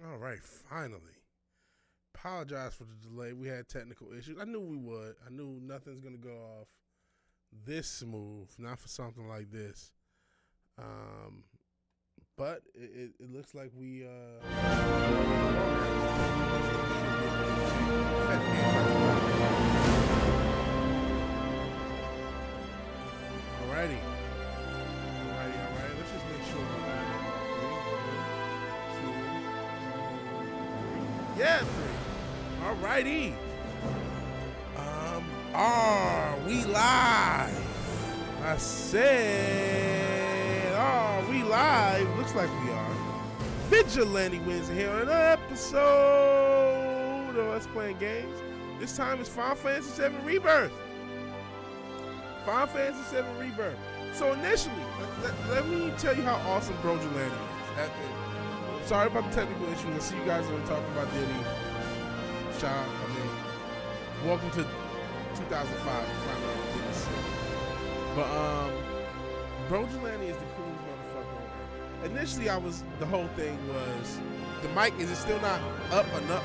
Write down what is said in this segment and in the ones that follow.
All right, finally. Apologize for the delay. We had technical issues. I knew we would. I knew nothing's gonna go off this smooth, not for something like this. Um, but it looks like we Alrighty. Alright. Let's just make sure. Yeah, 3. Alrighty. Are we live? I said, are we live? Looks like we are. Vigilante Wednesday here on an episode of us playing games. This time it's Final Fantasy 7 Rebirth. Final Fantasy 7 Rebirth. So initially, let me tell you how awesome Vigilante is. Sorry about the technical issues. I see you guys are talking about Diddy. Welcome to 2005. But Vigilante is the coolest motherfucker. Initially, the whole thing was, the mic, is it still not up or not?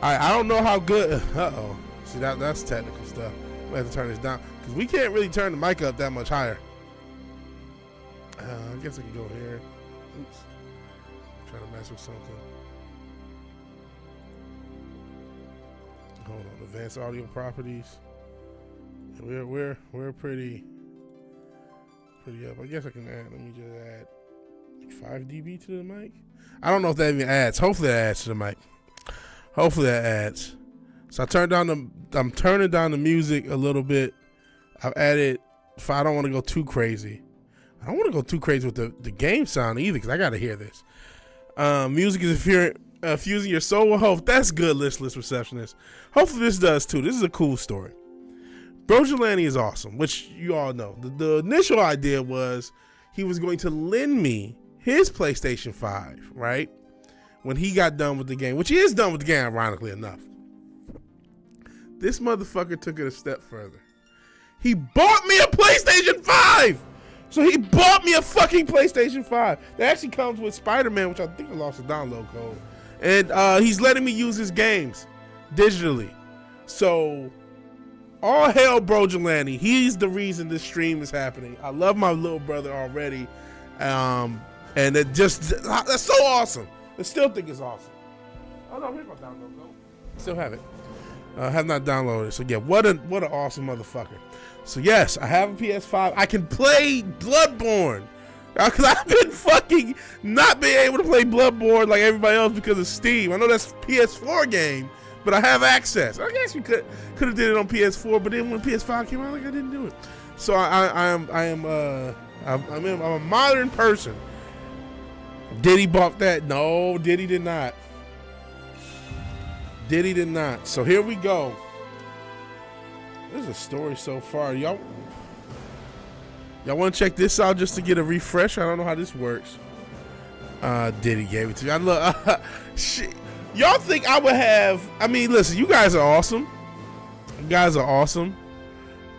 I don't know how good. See, that's technical stuff. We have to turn this down because we can't really turn the mic up that much higher. I guess I can go here. Oops, trying to mess with something. Hold on, advanced audio properties. We're pretty up. I guess I can add. Let me just add like 5 dB to the mic. I don't know if that even adds. Hopefully that adds to the mic. Hopefully that adds. So I'm turning down the music a little bit. I've added, if I don't want to go too crazy. I don't want to go too crazy with the game sound either, because I got to hear this. Music is fusing your soul with hope. That's good, listless receptionist. Hopefully this does too. This is a cool story. Vigilante is awesome, which you all know. The initial idea was he was going to lend me his PlayStation 5, right? When he got done with the game, which he is done with the game, ironically enough. This motherfucker took it a step further. He bought me a PlayStation 5! So he bought me a fucking PlayStation 5. That actually comes with Spider-Man, which I think I lost the download code. And he's letting me use his games digitally. So, all hail Vigilante. He's the reason this stream is happening. I love my little brother already. And that's so awesome. I still think it's awesome. Oh no, here's my download code. Still have it. Have not downloaded it. So yeah, what an awesome motherfucker. So yes, I have a PS5. I can play Bloodborne. Because I've been fucking not being able to play Bloodborne like everybody else because of Steam. I know that's a PS4 game, but I have access. I guess we could have did it on PS4, but then when PS5 came out, I didn't do it. So I'm a modern person. Diddy bought that? No, Diddy did not. Diddy did not. So here we go. There's a story so far. Y'all want to check this out just to get a refresh? I don't know how this works. Diddy gave it to me. I love shit. Y'all think I would have, listen, you guys are awesome. You guys are awesome.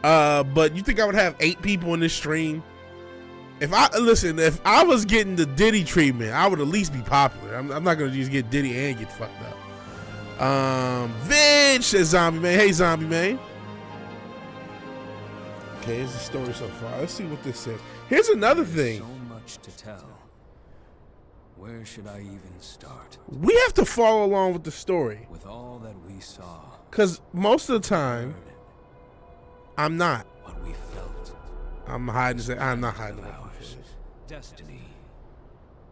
But you think I would have 8 people in this stream? If I was getting the Diddy treatment, I would at least be popular. I'm not gonna just get Diddy and get fucked up. Vig says Zombie Man. Hey Zombie Man. Okay, here's the story so far. Let's see what this says. Here's another thing. So much to tell. Where should I even start? We have to follow along with the story. With all that we saw. Cause most of the time, I'm not. What we felt. I'm hiding. I'm not hiding. Destiny,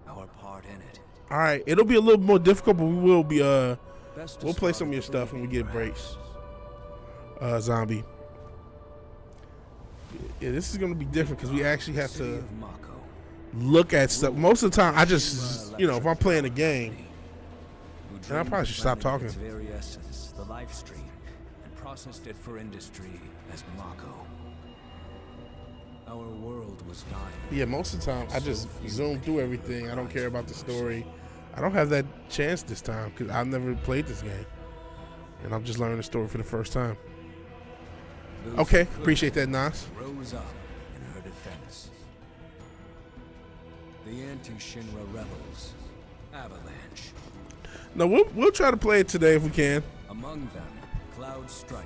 our part in it. All right, it'll be a little more difficult, but we will be. We'll play some of your stuff when we get breaks. Zombie. Yeah, this is gonna be different because we actually have to look at stuff. Most of the time, I just, if I'm playing a game, and I probably should stop talking. Its very essence, the life stream, and processed it for industry as Mako. Our world was dying. Yeah, most of the time I just zoom through everything. I don't care about the story. I don't have that chance this time because I've never played this game. and I'm just learning the story for the first time. Those Okay, who appreciate that, Nas. rose up in her defense. The anti-Shinra rebels, Avalanche. No, we'll try to play it today if we can. Among them, Cloud Strife,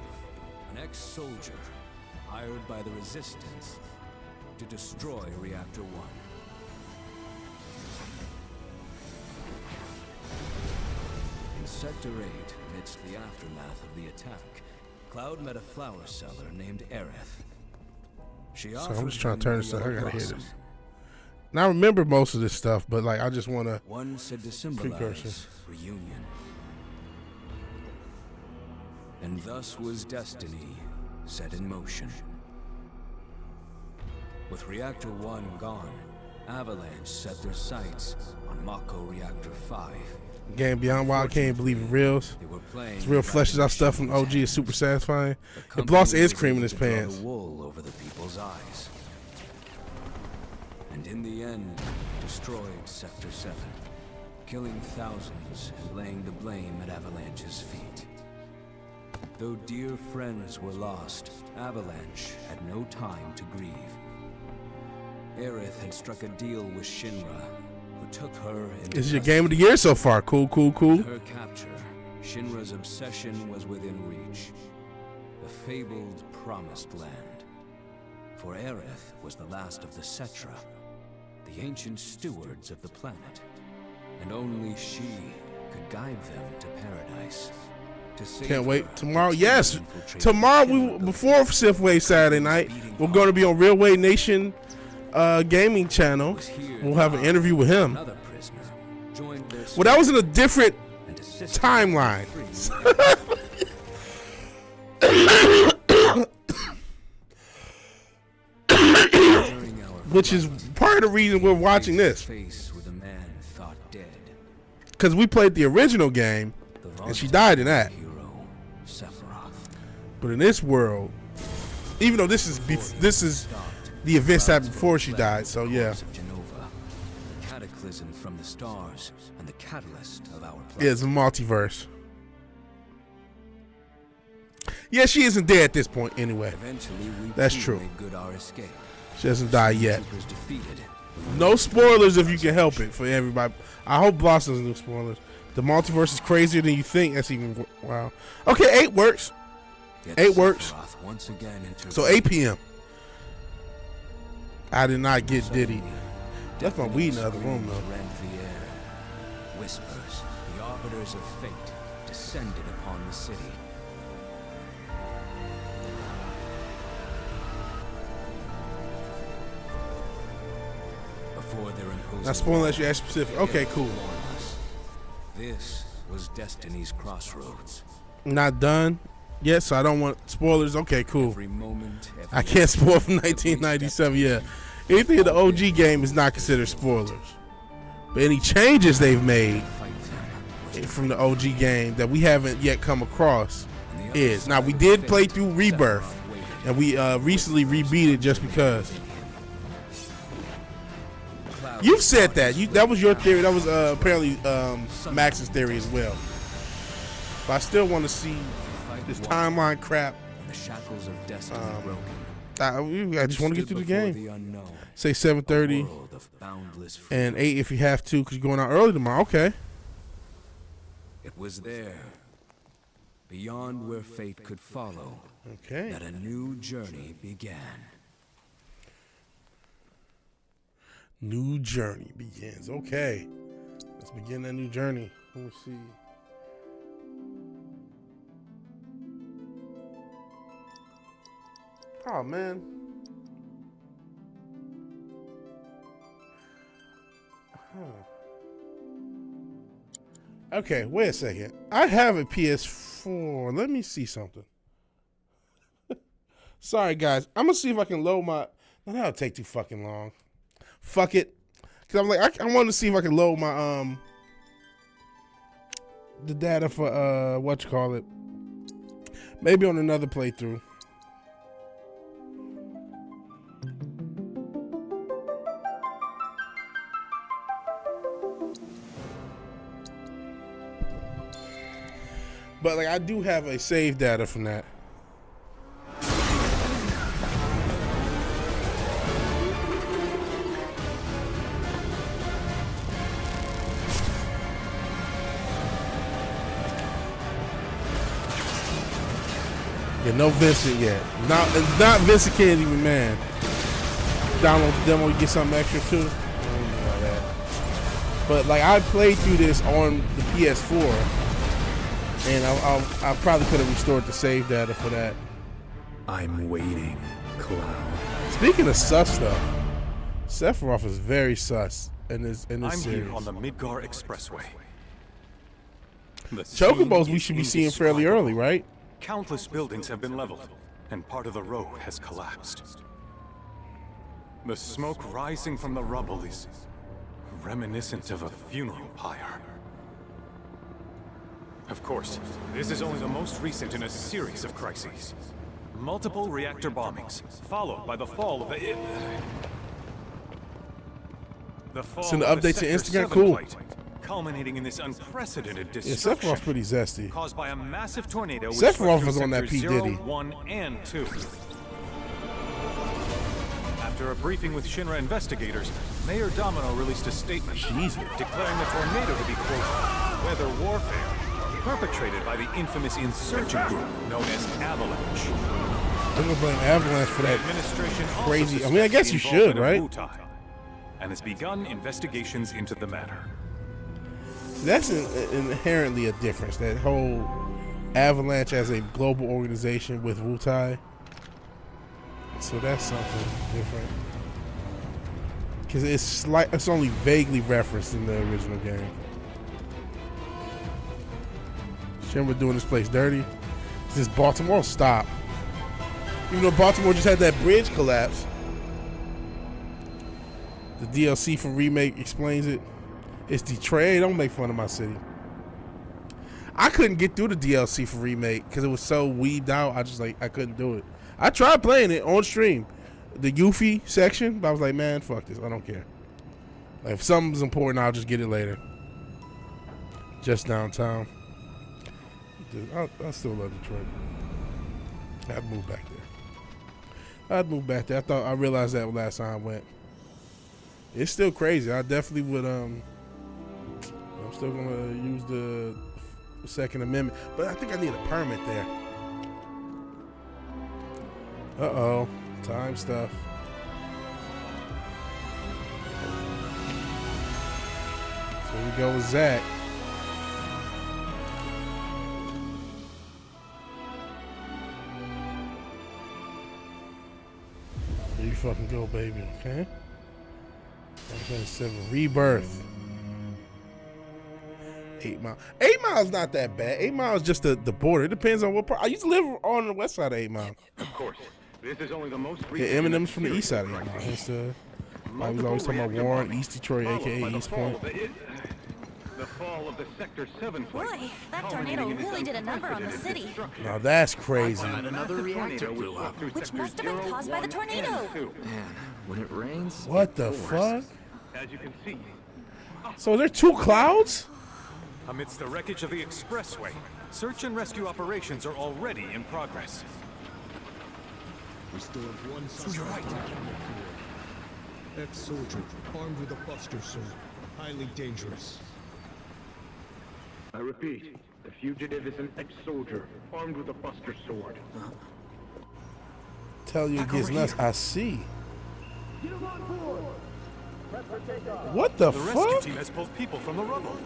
an ex-soldier hired by the Resistance to destroy Reactor 1. In Sector 8, amidst the aftermath of the attack, Cloud met a flower seller named Aerith. So I'm just trying to turn this up. I gotta hear this. Now I remember most of this stuff, but like I just want to. One said to symbolize reunion. And thus was destiny set in motion. With Reactor 1 gone, Avalanche set their sights on Mako Reactor 5. Game Beyond Wild, can't believe it reals. It's real fleshes out stuff from OG is super satisfying. And Bloss is cream in his pants. Wool over the people's eyes. And in the end, destroyed Sector 7, killing thousands and laying the blame at Avalanche's feet. Though dear friends were lost, Avalanche had no time to grieve. Aerith had struck a deal with Shinra, who took her into This is your game of the year so far. Cool, cool, cool. With her capture, Shinra's obsession was within reach. The fabled Promised Land. For Aerith was the last of the Cetra, the ancient stewards of the planet. And only she could guide them to paradise. Can't wait. Tomorrow, yes. Tomorrow, before Sith Wave Saturday night, we're going to be on Real Way Nation gaming channel. We'll have an interview with him. Well, that was in a different timeline. Which is part of the reason we're watching this. Because we played the original game, and she died in that. But in this world, even though this is the events happened before she died, so yeah. The cataclysm from the stars and the catalyst of our planet. Yeah, it's a multiverse. Yeah, she isn't dead at this point anyway. That's true. She hasn't died yet. No spoilers if you can help it for everybody. I hope Bloss doesn't do spoilers. The multiverse is crazier than you think. That's even wow. Okay, 8 works. 8 works. So 8 p.m. I did not get Diddy. That's my weed in the other room though. Whispers, the arbiters of fate, descended upon the city. Before their imposing. Not spoiling unless you ask specific. Okay, cool. This was Destiny's crossroads. Not done yet, so I don't want spoilers. Okay, cool. Every moment, every I can't spoil from 1997. Yeah, anything in the OG game is not considered spoilers. But any changes they've made from the OG game that we haven't yet come across is. Now, we did play through Rebirth, and we recently rebeat it just because. You've said that. That was your theory. That was apparently Max's theory as well. But I still want to see this timeline crap. The shackles of destiny broken. I just want to get through the game. Say 7:30 and 8 if you have to, because you're going out early tomorrow. Okay. It was there, beyond where fate could follow, that a new journey began. New journey begins. Okay. Let's begin that new journey. Let me see. Oh, man. Okay, wait a second. I have a PS4. Let me see something. Sorry, guys. I'm going to see if I can load my... No, that'll take too fucking long. Fuck it. Because I'm like, I wanted to see if I can load my... the data for, whatchamacallit. Maybe on another playthrough. But like I do have a save data from that. Yeah, no Vincent yet. Not Vincent can't even, man. Download the demo, you get something extra too. I don't know that. But like I played through this on the PS4, and I probably could have restored the save data for that. I'm waiting, Cloud. Speaking of sus stuff, Sephiroth is very sus in this I'm series. here on the Midgar Expressway. The Chocobos scene we is should be seeing fairly indescribable. early, right? Countless buildings have been leveled, and part of the road has collapsed. The smoke rising from the rubble is reminiscent of a funeral pyre. Of course, this is only the most recent in a series of crises. Multiple reactor bombings, followed by the fall of the... Send the update to Sector Instagram, 7 cool. flight, culminating in this unprecedented Yeah, destruction. Sephiroth's pretty zesty. Caused by a massive tornado which Sephiroth swept was through on that P. sectors 0, Diddy. 1, and 2. After a briefing with Shinra investigators, Mayor Domino released a statement declaring the tornado to be, quote, weather warfare perpetrated by the infamous insurgent group known as Avalanche. I'm gonna blame Avalanche for that Administration also crazy. I mean, I guess you suspects the should, right? involvement of Wutai, and has begun investigations into the matter. That's inherently a difference. That whole Avalanche as a global organization with Wutai. So that's something different. Because it's only vaguely referenced in the original game. Shinra doing this place dirty. This is Baltimore. Stop. Even though Baltimore just had that bridge collapse. The DLC for Remake explains it. It's Detroit. Hey, don't make fun of my city. I couldn't get through the DLC for Remake because it was so weaved out. I couldn't do it. I tried playing it on stream, the Yuffie section, but I was like, man, fuck this. I don't care. Like, if something's important, I'll just get it later. Just downtown. Dude, I still love Detroit. I'd move back there. I realized that last time I went. It's still crazy. I definitely would. I'm still gonna use the Second Amendment, but I think I need a permit there. Uh-oh, time stuff. So here we go with Zach. There you fucking go, baby, okay? FF7 Rebirth. 8 Mile. 8 Mile's not that bad. 8 Mile is just the border. It depends on what part. I used to live on the west side of 8 Mile. Of course, this is only the most Yeah, Eminem's from the east side of 8 Mile. That's, I was always talking about Warren, East Detroit, aka East Point. The fall of the Sector 7 Boy, that tornado really did a number on the city. Now that's crazy. Another reactor blew up. Which must have been caused by the tornado. Man, when it rains, What it the pours. fuck? As you can see, So are there two clouds? amidst the wreckage of the expressway, search and rescue operations are already in progress. We still have one suspect. You're right. Ex-soldier, armed with a buster sword. Highly dangerous. I repeat, the fugitive is an ex-soldier, armed with a buster sword. Tell you against nuts. I see. What the The rescue fuck? team has pulled people from the rubble.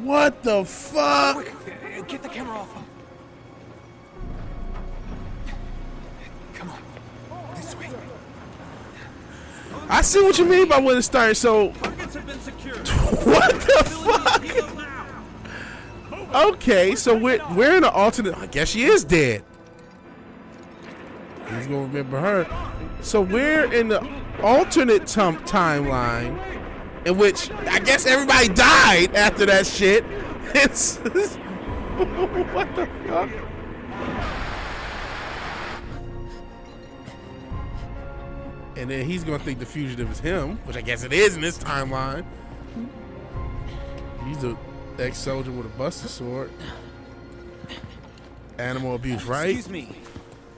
What the fuck? Quick, get the camera off them. Come on, this way. I see what you mean by when it started. So Targets have been secured. what the fuck? Okay, so we're in an alternate. I guess she is dead. He's gonna remember her. So we're in the alternate timeline in which I guess everybody died after that shit. It's what the fuck? And then he's gonna think the fugitive is him, which I guess it is in this timeline. He's a Ex-soldier with a buster sword. Animal abuse, right? Excuse me.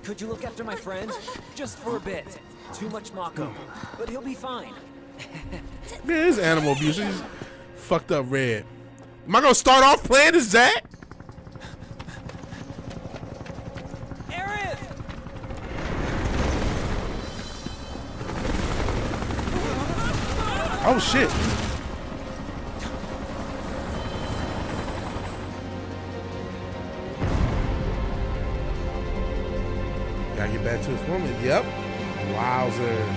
Could you look after my friend? Just for a bit. Too much Mako, but he'll be fine. Man, this animal abuse. He's fucked up red. Am I gonna start off playing as Zack? Aerith! Oh shit. Gotta get back to his woman. Yep. Wowzers.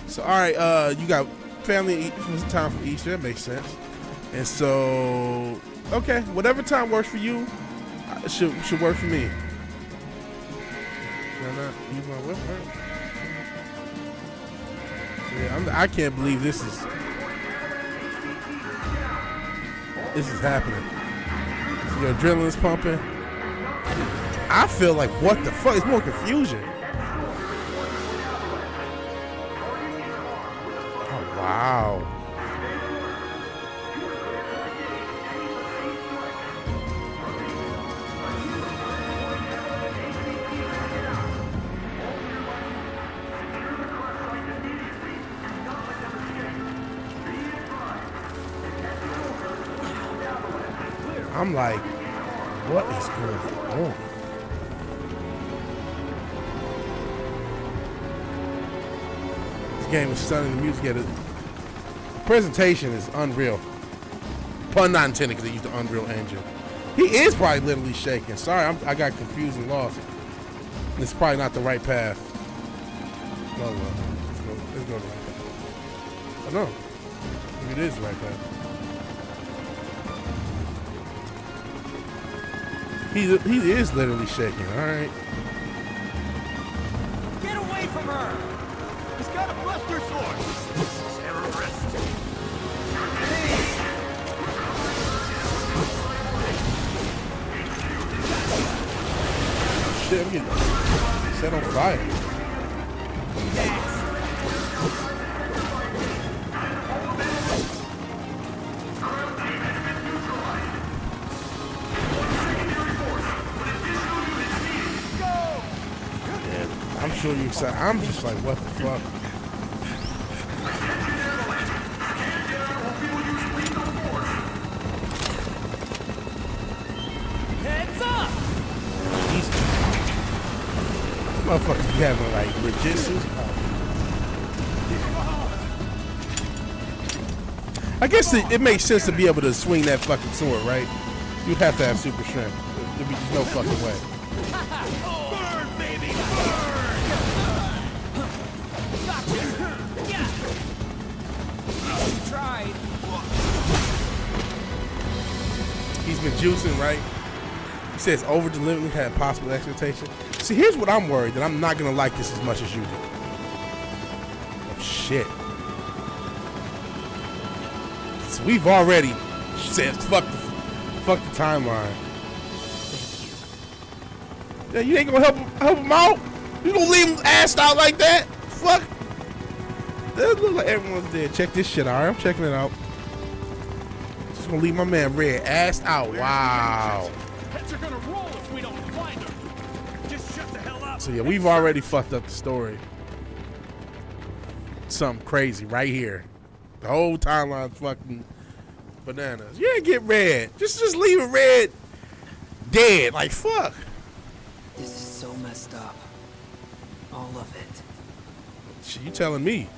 So alright, you got family time for Easter, that makes sense. And so okay, whatever time works for you should work for me. Can I not use my whip? Right? Yeah, I can't believe this is happening. Your adrenaline's pumping. I feel like, what the fuck? It's more confusion. Oh, wow. I'm like, what is going on? This game is stunning. The music at it. Presentation is unreal. Pun not intended because they used the Unreal Engine. He is probably literally shaking. Sorry, I got confused and lost. It's probably not the right path. No, let's go the right path. Oh no, maybe it is the right path. He is literally shaking, alright. Get away from her! He's got a buster sword! Terrorist! Shit, I'm getting set on fire. I'm sure you're excited. I'm just like, what the fuck? Heads up! Jesus. Motherfuckers be having like legit superpowers. I guess it makes sense to be able to swing that fucking sword, right? You'd have to have super strength. There'd be no fucking way. Burn, baby! Tried. He's been juicing, right? He says over deliberately had possible expectation. See, here's what I'm worried, that I'm not gonna like this as much as you do. Oh shit. So we've already said fuck the timeline. Yeah, you ain't gonna help him out? You gonna leave him assed out like that? Fuck. That look like everyone's dead. Check this shit out. I'm checking it out. Just gonna leave my man Red assed out. Wow. Heads are gonna roll if we don't find her. Just shut the hell up. So yeah, we've already fucked up the story. Something crazy right here. The whole timeline's fucking bananas. Yeah, get Red. Just leave it Red dead. Like fuck. This is so messed up. All of it. Shit, you telling me?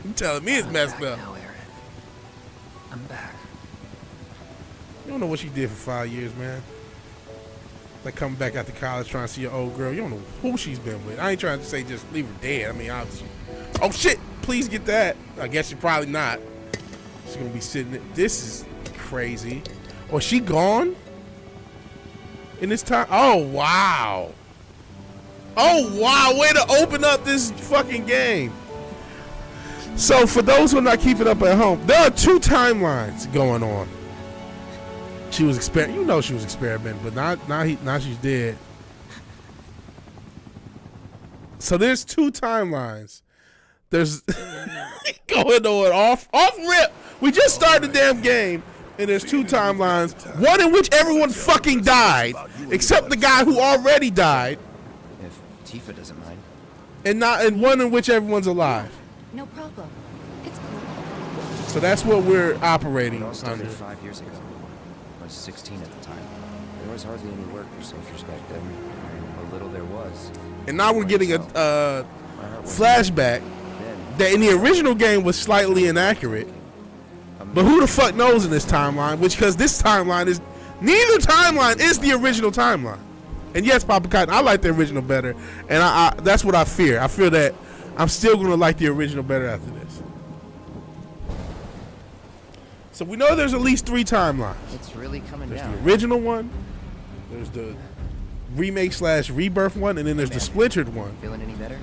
You telling me it's messed up? Now, Aerith. I'm back. You don't know what she did for 5 years, man. Like coming back after college trying to see your old girl. You don't know who she's been with. I ain't trying to say just leave her dead. I mean, obviously. Oh shit! Please get that. I guess you're probably not. She's gonna be sitting there. This is crazy. Oh, she gone? In this time? Oh wow. Oh wow, way to open up this fucking game. So for those who are not keeping up at home, there are 2 timelines going on. She was experimenting, you know she was experimenting, but now she's dead. So there's 2 timelines. There's going on off rip. We just started the damn game, and there's 2 timelines. One in which everyone fucking died, except the guy who already died. If Tifa doesn't mind. And one in which everyone's alive. No problem. It's cool. So that's what we're operating It all started under. 5 years ago. I was 16 at the time. There was hardly any work for soldiers back then. What little there was. And now we're getting a flashback that in the original game was slightly inaccurate. But who the fuck knows in this timeline? Because this timeline is, neither timeline is the original timeline. And yes, Papa Cotton, I like the original better, and I that's what I fear. I feel that I'm still gonna like the original better after this. So we know there's at least 3 timelines. It's really coming There's down. the original one, there's the remake/rebirth one, and then there's the splintered one. Feeling any better?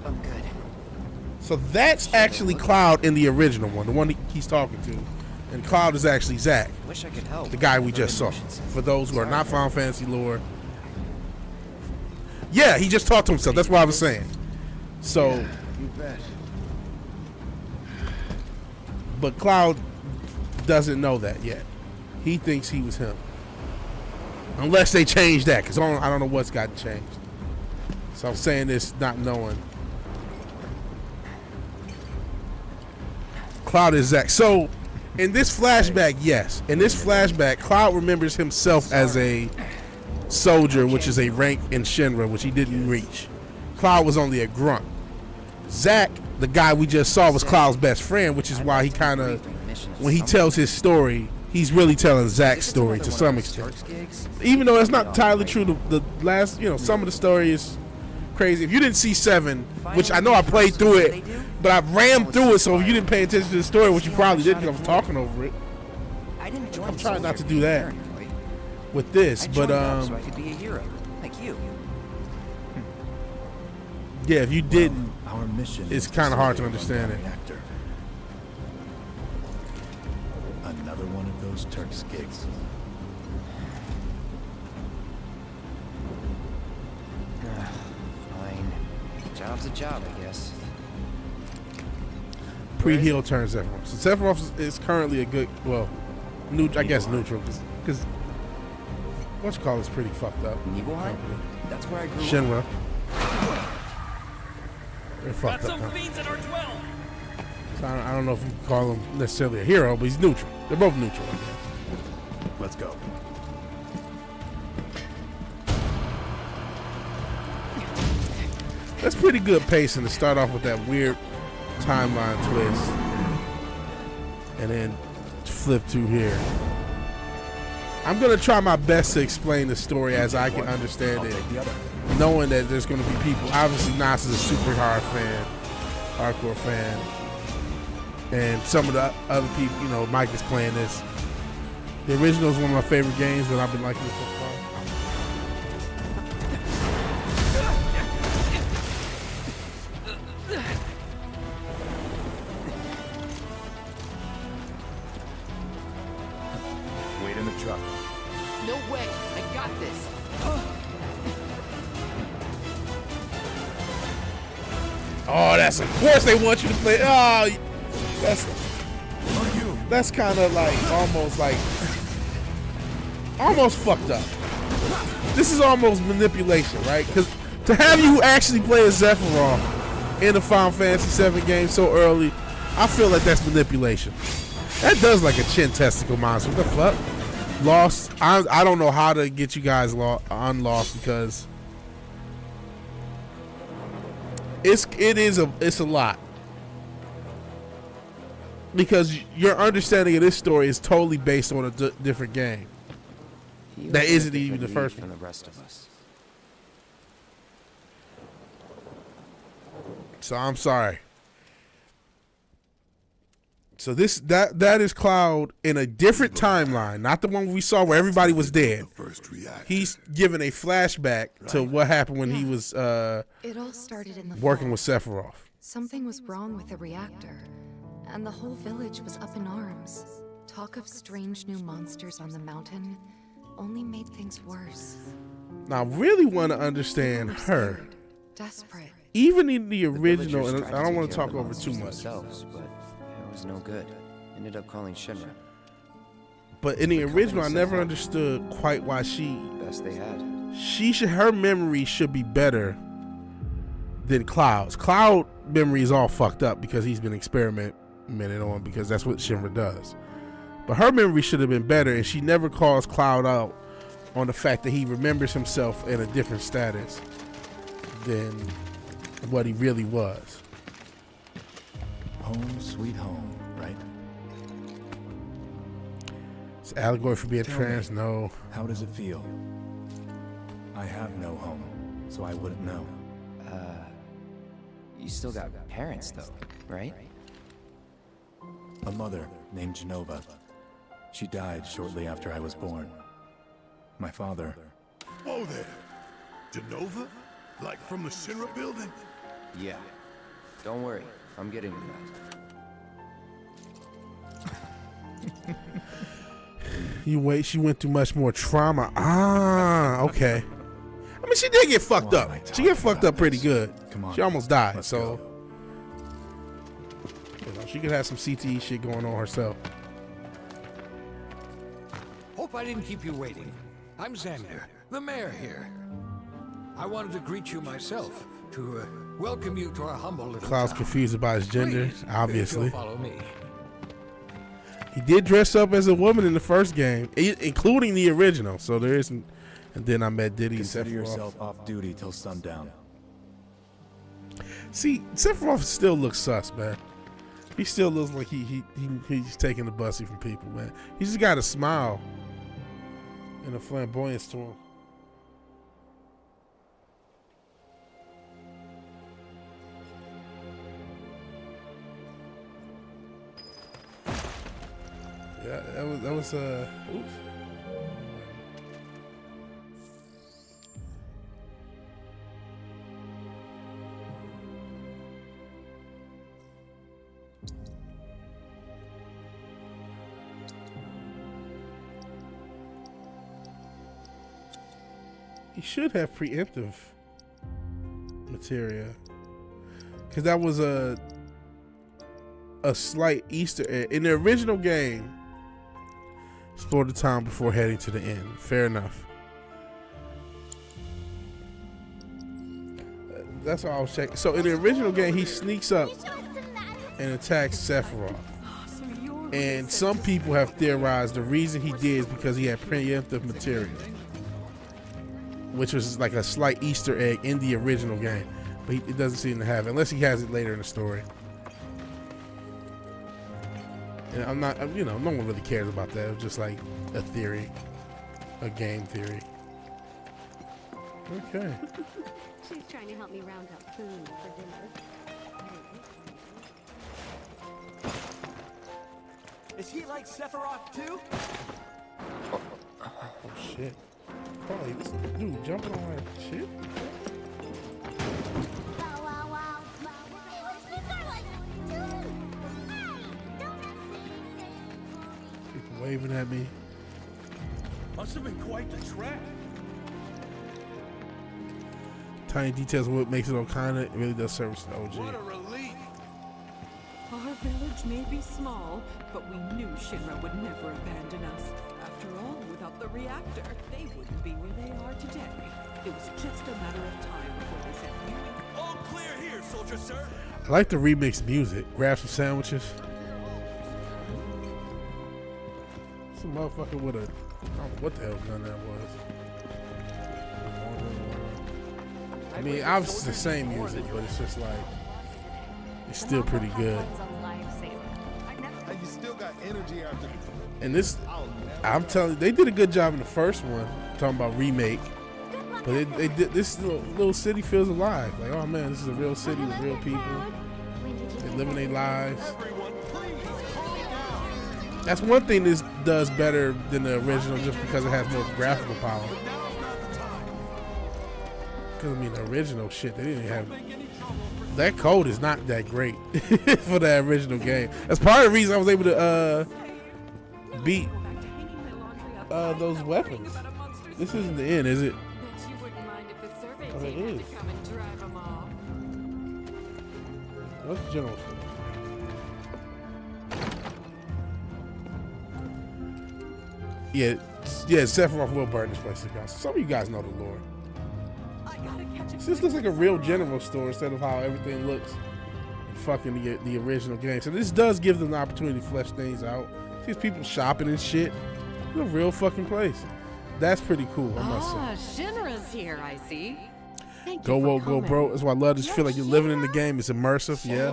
I'm good. So that's actually Cloud in the original one, the one he's talking to. And Cloud is actually Zack, Wish I could help. the guy we just saw. For those who are not Final Fantasy lore. Yeah, he just talked to himself. That's what I was saying. So, You bet. but Cloud doesn't know that yet. He thinks he was him. Unless they change that, because I don't know what's gotten changed. So I'm saying this not knowing. Cloud is Zack. So, in this flashback, yes. In this flashback, Cloud remembers himself as a soldier, which is a rank in Shinra, which he didn't reach. Cloud was only a grunt. Zack, the guy we just saw, was Cloud's best friend, which is why he kind of, when he tells his story, he's really telling Zack's story to some extent. Even though that's not entirely true. The last, some of the story is crazy. If you didn't see 7, which I know I played through it, but I ran through it, so if you didn't pay attention to the story, which you probably didn't, because I was talking over it. I'm trying not to do that with this, but so I could be a hero, like you. yeah, if you didn't, Our mission it's is to kind of hard to save understand the it. reactor. Another one of those Turks gigs. Fine. Job's a job, I guess. Pre-heal turns Sephiroth. So Sephiroth is currently a good, I guess neutral, because what's called is pretty fucked up. Nibelheim? That's where I grew up. Shinra. They're fucked up. So I don't know if you can call him necessarily a hero, but he's neutral. They're both neutral, I guess. Let's go. That's pretty good pacing to start off with that weird timeline twist, and then flip through here. I'm gonna try my best to explain the story as I can understand it, knowing that there's gonna be people. Obviously, Nas is a super hardcore fan, and some of the other people, Mike is playing this. The original is one of my favorite games, but I've been liking it so far. Wait in the truck. No way! I got this! Oh, of course they want you to play. Oh, that's kind of almost fucked up. This is almost manipulation, right? Because to have you actually play as Sephiroth in the Final Fantasy VII game so early, I feel like that's manipulation. That does like a chin testicle monster. What the fuck? Lost. I don't know how to get you guys unlost because it's a lot. Because your understanding of this story is totally based on a different game. That isn't even the first one. From the rest of us. So I'm sorry. So that is Cloud in a different timeline, not the one we saw where everybody was dead. He's given a flashback to what happened when he was It all started in the working fall. with Sephiroth. Something was wrong with the reactor, and the whole village was up in arms. Talk of strange new monsters on the mountain only made things worse. Now I really want to understand People were her. scared, desperate. even in the original, villagers and tried I don't take want to care of talk the over too monsters much. themselves, but it was no good. Ended up calling Shinra. But in the company original, I said never no. understood quite why Best they had. her memory should be better than Cloud's. Cloud memory is all fucked up because he's been experimented on, because that's what Shinra does. But her memory should have been better, and she never calls Cloud out on the fact that he remembers himself in a different status than what he really was. Home sweet home, right? It's allegory for being Tell trans. me, No. How does it feel? I have no home, so I wouldn't know. You still got parents, though, right? A mother named Genova. She died shortly after I was born. My father... Whoa there! Genova? Like from the Shinra building? Yeah. Don't worry, I'm getting to that. She went through much more trauma. Okay. I mean, she did get fucked up. She get fucked up pretty good. Come on. She almost died, Let's so go. you know, she could have some CTE shit going on herself. Hope I didn't keep you waiting. I'm Xander, the mayor here. I wanted to greet you myself, to welcome you to our humble little Cloud's town. confused about his gender, Please, obviously. if you'll follow me. He did dress up as a woman in the first game, including the original. So there isn't. And then I met Diddy and Consider Sephiroth. yourself off duty till sundown. See, Sephiroth still looks sus, man. He still looks like he's taking the bussy from people, man. He just got a smile and a flamboyance to him. Yeah, that was oops. He should have preemptive materia, because that was a slight Easter egg in the original game. Explore the town before heading to the end. Fair enough. That's all I was checking. So in the original game, he sneaks up and attacks Sephiroth. And some people have theorized the reason he did is because he had preemptive material, which was like a slight Easter egg in the original game. But it doesn't seem to have it, unless he has it later in the story. And I'm not, you know, no one really cares about that. It was just like a theory, a game theory. Okay. She's trying to help me round up food for dinner. Is he like Sephiroth too? Oh shit. Probably this dude jumping on that shit. People waving at me. Must have been quite the trek. Tiny details of what makes it all kind of, it really does service to the OG. What a relief. Our village may be small, but we knew Shinra would never abandon us. After all, without the reactor, they wouldn't be where they are today. It was just a matter of time before they sent you. All clear here, soldier sir. I like the remixed music. Grab some sandwiches. Some motherfucker with a, I don't know what the hell gun that was. I mean, obviously it's the same music, but it's just like, it's still pretty good. And you still got energy after. And this, I'm telling you, they did a good job in the first one, talking about remake. But they did, this little city feels alive. Like, oh man, this is a real city with real people. They living their lives. That's one thing this does better than the original, just because it has more graphical power. Because I mean, the original shit, they didn't have. That code is not that great for that original game. That's part of the reason I was able to beat those weapons. This isn't the end, is it? Oh, it is. What's the general store? Yeah, Sephiroth will burn this place down. Some of you guys know the lore. This looks like a real general store instead of how everything looks in fucking the original game. So this does give them the opportunity to flesh things out. See people shopping and shit. It's a real fucking place. That's pretty cool, I must say. Shinra's here, I see. Go woke, go bro. That's why I love this. You feel like you're living in the game. It's immersive, yeah.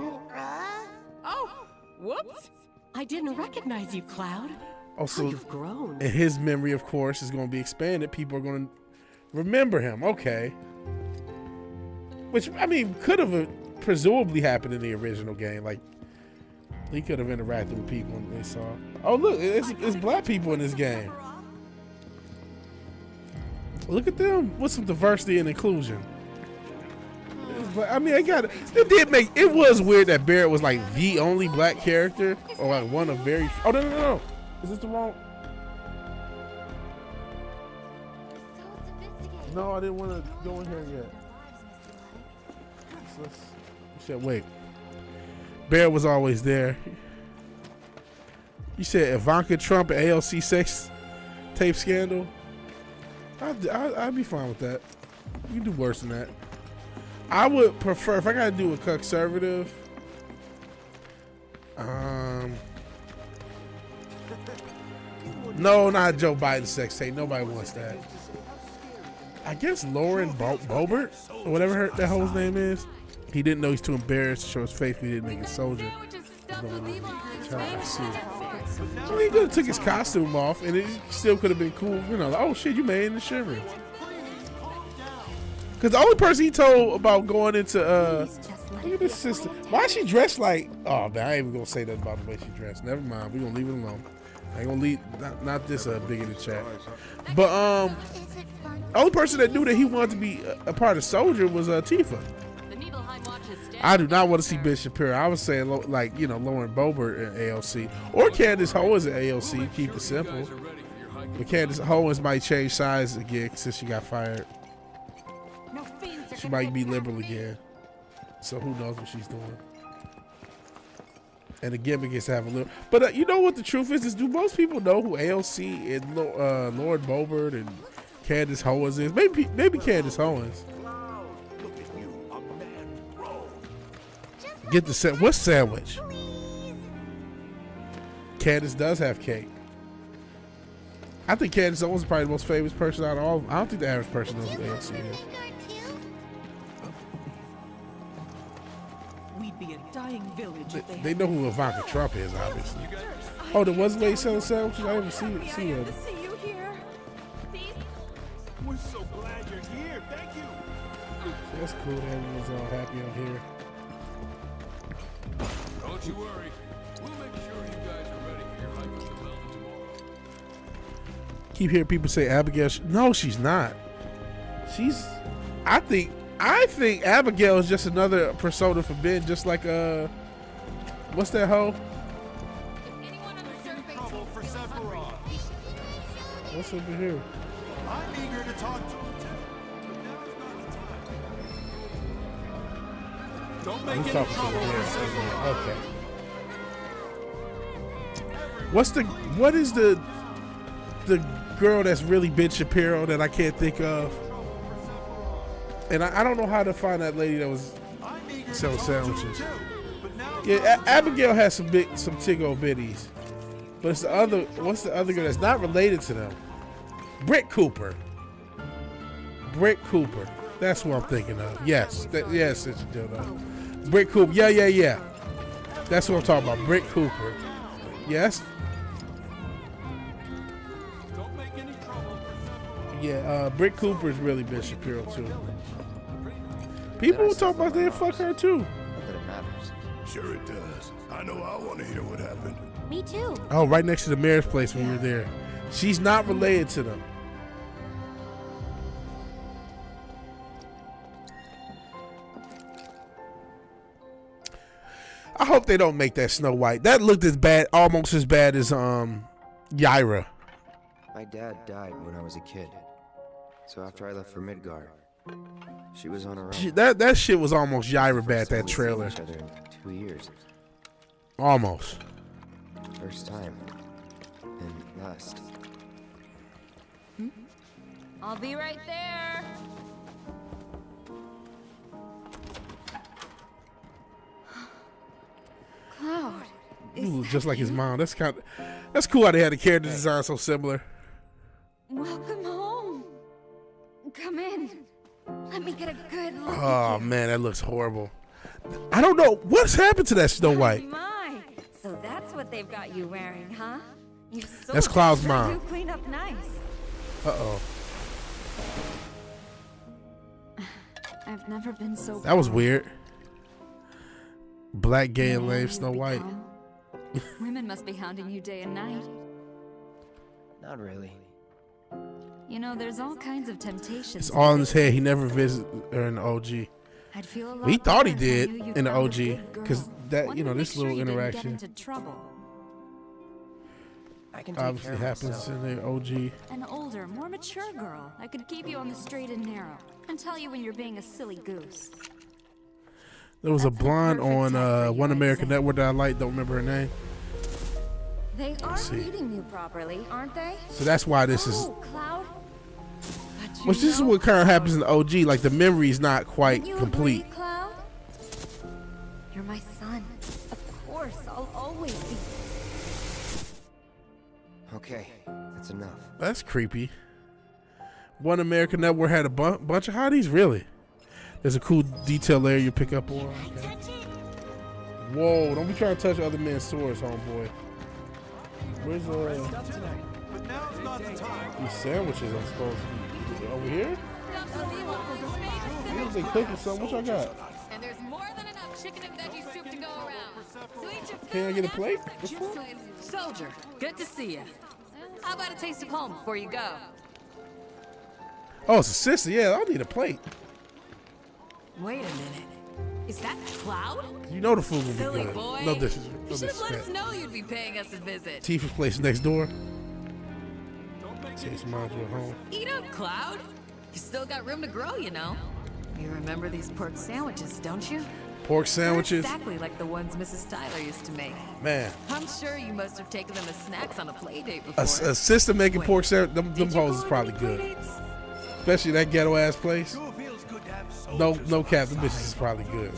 Oh, whoops. I didn't recognize you, Cloud. Also, you've grown. And his memory, of course, is going to be expanded. People are going to remember him. Okay. Which, I mean, could have presumably happened in the original game. Like, he could have interacted with people and they saw. Oh, look, it's black people in this game. Look at them with some diversity and inclusion. I mean, I got it. It was weird that Barrett was like the only black character, or like one of very. Oh no! Is this the wrong? No, I didn't want to go in here yet. You said wait. Barrett was always there. You said Ivanka Trump and ALC sex tape scandal. I'd be fine with that. You can do worse than that. I would prefer, if I gotta do a conservative, no, not Joe Biden sex tape. Nobody wants that. I guess Lauren Boebert, or whatever that hoe's name is. He didn't know he's too embarrassed to show his face. He didn't make a soldier. I see. Well, he could have took his costume off, and it still could have been cool. You know, like, oh shit, you made in the shiver. Because the only person he told about going into look at this sister. Why is she dressed like? Oh man, I ain't even gonna say that about the way she dressed. Never mind. We gonna leave it alone. I ain't gonna leave not this big in the chat. But the only person that knew that he wanted to be a part of Soldier was Tifa. I do not want to see Ben Shapiro. I was saying like, you know, Lauren Boebert in AOC or Candace Owens in AOC. Keep it simple. But Candace Owens might change sides again since she got fired. She might be liberal again. So who knows what she's doing. And the gimmick is to have a little. But you know what the truth is? Do most people know who AOC and Lauren Boebert and Candace Owens is? Maybe Candace Owens. Get the what's sandwich? Candace does have cake. I think Candace Owens is probably the most famous person out of all. I don't think the average person knows who AOC is. We'd be a dying village if they know who Ivanka Trump is, obviously. Oh, there was a lady selling sandwiches? I didn't see her. See you here. We're so glad you're here. Thank you. That's cool that everyone's all happy on here. Don't you worry. We'll make sure you guys are ready for your hike up the mountain tomorrow. Keep hearing people say Abigail. No, she's not. I think Abigail is just another persona for Ben, just like what's that hoe? What's over here? I'm eager to talk to him. Don't make any trouble. Okay. What is the girl that's really Ben Shapiro that I can't think of? And I don't know how to find that lady that was selling sandwiches. Yeah, Abigail has some tiggo bitties. But it's what's the other girl that's not related to them? Britt Cooper. That's what I'm thinking of. Yes, yes, it's Britt Cooper. Yeah. That's what I'm talking about. Britt Cooper. Yes. Yeah, Britt Cooper is really Ben Shapiro too. People will talk about that. Fuck her too. Not that it matters. Sure it does. I know I want to hear what happened. Me too. Oh, right next to the mayor's place when we were there. She's not related to them. I hope they don't make that Snow White. That looked as bad, almost as bad as Yaira. My dad died when I was a kid. So after I left for Midgar, She was on her own. That shit was almost Yaira bad, that trailer. Each other in 2 years. Almost. First time. And last. I'll be right there. Cloud. Ooh, just like his mom. That's cool how they had the character design so similar. Welcome home. Come in. Let me get a good look. Oh man, that looks horrible. I don't know what's happened to that Snow White. My, so that's what they've got you wearing, huh? You That's Cloud's mom. You clean up nice. Uh-oh. I've never been so. That was weird. Black, gay, and lame Snow White. Women must be hounding you day and night. Not really. You know, there's all kinds of temptations. It's all in his head. He never visited her in the OG. I'd feel a lot He thought he better if I did knew you in the found a OG good because girl. that Wanted you know to this make sure little you didn't interaction get into trouble. I can take obviously care of happens myself. in the OG. An older, more mature girl that could keep you on the straight and narrow and tell you when you're being a silly goose. There was a blonde on One American Network that I liked. Don't remember her name. They are see. feeding you properly, aren't they? So that's why this is. Oh, Cloud. Which this is what kind of happens in the OG. Like the memory is not quite You complete. agree, Cloud? You're my son. Of course, I'll always be. Okay, that's enough. That's creepy. One American Network had a bunch of hotties, really. There's a cool detail there you pick up on. Okay. Whoa! Don't be trying to touch other men's swords, homeboy. Where's these sandwiches? I'm supposed to be over here. Feels like cooking something. What y'all got? And there's more than enough chicken and veggie soup to go around. So eat your Can I get a plate? Soldier, good to see you. How about a taste of home before you go? Oh, it's a sister. Yeah, I'll need a plate. Wait a minute. Is that Cloud? You know the food will Silly be good. boy. No disrespect. You should have let us know you'd be paying us a visit. Tifa's place next door. Taste reminds you of home. Eat up, Cloud. You still got room to grow, you know. You remember these pork sandwiches, don't you? Pork They're sandwiches. exactly like the ones Mrs. Tyler used to make. Man, I'm sure you must have taken them as snacks on a play date a before. sister making Wait, pork sandwich. Them did you hoes go is on probably any play good. dates? Especially that ghetto ass place. No cap. Them bitches is probably good.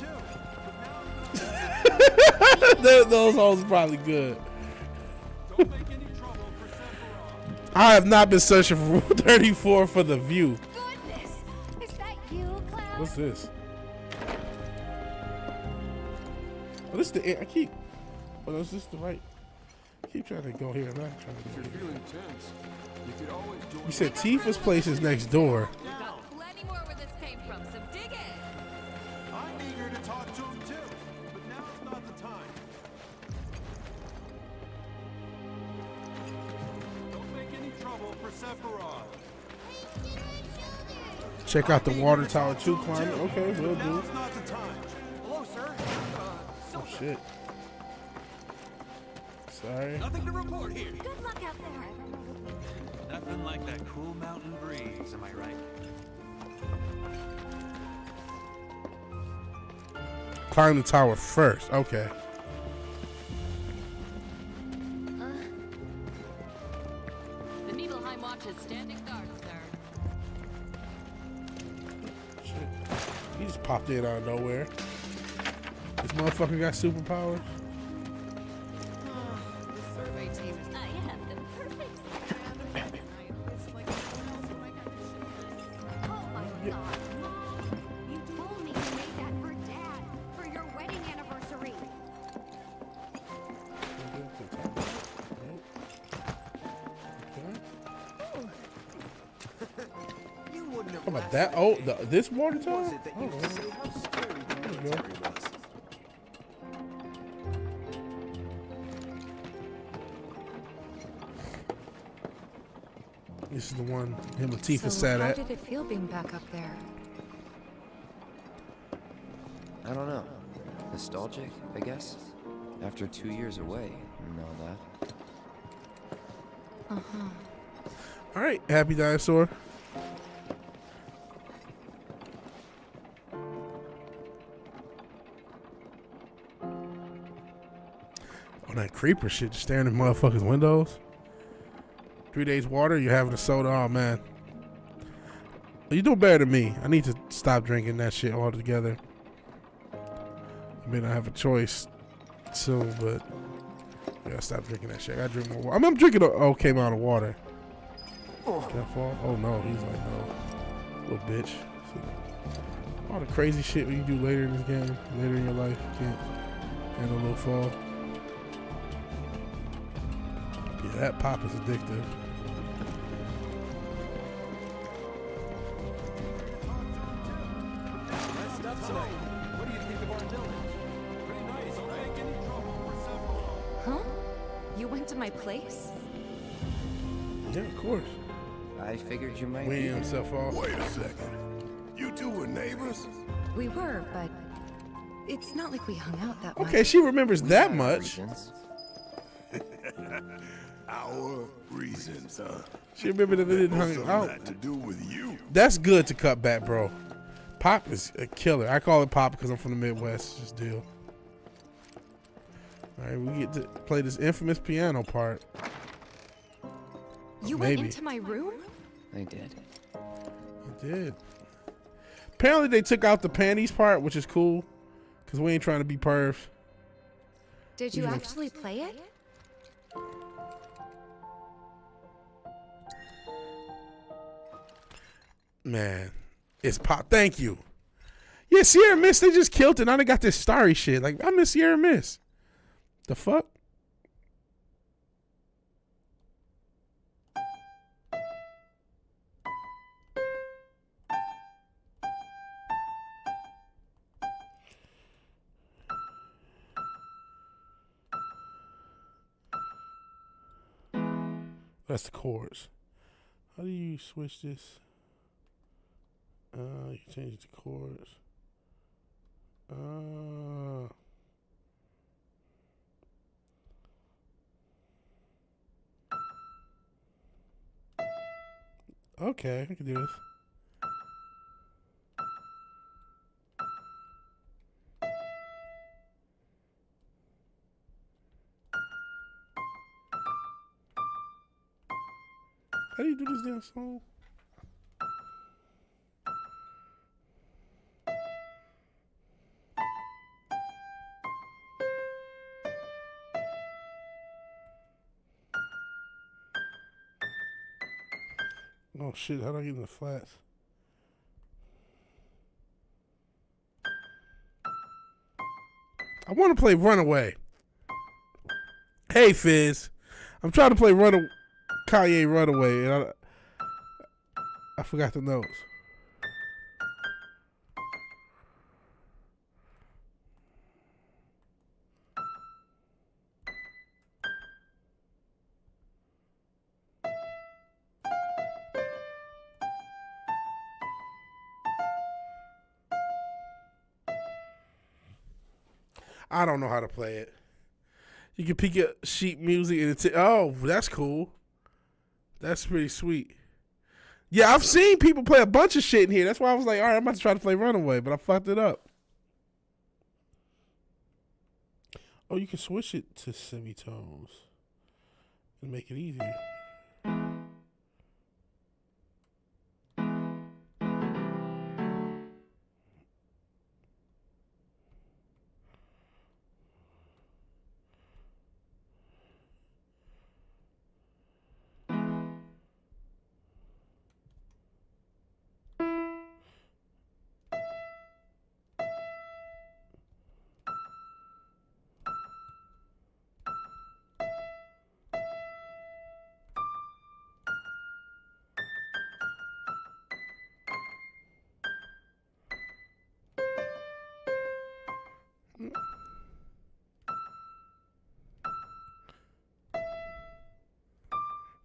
Those hoes is probably good. I have not been searching for Rule 34 for the view. Goodness, is that you, Cloud? What's this? Oh, this is the. I keep. Oh, is this the right? I keep trying to go here. I'm not trying to If go you're here. feeling tense, you could always join. You said Tifa's place is next door. We've got plenty more where this came from, so dig in. I'm eager to talk to him too, but now's not the time. Don't make any trouble for Sephiroth. Check out the water tower 2 climate. Okay, we'll do. Now's not the time. Hello, sir. Oh shit. Sorry. Nothing to report here. Good luck out there. Nothing like that cool mountain breeze, am I right? Climb the tower first. Okay. The Nibelheim Watch is standing guard, sir. Shit. He just popped in out of nowhere. This motherfucker got superpowers. The survey team is... I have the perfect... Oh my God, Mom! You told me you made that for Dad for your wedding anniversary. You wouldn't have How about that? Oh, this water tower? was it that used to say how scary the There you go. military was? This is the one him and Tifa So sat how at. did it feel being back up there? I don't know. Nostalgic, I guess. After 2 years away and all that. Uh-huh. All right, happy dinosaur. Oh, that creeper shit, just staring at motherfuckers' windows. 3 days water, you're having a soda. Oh, man. You doing better than me. I need to stop drinking that shit altogether. I mean, I have a choice soon, but I gotta stop drinking that shit. I gotta drink more water. I'm drinking an okay amount of water. Can I fall? Oh, no. He's like, no. Little bitch. All the crazy shit you do later in this game, later in your life, you can't handle a little fall. Yeah, that pop is addictive. Messed up tonight. What do you think of our village? Pretty nice, right? Huh? You went to my place? Yeah, of course. I figured you might. Wean himself off. Wait a second. You two were neighbors? We were, but it's not like we hung out that much. Okay, she remembers that much. Our reasons, huh? She remembered that they didn't hang out. That to do with you. That's good to cut back, bro. Pop is a killer. I call it Pop because I'm from the Midwest. Just deal. All right, we get to play this infamous piano part. You went into my room? I did. I did. Apparently they took out the panties part, which is cool, because we ain't trying to be pervs. Did you actually play it? Man, it's Pop. Thank you. Yeah, Sierra Mist, they just killed it. Now they got this starry shit. Like, I miss Sierra Mist. The fuck? That's the chords. How do you switch this? You change it to chords. Okay, I can do this. How do you do this damn song? Oh shit, how do I get in the flats? I want to play Runaway. Hey Fizz, I'm trying to play Kanye Runaway, and I forgot the notes. I don't know how to play it. You can pick up sheet music and oh, that's cool. That's pretty sweet. Yeah, I've seen people play a bunch of shit in here. That's why I was like, all right, I'm about to try to play Runaway, but I fucked it up. Oh, you can switch it to semitones and make it easier.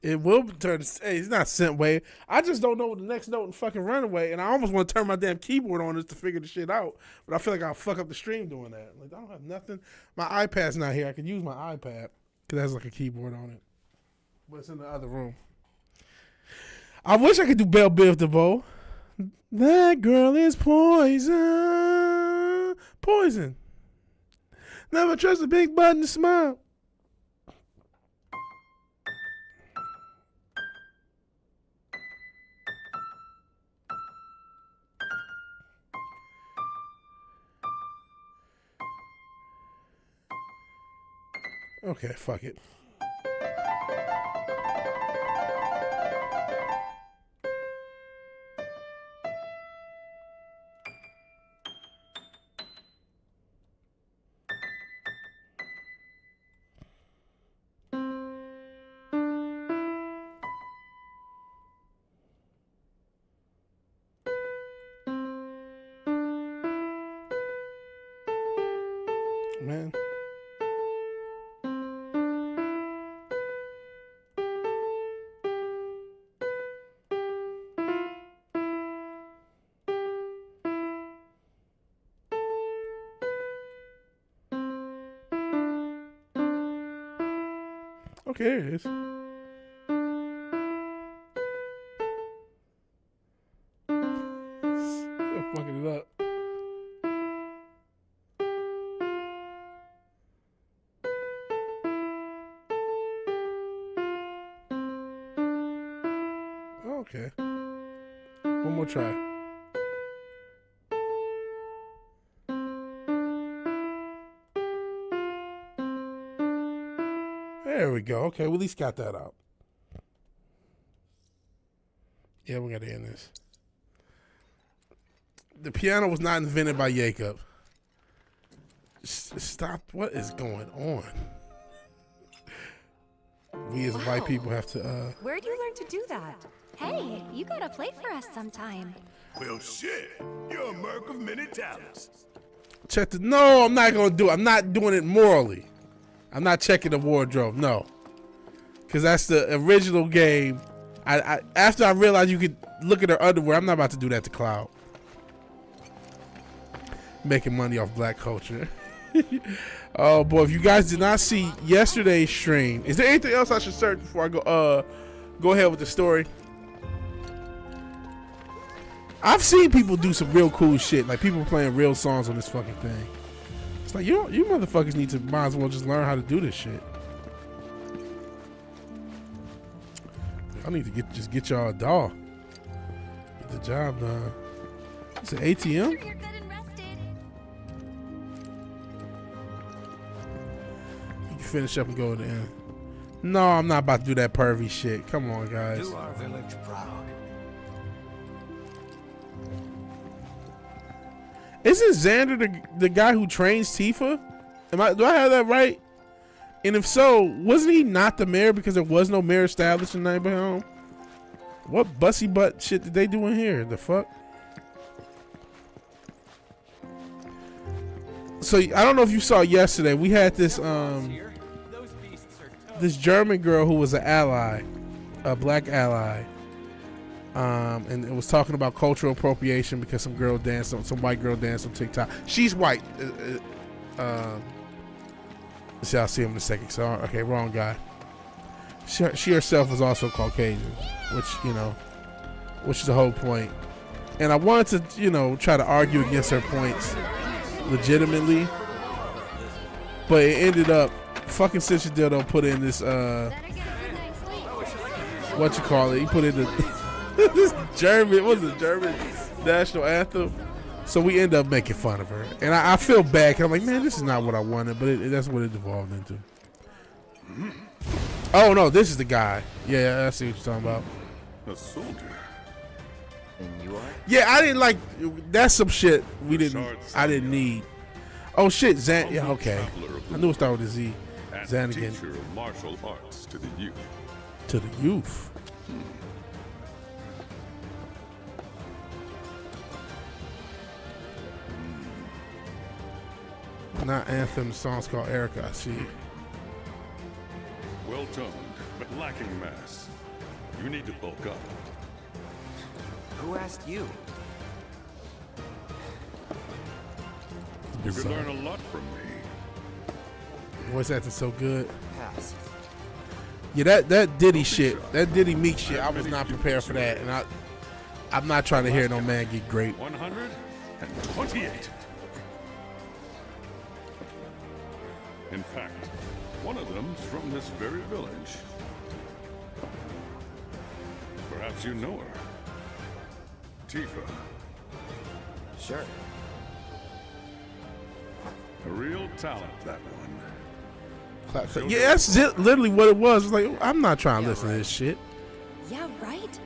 It will turn. Hey, it's not synth wave. I just don't know the next note in fucking Runaway, and I almost want to turn my damn keyboard on just to figure the shit out. But I feel like I'll fuck up the stream doing that. Like I don't have nothing. My iPad's not here. I could use my iPad because it has like a keyboard on it, but it's in the other room. I wish I could do Belle Biv DeVoe. That girl is poison. Poison. Never trust a big button to smile. Okay, fuck it. Man. Okay, there it is. You're fucking it up. Okay. One more try. There we go. Okay, we at least got that out. Yeah, we got to end this. The piano was not invented by Jacob. Stop. What is going on? We as white people have to, Where'd you learn to do that? Hey, you gotta play for us sometime. Well, shit. You're a merc of many talents. check the... No, I'm not going to do it. I'm not doing it morally. I'm not checking the wardrobe. No. Because that's the original game. After I realized you could look at her underwear, I'm not about to do that to Cloud. Making money off black culture. Oh boy, if you guys did not see yesterday's stream, is there anything else I should search before I go ahead with the story? I've seen people do some real cool shit, like people playing real songs on this fucking thing. It's like you motherfuckers need to might as well just learn how to do this shit. I need to just get y'all a doll. Get the job done. It's an ATM. You're good and rested. You can finish up and go to the end. No, I'm not about to do that pervy shit. Come on, guys. Do our village proud. Isn't Xander the guy who trains Tifa? Do I have that right? And if so, wasn't he not the mayor because there was no mayor established in Neighborhood Home? What bussy butt shit did they do in here? The fuck? So I don't know if you saw yesterday. We had this this German girl who was an ally, a black ally. And it was talking about cultural appropriation because some white girl danced on TikTok. She's white. See, I'll see him in a second. So, okay, wrong guy. She herself is also Caucasian, which is the whole point. And I wanted to, try to argue against her points legitimately, but it ended up fucking Sister Dildo put in this he put in this German national anthem. So we end up making fun of her. And I feel bad because I'm like, man, this is not what I wanted, but that's what it devolved into. Oh no, this is the guy. Yeah, I see what you're talking about. A soldier. And you are? Yeah, I didn't like. That's some shit I didn't need. Oh shit, Zan. Yeah, okay. I knew it started with a Z. Zanigan. Teacher of martial arts to the youth. To the youth. Not anthem. The song's called Erica. I see it. Well toned, but lacking mass. You need to bulk up. Who asked you? You could learn a lot from me. Voice acting so good. Pass. Yeah, that Diddy shit, that Diddy Meek shit, I was not prepared for that, and I'm not trying to hear no man get great. 128. In fact, one of them's from this very village. Perhaps you know her. Tifa. Sure. A real talent, that one. Yeah, that's literally what it was. It's like, I'm not trying to listen to this shit. Yeah, right?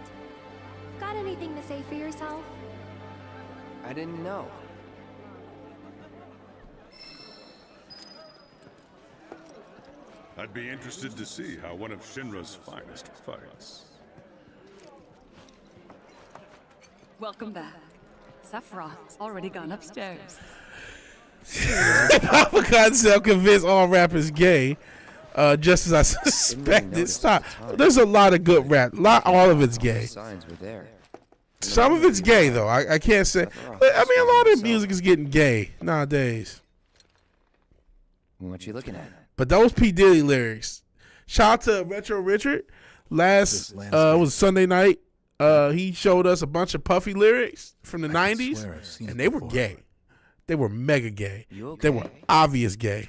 Got anything to say for yourself? I didn't know. I'd be interested to see how one of Shinra's finest fights. Welcome back. Sephiroth's already gone upstairs. Papa Concept convinced all rappers gay, just as I suspected. Stop. There's a lot of good rap. All of it's gay. Signs were there. Some of it's gay though. I can't say. I mean, a lot of music is getting gay nowadays. What you looking at? But those P. Diddy lyrics. Shout out to Retro Richard. Last was Sunday night. He showed us a bunch of Puffy lyrics from the 90s, and they were gay. They were mega gay. They were obvious gay.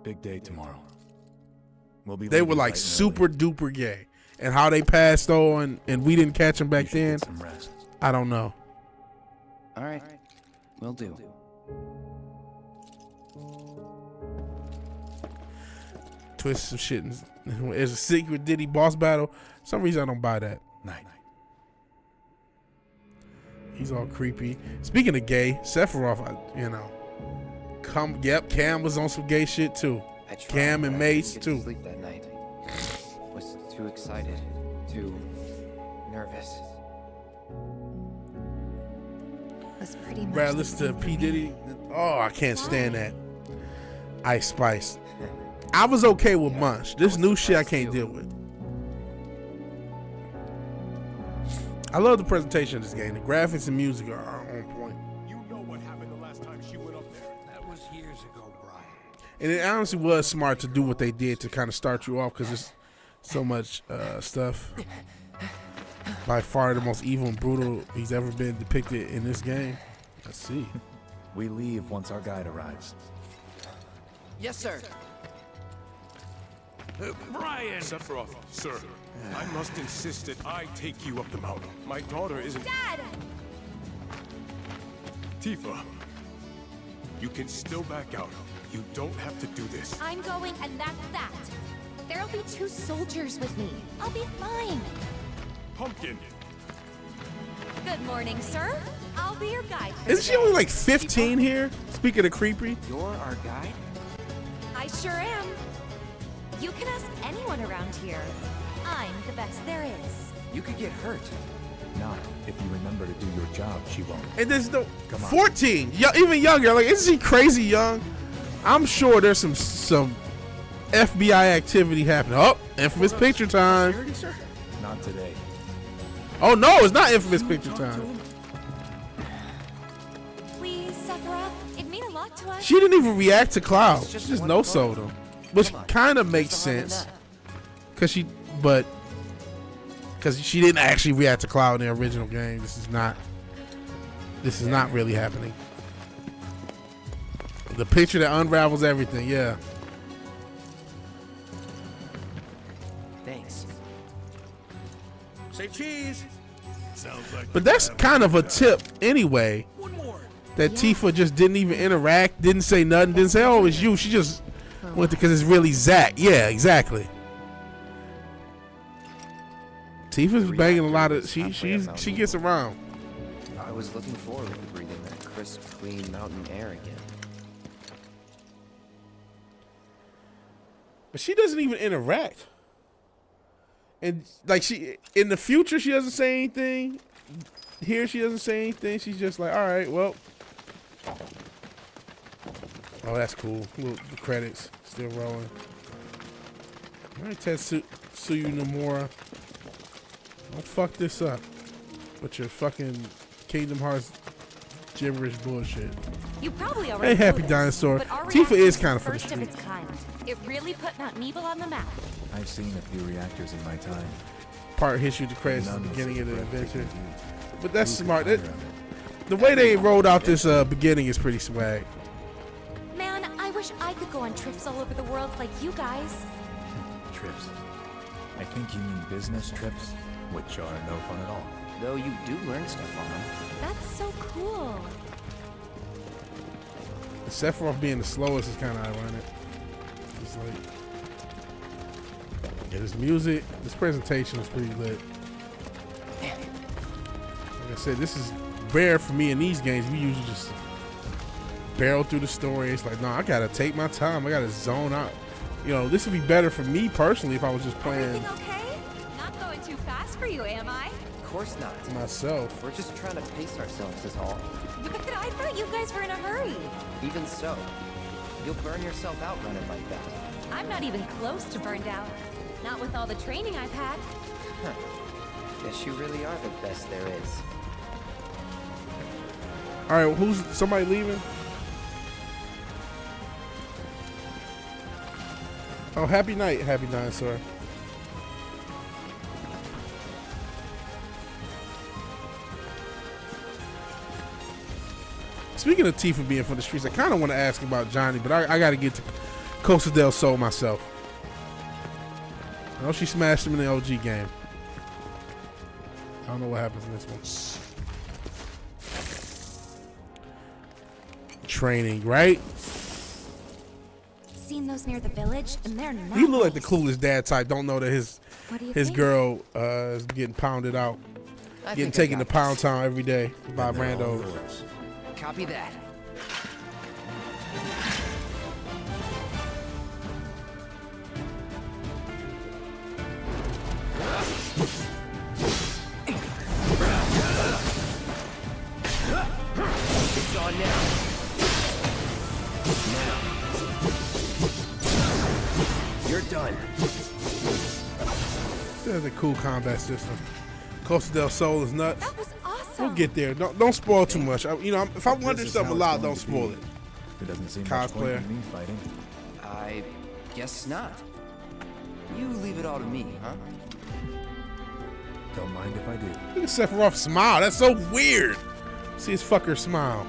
Big day tomorrow. They were like super duper gay. And how they passed on and we didn't catch them back then, I don't know. All right, will do. Twist some shit. There's a secret Diddy boss battle. For some reason I don't buy that. Night. He's all creepy. Speaking of gay, Sephiroth, Cam was on some gay shit too. Cam and Mace too. Sleep that night. Was too excited, too nervous. Was pretty much. Brad, listen to P. Diddy. Oh, I can't stand that. Ice Spice. I was okay with Munch. This new shit I can't deal with. I love the presentation of this game. The graphics and music are on point. You know what happened the last time she went up there. That was years ago, Brian. And it honestly was smart to do what they did to kind of start you off because there's so much stuff. By far the most evil and brutal he's ever been depicted in this game. Let's see. We leave once our guide arrives. Yes, sir. Brian! Sephiroth, sir, I must insist that I take you up the mountain. My daughter isn't... Dad! Tifa, you can still back out. You don't have to do this. I'm going, and that's that. There'll be 2 soldiers with me. I'll be fine. Pumpkin! Good morning, sir. I'll be your guide. Isn't she only like 15 here? Speaking of creepy. You're our guide? I sure am. You can ask anyone around here. I'm the best there is. You could get hurt. Not if you remember to do your job, she won't. And there's no 14, even younger. Like, isn't she crazy young? I'm sure there's some FBI activity happening. Oh, infamous picture time. Not today. Oh no, it's not infamous picture time. Please, Sephiroth. It mean a lot to us. She didn't even react to Cloud. She just no-sold him. Which kind of makes sense. Because she didn't actually react to Cloud in the original game. This is not really happening. The picture that unravels everything, yeah. Thanks. Say cheese. Sounds like. But that's kind of a tip anyway. That Tifa just didn't even interact, didn't say nothing, didn't say, "Oh, it's you." She just went because it's really Zack. Yeah, exactly. Tifa's banging a lot of. She gets around. I was looking forward to breathing that crisp, clean mountain air again. But she doesn't even interact. And like in the future, she doesn't say anything. Here, she doesn't say anything. She's just like, all right, well. Oh, that's cool. The credits still rolling. All right, Tetsuya Nomura. Don't fuck this up with your fucking Kingdom Hearts gibberish bullshit. You probably already Hey, Happy know Dinosaur. this, but our Tifa reactor is the kind of for the first of its street. kind. It really put Mount Nebel on the map. I've seen a few reactors in my time. Part hits you the credits at the None beginning of the was adventure. breathtaking. But that's Who smart. could wonder? The way they rolled out this beginning is pretty swag. Man, I wish I could go on trips all over the world like you guys. Trips. I think you mean business trips, which are no fun at all. Though you do learn stuff on them. That's so cool. Sephiroth being the slowest is kind of ironic. It's like, yeah, this music, this presentation is pretty lit. Like I said, this is rare for me in these games. We usually just barrel through the story. It's like, no, I gotta take my time. I gotta zone out. You know, this would be better for me personally if I was just playing. Everything okay? Not going too fast for you, am I? Of course not. Myself. We're just trying to pace ourselves, is all. But I thought you guys were in a hurry. Even so, you'll burn yourself out running like that. I'm not even close to burned out. Not with all the training I've had. Huh. Guess you really are the best there is. All right, who's somebody leaving? Oh, happy night, happy dinosaur. Speaking of Tifa being from the streets, I kind of want to ask about Johnny, but I got to get to Costa del Sol myself. I know she smashed him in the OG game. I don't know what happens in this one. Training, right? Seen those near the village, and they're not. He look like the coolest dad type. Don't know that his think? girl is getting pounded out, getting taken to Pound Town every day by randos. Copy that. It's on now. You're done. That's a cool combat system. Costa del Sol is nuts. That was awesome. We'll get there. Don't spoil too much. You know, if I'm wondering something aloud, don't spoil it. There doesn't seem Cosplayer. much point in me fighting. I guess not. You leave it all to me, huh? Don't mind if I do. Look at Sephiroth smile. That's so weird. See his fucker smile.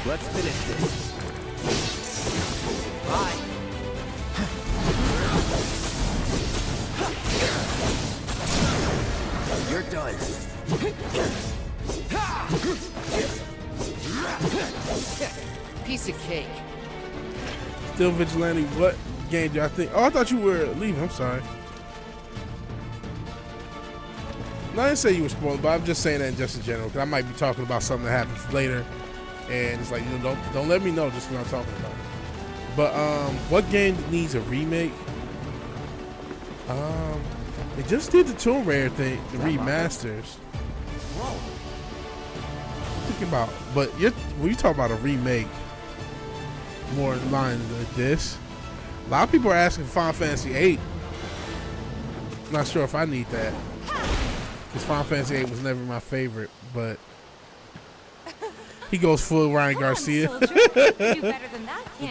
Let's finish this. Bye. You're done. Piece of cake. Still Vigilante, what game do I think? Oh, I thought you were leaving. I'm sorry. No, I didn't say you were spoiled, but I'm just saying that just in general, because I might be talking about something that happens later. And it's like, you know, don't let me know just when I'm talking about it. But what game needs a remake? They just did the Tomb Raider thing, the remasters. Thinking about, but when you talk about a remake, more in line with this, a lot of people are asking for Final Fantasy VIII. Not sure if I need that, because Final Fantasy VIII was never my favorite, but. He goes full Ryan Garcia. The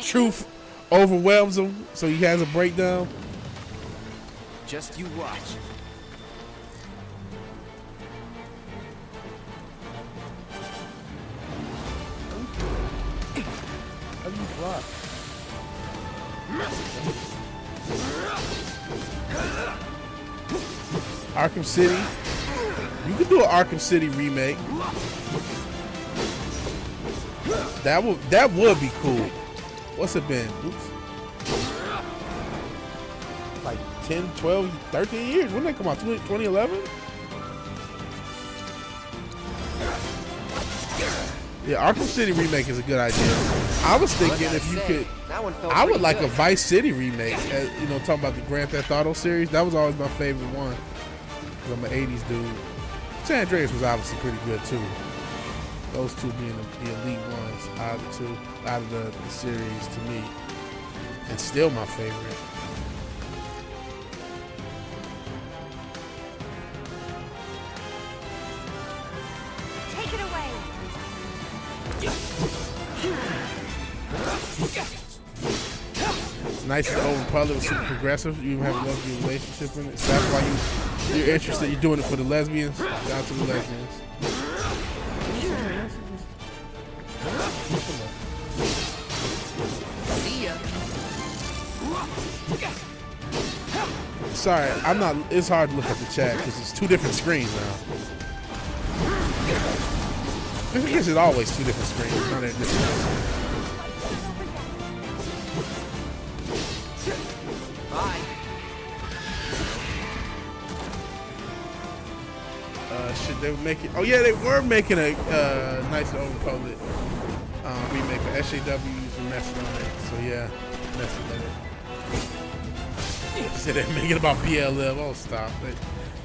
truth overwhelms him, so he has a breakdown. Just you watch. How do you block? Arkham City. You could do an Arkham City remake. That would be cool. What's it been? Oops. Like 10, 12, 13 years. When did that come out? 2011? Yeah, Arkham City remake is a good idea. I was thinking if you could, I would like a Vice City remake. You know, talking about the Grand Theft Auto series. That was always my favorite one. I'm an 80s dude. San Andreas was obviously pretty good too. Those two being the elite ones out of the series to me. And still my favorite. Take it away. Nice and Old Republic was super progressive. You even have a lesbian relationship in it. So that's why you're interested. You're doing it for the lesbians. Shout out to the lesbians. See ya. Sorry, I'm not. It's hard to look at the chat because it's two different screens now. I guess it's always two different screens. Not that different. Bye. Shit, they were making. Oh yeah, they were making a nice Old Republic remake for SJWs and messing on it. So yeah, messing with it. Said they're making about BLM. Oh stop!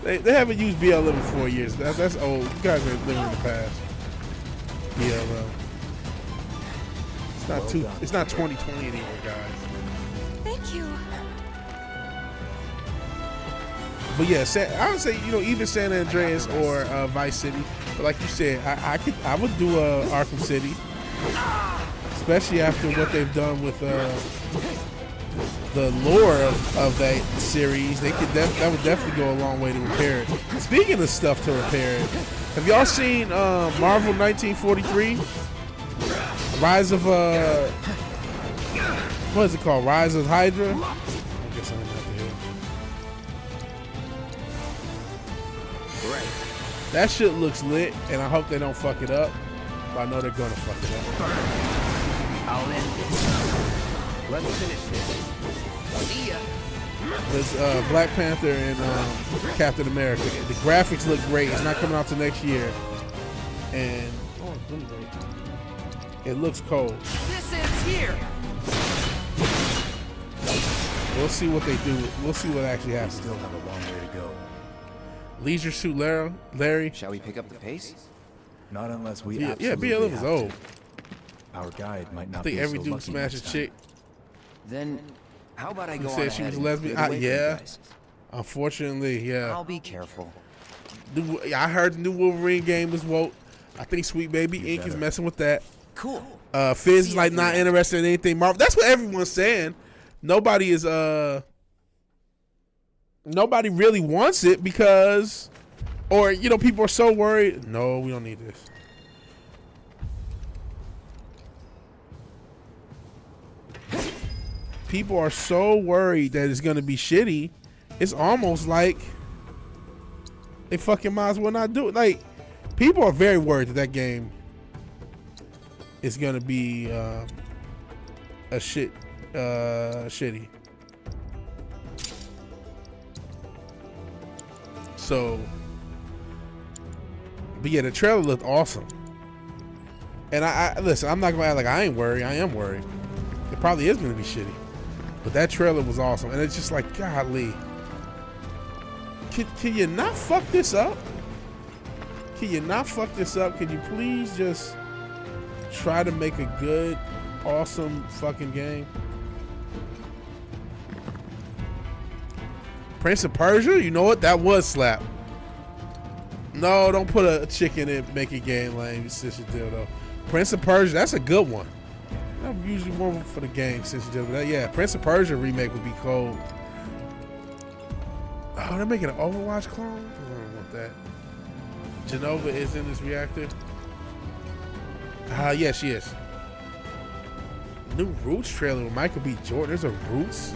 They haven't used BLM in 4 years. That's old. You guys are living in the past. BLM. It's not It's not 2020 anymore, guys. Thank you. But yeah, I would say either San Andreas or Vice City. But like you said, I would do Arkham City, especially after what they've done with the lore of that series. They could that would definitely go a long way to repair it. Speaking of stuff to repair it, have y'all seen Marvel 1943? Rise of what is it called? Rise of Hydra? I guess I'm not here. Right. That shit looks lit, and I hope they don't fuck it up. But I know they're gonna fuck it up. I'll end this. Let's finish this. See ya. There's Black Panther and Captain America. The graphics look great. It's not coming out till next year, and it looks cold. This ends here. We'll see what they do. We'll see what actually happens. Still have a long way to go. Leisure Suit Larry. Shall we pick up the pace? Not unless we Yeah, absolutely BLM is have old. to. Our guide might not I think be every so dude lucky smash a next chick. Then, how about I Who go on said she ahead was a and lesbian? clear the way for you Yeah. guys? Unfortunately, yeah. I'll be careful. I heard the new Wolverine game was woke. I think Sweet Baby Inc. is messing with that. Cool. Fizz is like not interested in anything Marvel. That's what everyone's saying. Nobody is nobody really wants it because, or people are so worried. No, we don't need this. People are so worried that it's gonna be shitty. It's almost like they fucking might as well not do it. Like, people are very worried that game is gonna be shitty. So, but yeah, the trailer looked awesome. And I listen, I'm not gonna act like I ain't worried. I am worried. It probably is gonna be shitty. But that trailer was awesome. And it's just like, golly. Can you not fuck this up? Can you not fuck this up? Can you please just try to make a good, awesome fucking game? Prince of Persia? You know what? That was slap. No, don't put a chick in it, make it game lame. It's such a deal, though. Prince of Persia, that's a good one. I'm usually more for the game since you did that. Yeah, Prince of Persia remake would be cold. Oh, they're making an Overwatch clone? I don't want that. Genova is in this reactor. Yeah, she is. New Roots trailer with Michael B. Jordan. There's a Roots.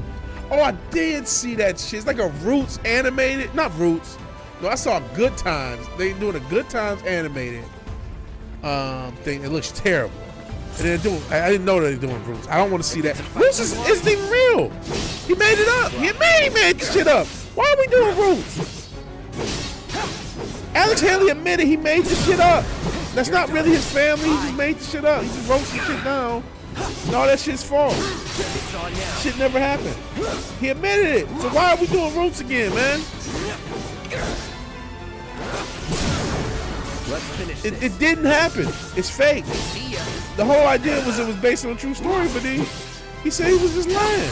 Oh, I did see that shit. It's like a Roots animated. Not Roots. No, I saw Good Times. They doing a Good Times animated thing. It looks terrible. And they're doing. I didn't know they were doing Roots. I don't want to see that. Roots isn't even real. He made it up. He made this shit up. Why are we doing Roots? Alex Haley admitted he made this shit up. That's not really his family. He just made this shit up. He just wrote some shit down. And all that shit's false. Shit never happened. He admitted it. So why are we doing Roots again, man? Let's finish this. It didn't happen. It's fake. The whole idea was it was based on a true story, but he said he was just lying.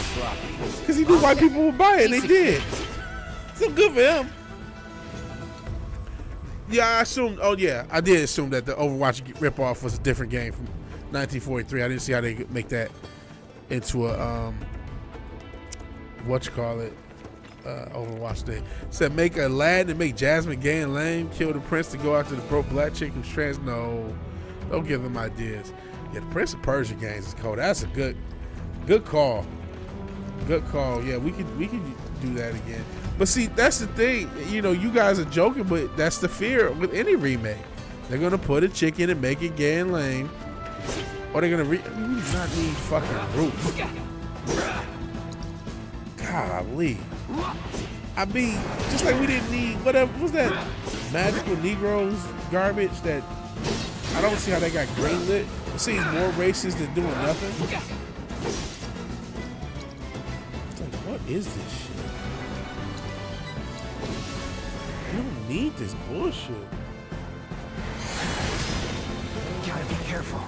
Because he knew white people would buy it, and they did. So good for him. Yeah, I assumed. Oh yeah, I did assume that the Overwatch ripoff was a different game from 1943. I didn't see how they could make that into a whatchamacallit, Overwatch Day. Said make Aladdin and make Jasmine gay and lame, kill the prince to go after the broke black chick who's trans. No, don't give them ideas. Yeah, the Prince of Persia games is cold. That's a good call. Good call. Yeah, we could do that again. But see, that's the thing. You know, you guys are joking, but that's the fear with any remake. They're gonna put a chick in and make it gay and lame, or they're gonna we do not need fucking roots. Golly. I mean, just like we didn't need whatever was that magical Negroes garbage that I don't see how they got greenlit. It seems more racist than doing nothing. It's like, what is this shit? You don't need this bullshit. Gotta be careful.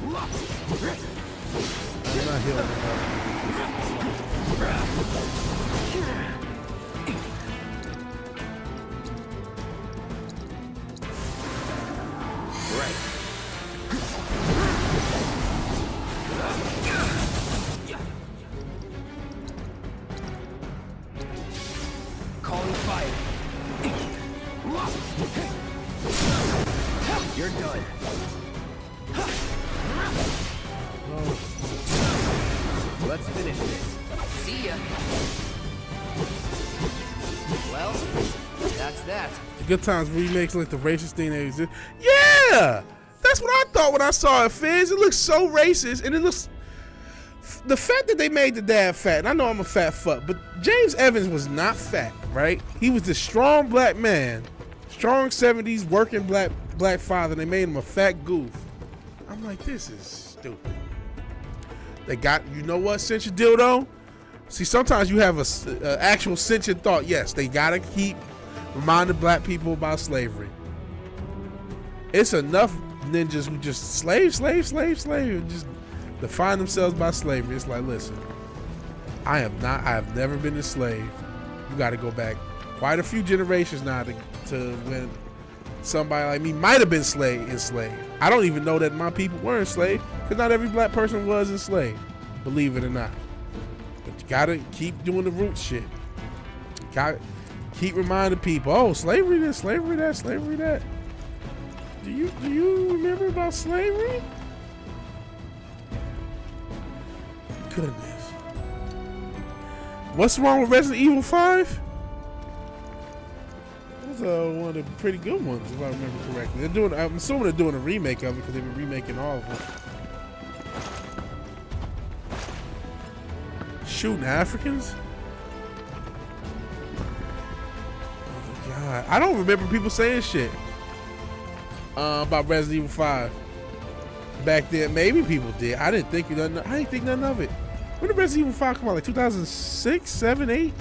I'm not healing Right. Calling fire. You're done. Let's finish this. See ya. Well, that's that. The Good Times remakes like the racist thing that exists. Yeah! That's what I thought when I saw it, Fizz. It looks so racist, and it looks... The fact that they made the dad fat, and I know I'm a fat fuck, but James Evans was not fat, right? He was the strong black man, strong 70s working black father, and they made him a fat goof. I'm like, this is stupid. They got, you know what, sentient dildo? See, sometimes you have a actual sentient thought. Yes, they gotta keep reminding black people about slavery. It's enough ninjas who just slave, and just define themselves by slavery. It's like, listen, I have never been enslaved. You got to go back quite a few generations now to when somebody like me might have been enslaved. I don't even know that my people were enslaved because not every black person was enslaved, believe it or not. But you got to keep doing the root shit. Got to keep reminding people, oh, slavery this, slavery that, slavery that. Do you remember about slavery? Goodness. What's wrong with Resident Evil 5? That was one of the pretty good ones, if I remember correctly. I'm assuming they're doing a remake of it because they've been remaking all of them. Shooting Africans? Oh God. I don't remember people saying shit about Resident Evil 5. Back then, maybe people did. I didn't think none of it. When did Resident Evil 5 come out? Like 2006, 7, 8?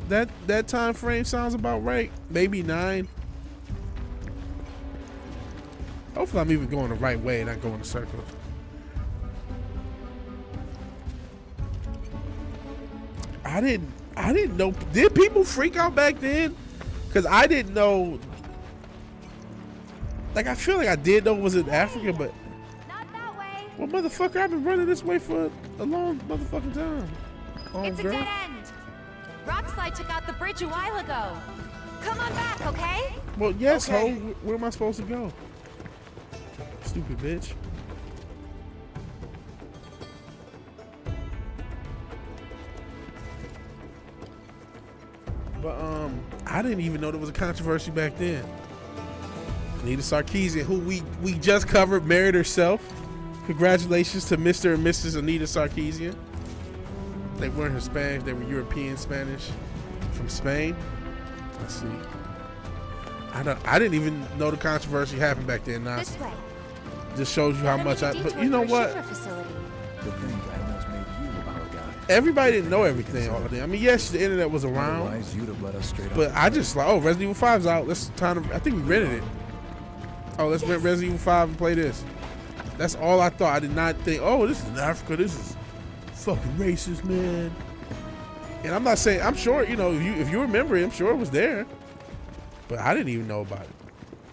That time frame sounds about right. Maybe 9. Hopefully I'm even going the right way, not going in circles. I didn't know. Did people freak out back then? Because I didn't know. Like, I feel like I did know it was in Africa, but well, motherfucker, I've been running this way for a long motherfucking time. Oh, it's girl. a dead end. Rockslide took out the bridge a while ago. Come on back, okay? Well, yes, okay. ho. Where am I supposed to go? Stupid bitch. But I didn't even know there was a controversy back then. Anita Sarkeesian, who we just covered, married herself. Congratulations to Mr. and Mrs. Anita Sarkeesian. They weren't Hispanic, they were European Spanish from Spain. Let's see. I didn't even know the controversy happened back then. Now, this way. Just shows you how much but you know what? Everybody didn't know everything all day. I mean, yes, the internet was around, but I just like, oh, Resident Evil 5's out. I think we rented it. Oh, let's rent Resident Evil 5 and play this. That's all I thought. I did not think, oh, this is in Africa. This is fucking racist, man. And I'm not saying, I'm sure, you know, if you remember it, I'm sure it was there. But I didn't even know about it.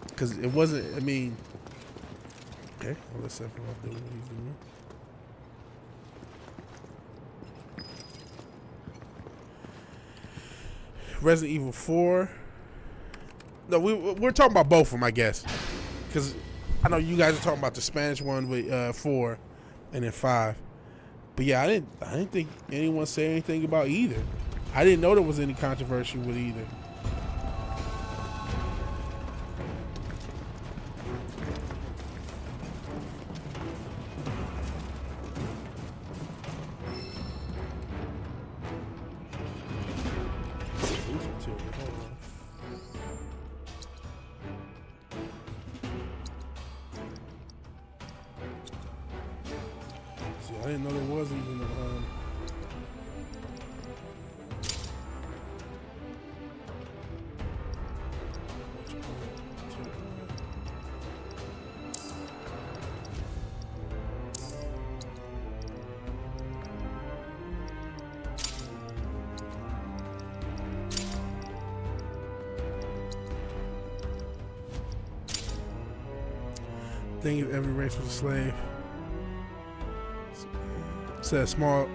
Because it wasn't, I mean, okay, well, let's see if I'll do what he's doing. Resident Evil 4. No, we're talking about both of them, I guess, because I know you guys are talking about the Spanish one with 4 and then 5. But yeah, I didn't think anyone said anything about either. I didn't know there was any controversy with either. I didn't know there was even a thing if every race was a slave. Said small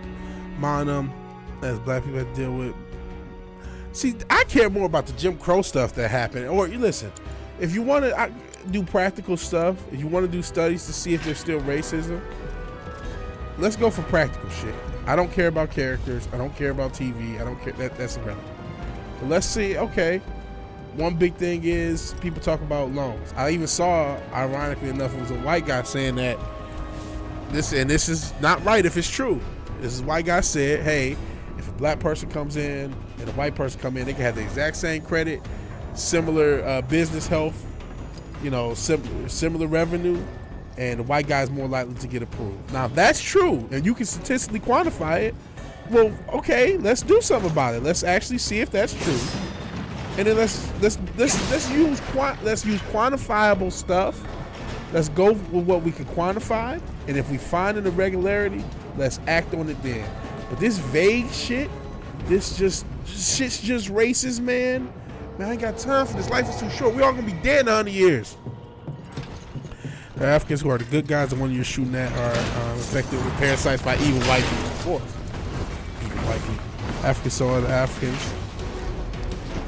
amount of them as black people have to deal with. See, I care more about the Jim Crow stuff that happened. Or you listen, if you want to do practical stuff, if you want to do studies to see if there's still racism, let's go for practical shit. I don't care about characters. I don't care about TV. I don't care. That's irrelevant. But let's see. Okay, one big thing is people talk about loans. I even saw, ironically enough, it was a white guy saying that. This is not right if it's true. This is white guy said, hey, if a black person comes in and a white person come in, they can have the exact same credit, similar business health, you know, similar revenue, and the white guy is more likely to get approved. Now, if that's true, and you can statistically quantify it, well, okay, let's do something about it. Let's actually see if that's true, and then let's use quantifiable stuff. Let's go with what we can quantify, and if we find an irregularity, let's act on it then. But this vague shit, shit's just racist, man. Man, I ain't got time for this. Life is too short. We all gonna be dead in 100 years. The Africans who are the good guys, the one you're shooting at, are infected with parasites by evil white people. Of course, evil white people. Africans saw other Africans.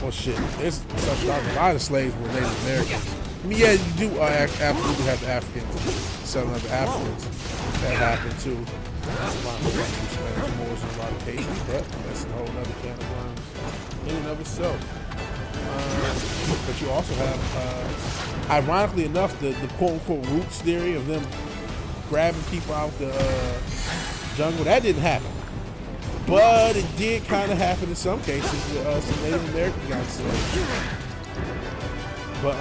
Oh shit, there's a lot of slaves were Native Americans. I mean, yeah, you do absolutely have the Africans selling other Africans. That happened too. That's a lot of Spanish Moors in a lot of cases, but that's a whole other can of worms in and of itself. But you also have, ironically enough, the quote-unquote roots theory of them grabbing people out the jungle. That didn't happen. But it did kind of happen in some cases with some Native American guys. But,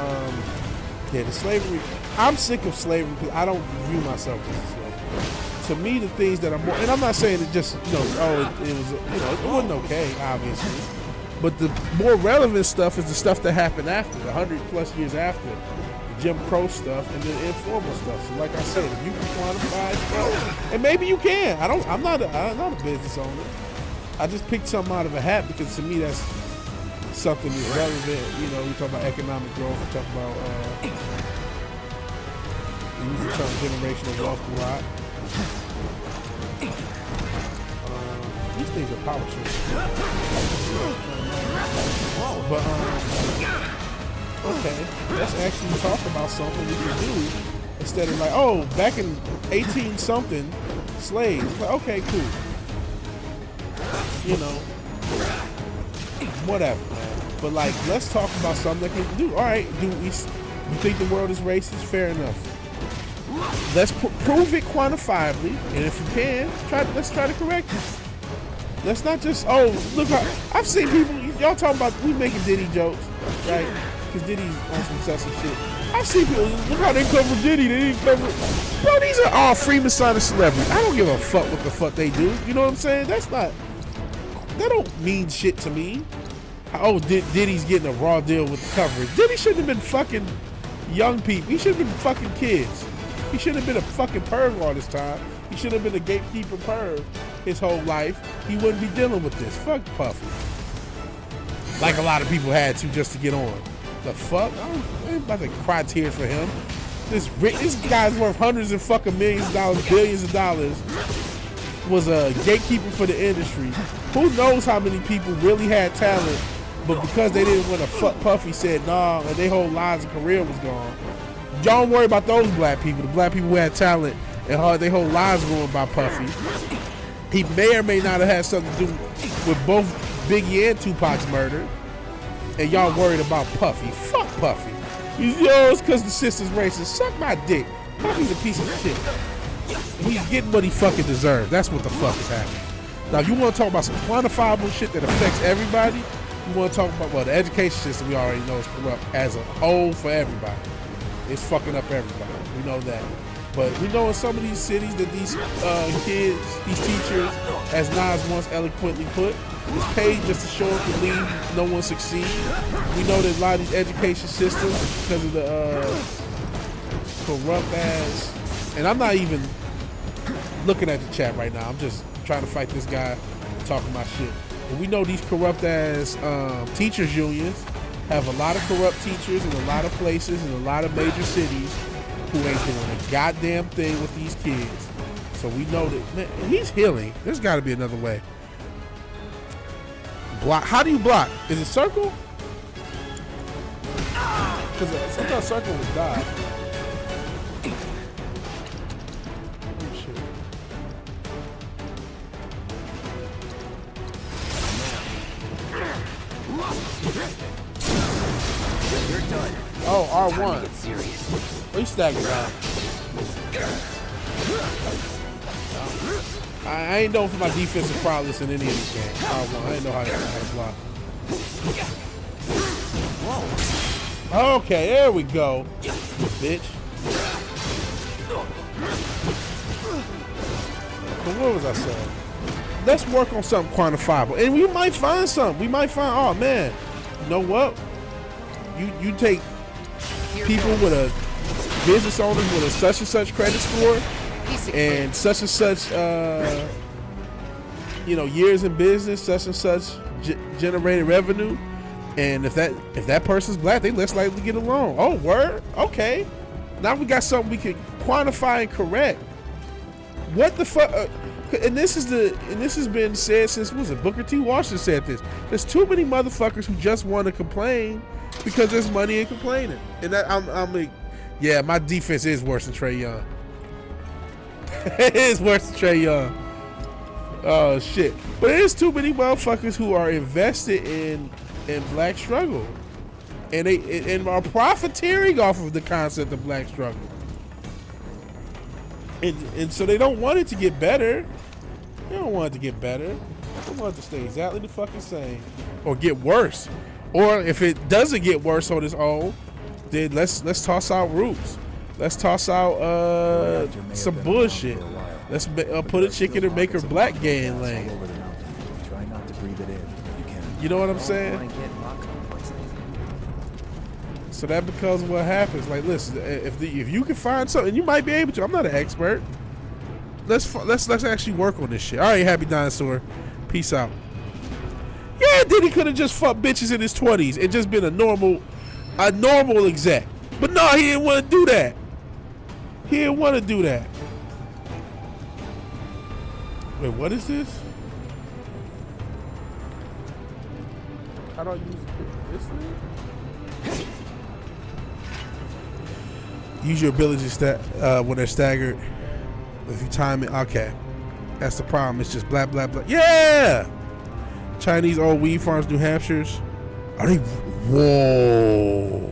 yeah, the slavery, I'm sick of slavery because I don't view myself as a slave. To me, the things that are more, and I'm not saying it just, it was, it wasn't okay, obviously. But the more relevant stuff is the stuff that happened after, the 100+ years after, the Jim Crow stuff and the informal stuff. So like I said, if you can quantify stuff, and maybe you can. I'm not a business owner. I just picked something out of a hat because to me that's something that's relevant. You know, we talk about economic growth, we talk about we use the term generational wealth a lot. These things are power trips. But okay, let's actually talk about something we can do instead of like, oh, back in 18 something slaves. Like, okay, cool. You know, whatever, man. But like, let's talk about something that can do. All right, you think the world is racist? Fair enough. Let's prove it quantifiably, and if you can, let's try to correct it. Let's not just, oh, look, I've seen people, y'all talking about, we making Diddy jokes, right? Because Diddy's on some such shit. I've seen people, look how they cover Diddy, they didn't cover, bro, these are all Freemasonic celebrities. I don't give a fuck what the fuck they do. You know what I'm saying? That don't mean shit to me. Oh, Diddy's getting a raw deal with the coverage. Diddy shouldn't have been fucking young people. He should have been fucking kids. He shouldn't have been a fucking perv all this time. He should have been a gatekeeper perv his whole life. He wouldn't be dealing with this. Fuck Puffy. Like a lot of people had to just to get on. The fuck? I ain't about to cry tears for him. This guy's worth hundreds of fucking millions of dollars, billions of dollars. Was a gatekeeper for the industry. Who knows how many people really had talent But because they didn't want to fuck Puffy, said nah, and their whole lives and career was gone. Y'all don't worry about those black people. The black people who had talent and their whole lives ruined by Puffy. He may or may not have had something to do with both Biggie and Tupac's murder. And y'all worried about Puffy. Fuck Puffy. It's because the sister's racist. Suck my dick. Puffy's a piece of shit. He's getting what he fucking deserves. That's what the fuck is happening. Now, if you want to talk about some quantifiable shit that affects everybody, you want to talk about, well, the education system we already know is corrupt as a whole for everybody. It's fucking up everybody. We know that. But we know in some of these cities that these kids, these teachers, as Nas once eloquently put, is paid just to show up and leave, no one succeeds. We know that a lot of these education systems, because of the corrupt ass, and I'm not even looking at the chat right now, I'm just trying to fight this guy talking about shit. But we know these corrupt ass teachers unions have a lot of corrupt teachers in a lot of places in a lot of major cities who ain't doing a goddamn thing with these kids. So we know that, man, he's healing. There's got to be another way. Block. How do you block? Is it circle? Because sometimes circle would die. You're done. Oh, R1. We staggered out. I ain't known for my defensive prowess in any of these games. R1. I ain't know how to block. Whoa. Okay, there we go. Bitch. But what was I saying? Let's work on something quantifiable. And we might find something. We might find, oh man, you know what? You take people with a business owners with a such and such credit score and such years in business, such and such generated revenue, and if that person's black, they less likely to get a loan. Oh, word? Okay. Now we got something we can quantify and correct. What the fuck? And this has been said since, what was it, Booker T. Washington said this. There's too many motherfuckers who just want to complain because there's money in complaining. And that I'm like, yeah, my defense is worse than Trae Young. It is worse than Trae Young. Oh shit. But there's too many motherfuckers who are invested in black struggle. And they are profiteering off of the concept of black struggle. And so they don't want it to get better. They don't want it to get better. They want it to stay exactly the fucking same. Or get worse. Or if it doesn't get worse on its own, then let's toss out roots. Let's toss out some bullshit. Let's put a chicken and make her black gay and lame. Try not to breathe it in if you can. You know what I'm saying? So that becomes what happens. Like, listen, if you can find something, you might be able to. I'm not an expert. Let's actually work on this shit. All right, Happy Dinosaur. Peace out. Yeah, Diddy could have just fucked bitches in his 20s and just been a normal exec. But no, he didn't want to do that. He didn't want to do that. Wait, what is this? How do I use this thing? Use your ability when they're staggered. If you time it, okay. That's the problem. It's just blah blah blah. Yeah. Chinese old weed farms, New Hampshire's. Are they? Whoa.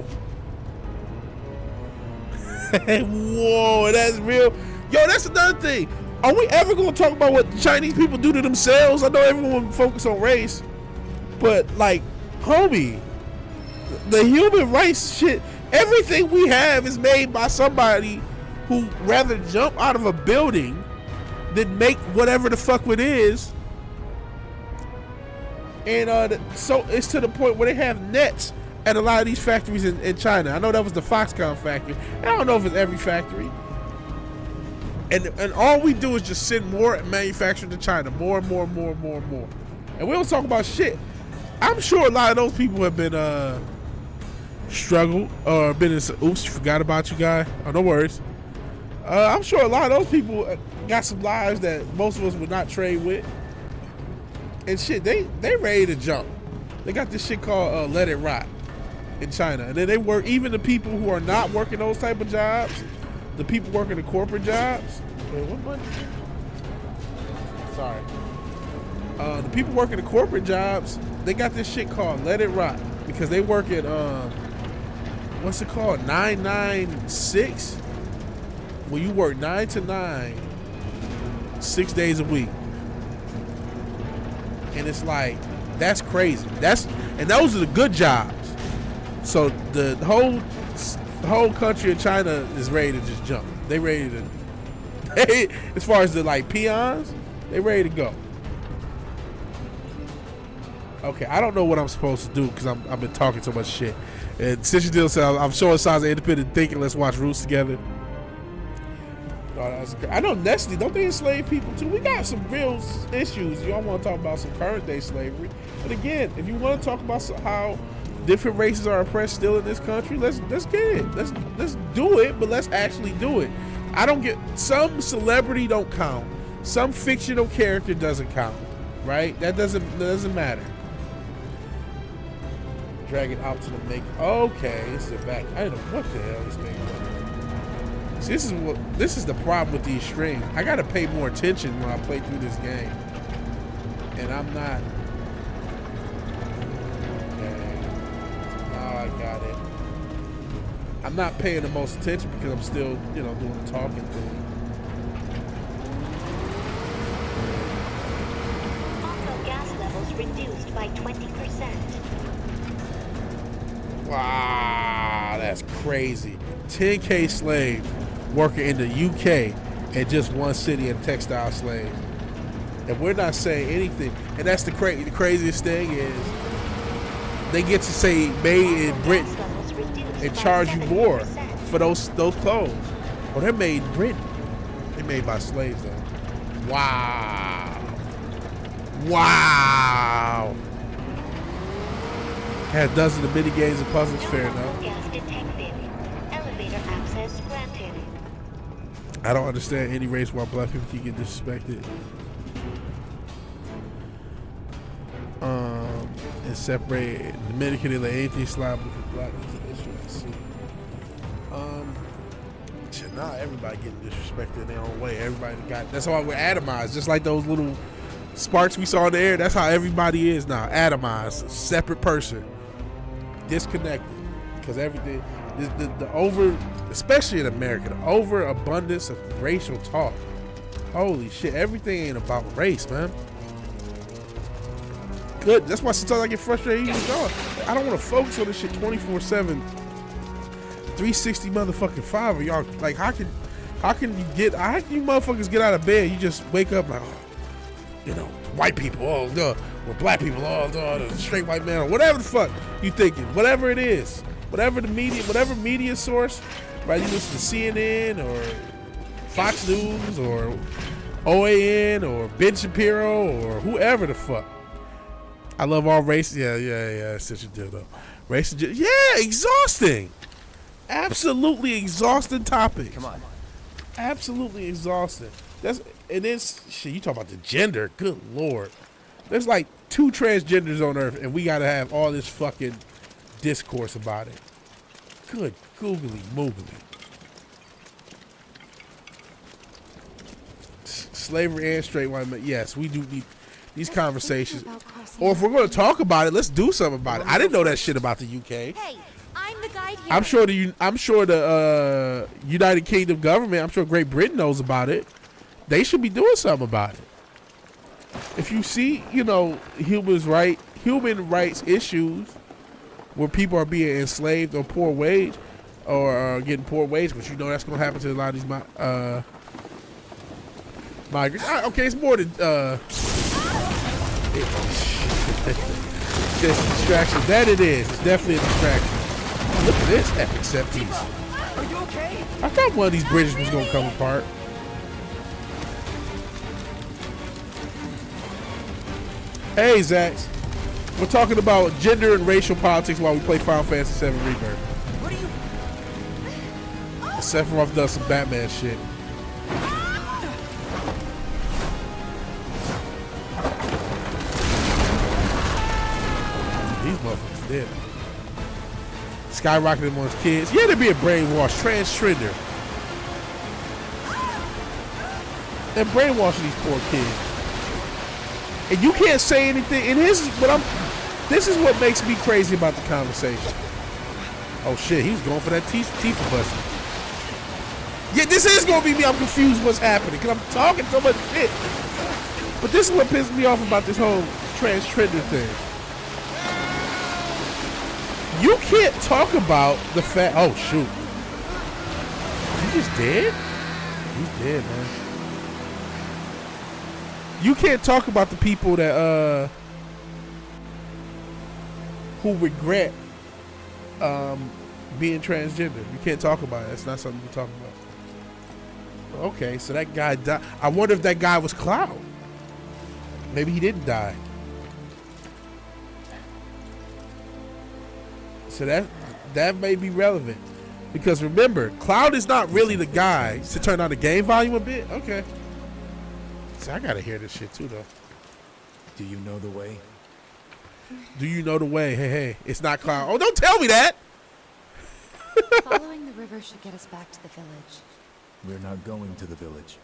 Whoa, that's real. Yo, that's another thing. Are we ever gonna talk about what Chinese people do to themselves? I know everyone will focus on race, but like, homie, the human rights shit. Everything we have is made by somebody who rather jump out of a building than make whatever the fuck it is. And so it's to the point where they have nets at a lot of these factories in China. I know that was the Foxconn factory. I don't know if it's every factory. And all we do is just send more manufacturing to China. More and more and more and more and more. And we don't talk about shit. I'm sure a lot of those people have been struggled or been in some, oops, forgot about you guy. Oh, no worries. I'm sure a lot of those people got some lives that most of us would not trade with. And shit, they ready to jump. They got this shit called Let It Rot in China. And then they work, even the people who are not working those type of jobs, the people working the corporate jobs. Wait, what button? Sorry. The people working the corporate jobs, they got this shit called Let It Rot because they work at, what's it called? 996? When you work 9 to 9, 6 days a week. And it's like, that's crazy. And those are the good jobs. So the whole country of China is ready to just jump. They ready to, as far as the like peons, they ready to go. Okay, I don't know what I'm supposed to do because I've been talking so much shit. And since you said I'm showing signs of independent thinking, let's watch Roots together. Oh, I know Nestle, don't they enslave people too? We got some real issues. Y'all want to talk about some current day slavery. But again, if you want to talk about how different races are oppressed still in this country, let's get it. Let's do it, but let's actually do it. I don't get, some celebrity don't count. Some fictional character doesn't count, right? That doesn't matter. Drag it out to the make. Okay, it's the back. I don't know what the hell this thing is. See, this is the problem with these streams. I gotta pay more attention when I play through this game, and I'm not. Okay, now I got it. I'm not paying the most attention because I'm still, doing the talking thing. Also, gas levels reduced by 20%. Wow, that's crazy. 10K slaves working in the UK and just one city in textile slave. And we're not saying anything. And that's the craziest thing is they get to say made in Britain and charge you more for those clothes. Oh, they're made in Britain. They're made by slaves though. Wow. Wow. Had dozens of mini games and puzzles, fair enough. Elevator access granted. I don't understand any race why black people keep getting disrespected. And separate Dominican and the anything slide with black is an issue. I see. Nah, everybody getting disrespected in their own way. Everybody that's why we're atomized, just like those little sparks we saw in the air. That's how everybody is now, atomized, separate person, disconnected, because everything, the over, especially in America, the overabundance of racial talk. Holy shit, everything ain't about race, man. Good. That's why sometimes I get frustrated even going. I don't want to focus on this shit 24/7, 360 motherfucking 5 of y'all. Like, how can you motherfuckers get out of bed? You just wake up like, white people, or black people, the straight white man, or whatever the fuck you thinking. Whatever it is, whatever media source, right? You listen to CNN or Fox News or OAN or Ben Shapiro or whoever the fuck. I love all races. Yeah. That's what you do though. Race, exhausting. Absolutely exhausting topic. Come on. Absolutely exhausting. You talk about the gender. Good lord. There's like 2 transgenders on Earth, and we gotta have all this fucking discourse about it. Good googly moogly. Slavery and straight white men. Yes, we do need these conversations. Or if we're going to talk about it, let's do something about it. I didn't know that shit about the UK. Hey, I'm the guide here. I'm sure the United Kingdom government, I'm sure Great Britain knows about it. They should be doing something about it. If you see, human rights issues where people are being enslaved or poor wage or getting poor wage, which that's going to happen to a lot of these migrants. Okay, it's more than it's a distraction. That it is. It's definitely a distraction. Look at this epic set piece. Are you okay? I thought one of these bridges was gonna come apart. Hey, Zax. We're talking about gender and racial politics while we play Final Fantasy VII Rebirth. What are you? Sephiroth does some Batman shit. did. Skyrocketed him on his kids. Yeah, to be a brainwash transgender. And brainwashing these poor kids. And you can't say anything. And this is what makes me crazy about the conversation. Oh shit, he was going for that Tifa busting. Yeah, this is gonna be me. I'm confused what's happening because I'm talking so much shit. But this is what pisses me off about this whole transgender thing. You can't talk about the fact. Oh shoot, he just dead? He's dead, man. You can't talk about the people that who regret being transgender. You can't talk about it. That's not something you talk about. Okay, so that guy died. I wonder if that guy was Cloud. Maybe he didn't die. So that may be relevant. Because remember, Cloud is not really the guy. To turn on the game volume a bit? Okay. So I gotta hear this shit too, though. Do you know the way? Do you know the way? Hey, it's not Cloud. Oh, don't tell me that! Following the river should get us back to the village. We're not going to the village.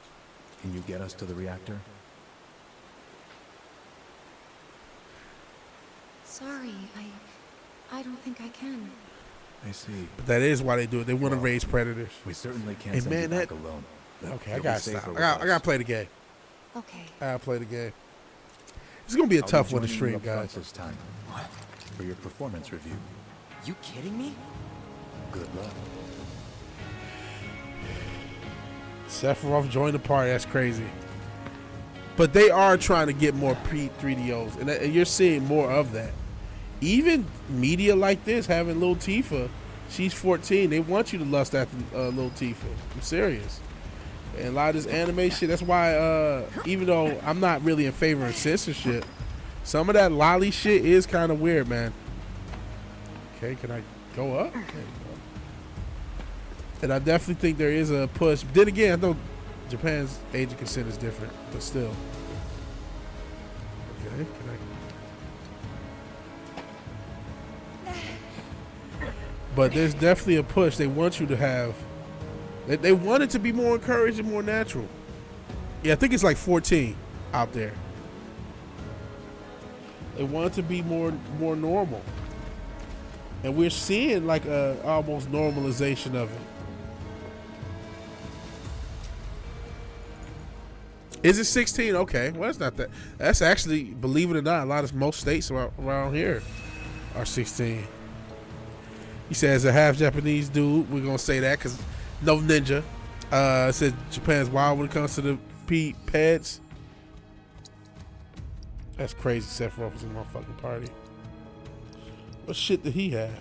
Can you get us to the reactor? Sorry, I don't think I can. I see. But that is why they do it. They want to raise predators. We certainly can't hey, send man, you back alone. Okay, You'll I gotta be safer stop. with I gotta play the game. Okay. I gotta play the game. It's gonna be a tough one to stream, guys. This time. What? For your performance review. You kidding me? Good luck. Sephiroth joined the party. That's crazy. But they are trying to get more pre-3DOs, and you're seeing more of that. Even media like this, having Lil Tifa, she's 14. They want you to lust after Lil Tifa. I'm serious. And a lot of this anime shit, that's why, even though I'm not really in favor of censorship, some of that lolly shit is kind of weird, man. Okay, can I go up? There you go. And I definitely think there is a push. Then again, I know Japan's age of consent is different, but still. Okay, can I? But there's definitely a push. They want you to have. They want it to be more encouraged and more natural. Yeah, I think it's like 14 out there. They want it to be more normal, and we're seeing like a almost normalization of it. Is it 16? Okay, well it's not that. That's actually, believe it or not, most states around here are 16. He says a half Japanese dude. We're gonna say that because no ninja. Said Japan's wild when it comes to the pets. That's crazy. Sephiroth was in my fucking party. What shit did he have?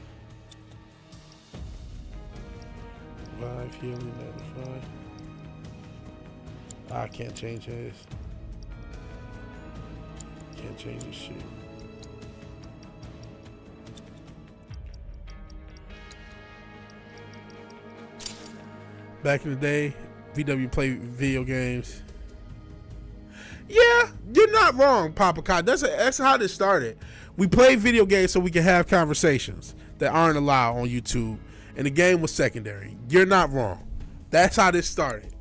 Revive, healing, magnify. I can't change his. Can't change his shit. Back in the day, VW played video games. Yeah, you're not wrong, Papa Cod. That's how this started. We played video games so we can have conversations that aren't allowed on YouTube, and the game was secondary. You're not wrong. That's how this started.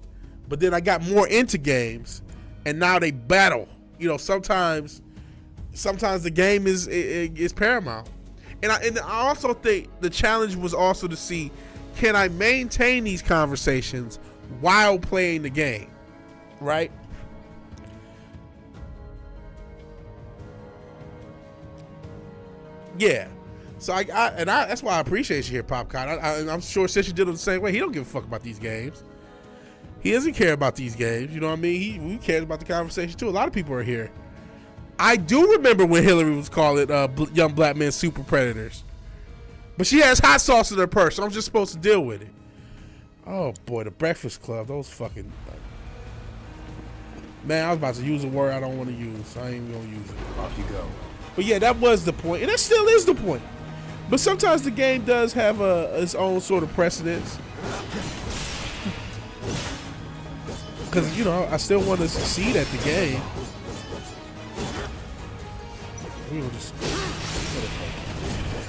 But then I got more into games, and now they battle. You know, sometimes the game is paramount. And I also think the challenge was also to see, can I maintain these conversations while playing the game, right? Yeah. So that's why I appreciate you here, Popcorn. I'm sure since you did it the same way, he don't give a fuck about these games. He doesn't care about these games. You know what I mean? He cares about the conversation too. A lot of people are here. I do remember when Hillary was calling young black men super predators. But she has hot sauce in her purse, so I'm just supposed to deal with it. Oh boy, the Breakfast Club, those fucking... Man, I was about to use a word I don't want to use, so I ain't even gonna use it. Off you go. But yeah, that was the point, and that still is the point. But sometimes the game does have its own sort of precedence. Because, you know, I still want to succeed at the game.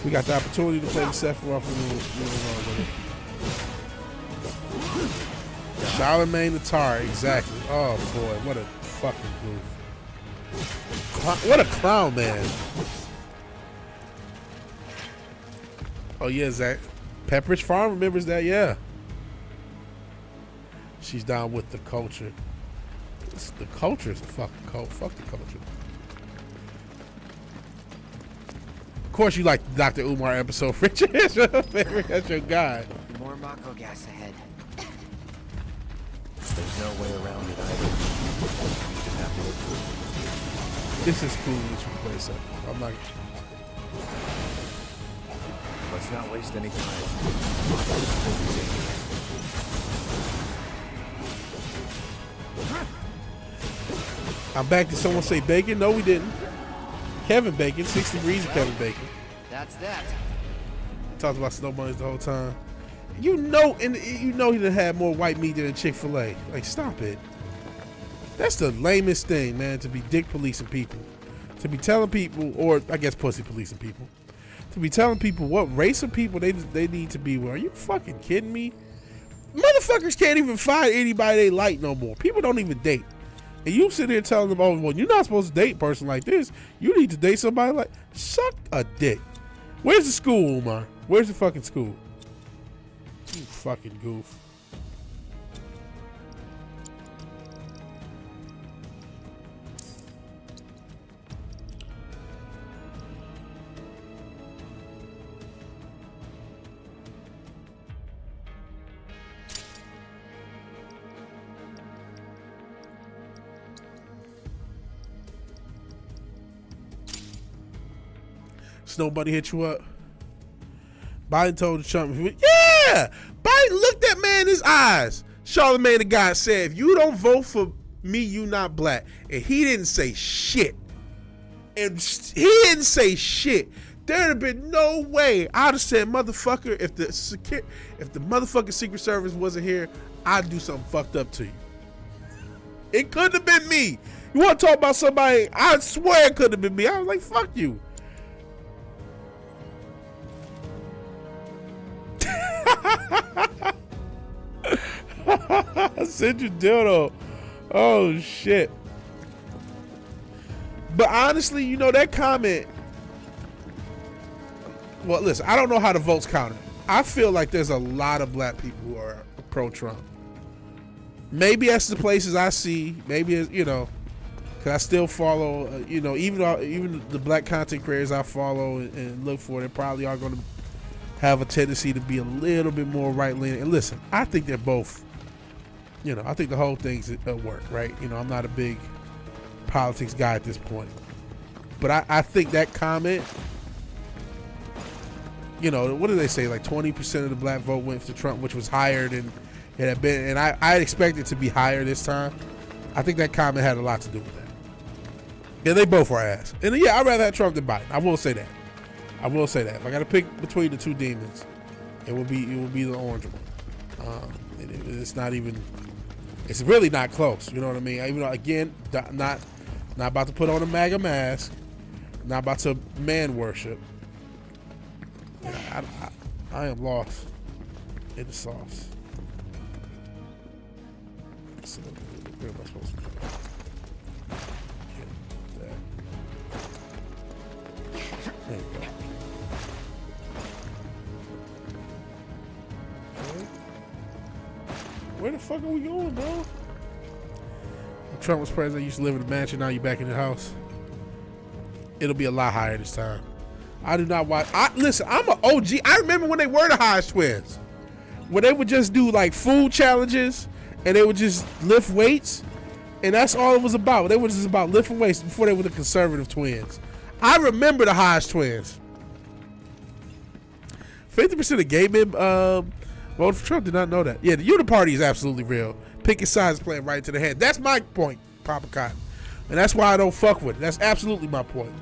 We got the opportunity to play the Sephiroth and we'll run with it. Charlemagne the Tar, exactly. Oh boy, what a fucking goof. What a clown, man. Oh yeah, Zach. Pepperidge Farm remembers that, yeah. She's down with the culture. The culture is a fucking cult. Fuck the culture. Of course you like the Dr. Umar episode, Richard. That's your favorite. That's your guy. More Mako gas ahead. There's no way around it either. You just have to look through. This is cool that you play something. I'm not. Let's not waste any time. I'm back. Did someone say Bacon? No, we didn't. Kevin Bacon, 6 degrees of Kevin Bacon. That's that. Talked about snow bunnies the whole time. You know he done had more white meat than a Chick-fil-A. Like, stop it. That's the lamest thing, man, to be dick policing people. To be telling people, or I guess pussy policing people. To be telling people what race of people they need to be with. Are you fucking kidding me? Motherfuckers can't even find anybody they like no more. People don't even date. And you sit here telling them, oh, well, you're not supposed to date a person like this. You need to date somebody like... Suck a dick. Where's the school, Umar? Where's the fucking school? You fucking goof. Nobody hit you up. Biden told Trump, yeah! Biden looked that man in his eyes. Charlemagne the God said, if you don't vote for me, you not black. And he didn't say shit. And he didn't say shit. There'd have been no way. I'd have said, motherfucker, if the motherfucking Secret Service wasn't here, I'd do something fucked up to you. It couldn't have been me. You want to talk about somebody? I swear it couldn't have been me. I was like, fuck you. Send your dildo. Oh shit. But honestly, you know, that comment, well, listen, I don't know how the votes counted. I feel like there's a lot of black people who are pro-Trump. Maybe that's the places I see. Maybe it's, you know, because I still follow, you know, even the black content creators I follow and look for, they probably are going to have a tendency to be a little bit more right-leaning. And listen, I think they're both, you know, I think the whole thing's at work, right? You know, I'm not a big politics guy at this point. But I think that comment, you know, what did they say? Like 20% of the black vote went for Trump, which was higher than it had been. And I expect it to be higher this time. I think that comment had a lot to do with that. Yeah, they both are ass. And yeah, I'd rather have Trump than Biden. I will say that. I will say that. If I got to pick between the two demons, it will be the orange one. It's not even. It's really not close. You know what I mean? Even though, again, not about to put on a MAGA mask. Not about to man worship. I am lost in the sauce. So, where am I supposed to go? There you go. Where the fuck are we going, bro? When Trump was president, you used to live in a mansion, now you're back in the house. It'll be a lot higher this time. I do not watch. Listen, I'm an OG. I remember when they were the Hodge twins. When they would just do like food challenges and they would just lift weights. And that's all it was about. They were just about lifting weights before they were the conservative twins. I remember the Hodge twins. 50% of gay men voted for Trump. Did not know that. Yeah, the uniparty is absolutely real. Picking sides playing right to the head. That's my point, Papa Cotton. And that's why I don't fuck with it. That's absolutely my point.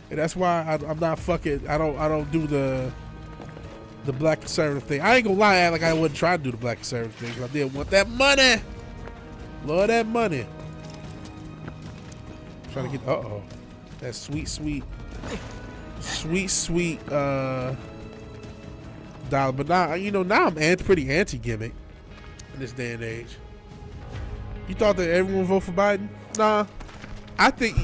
And that's why I'm not fucking. I don't do the black conservative thing. I ain't gonna lie, act like I wouldn't try to do the black conservative thing. Cause I did want that money. Love that money. I'm trying to get. That sweet sweet dollar. But now, now I'm pretty anti-gimmick in this day and age. You thought that everyone would vote for Biden? Nah. I think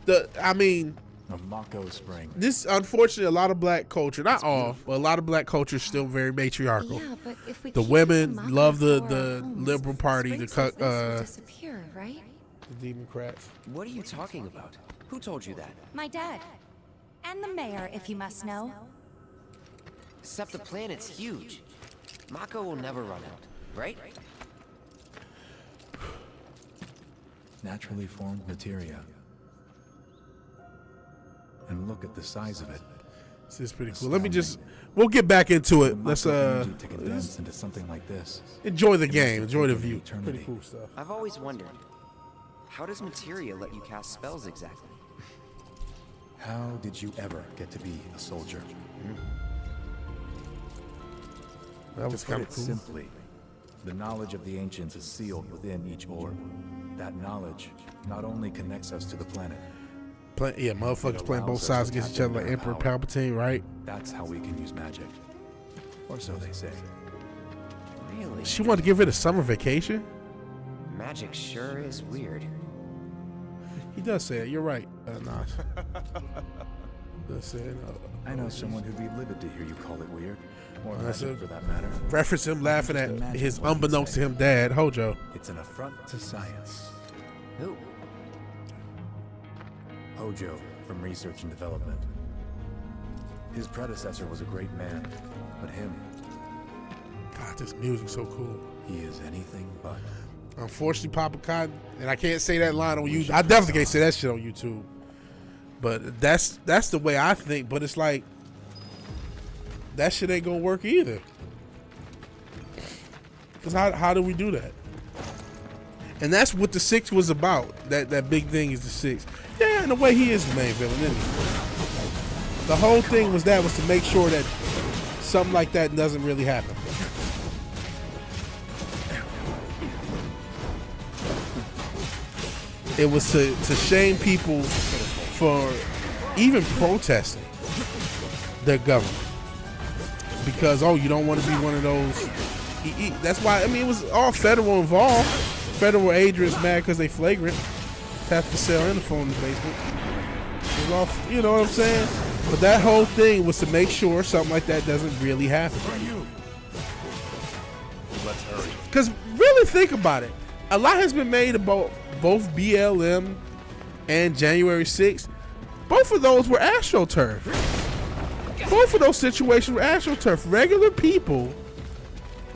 a Mako Spring. This, unfortunately, a lot of black culture, not all, but a lot of black culture is still very matriarchal. Yeah, but if we the women love the Liberal Party, disappear, right? The Democrats. What are you talking about? Who told you that? My dad. And the mayor, if you must know. Except the planet's huge. Mako will never run out, right? Naturally formed materia. And look at the size of it. This is pretty cool. We'll get back into it. Let's to condense into something like this. Enjoy the game. Enjoy the view. Pretty cool stuff. I've always wondered, how does materia let you cast spells exactly? How did you ever get to be a soldier? That was kind of cool. Simply, the knowledge of the ancients is sealed within each orb. That knowledge not only connects us to the planet. Motherfuckers playing both sides against each other like Emperor Palpatine, right? That's how we can use magic. Or so they say. Really? She wanted to get rid of summer vacation? Magic sure is weird. He does say it. You're right, Nas. Does say it. I know someone who'd be livid to hear you call it weird. Or magic, for that matter. Reference him laughing at his unbeknownst to him dad, Hojo. It's an affront to science. Who? Hojo, from Research and Development. His predecessor was a great man, but him... God, this music's so cool. He is anything but. Unfortunately, Papa Cotton, and I can't say that line on YouTube. I definitely can't say that shit on YouTube. But that's the way I think. But it's like, that shit ain't gonna work either. Because how do we do that? And that's what the 6 was about. That big thing is the 6. Yeah, in a way, he is the main villain, isn't he? The whole thing was to make sure that something like that doesn't really happen. It was to shame people for even protesting their government. Because, you don't want to be one of those. That's why, it was all federal involved. Federal agents mad because they flagrant. Tap the cell and the phone in the basement. It was all, you know what I'm saying? But that whole thing was to make sure something like that doesn't really happen. Let's hurry. Because really think about it. A lot has been made about both BLM and January 6th. Both of those were AstroTurf. Both of those situations were AstroTurf. Regular people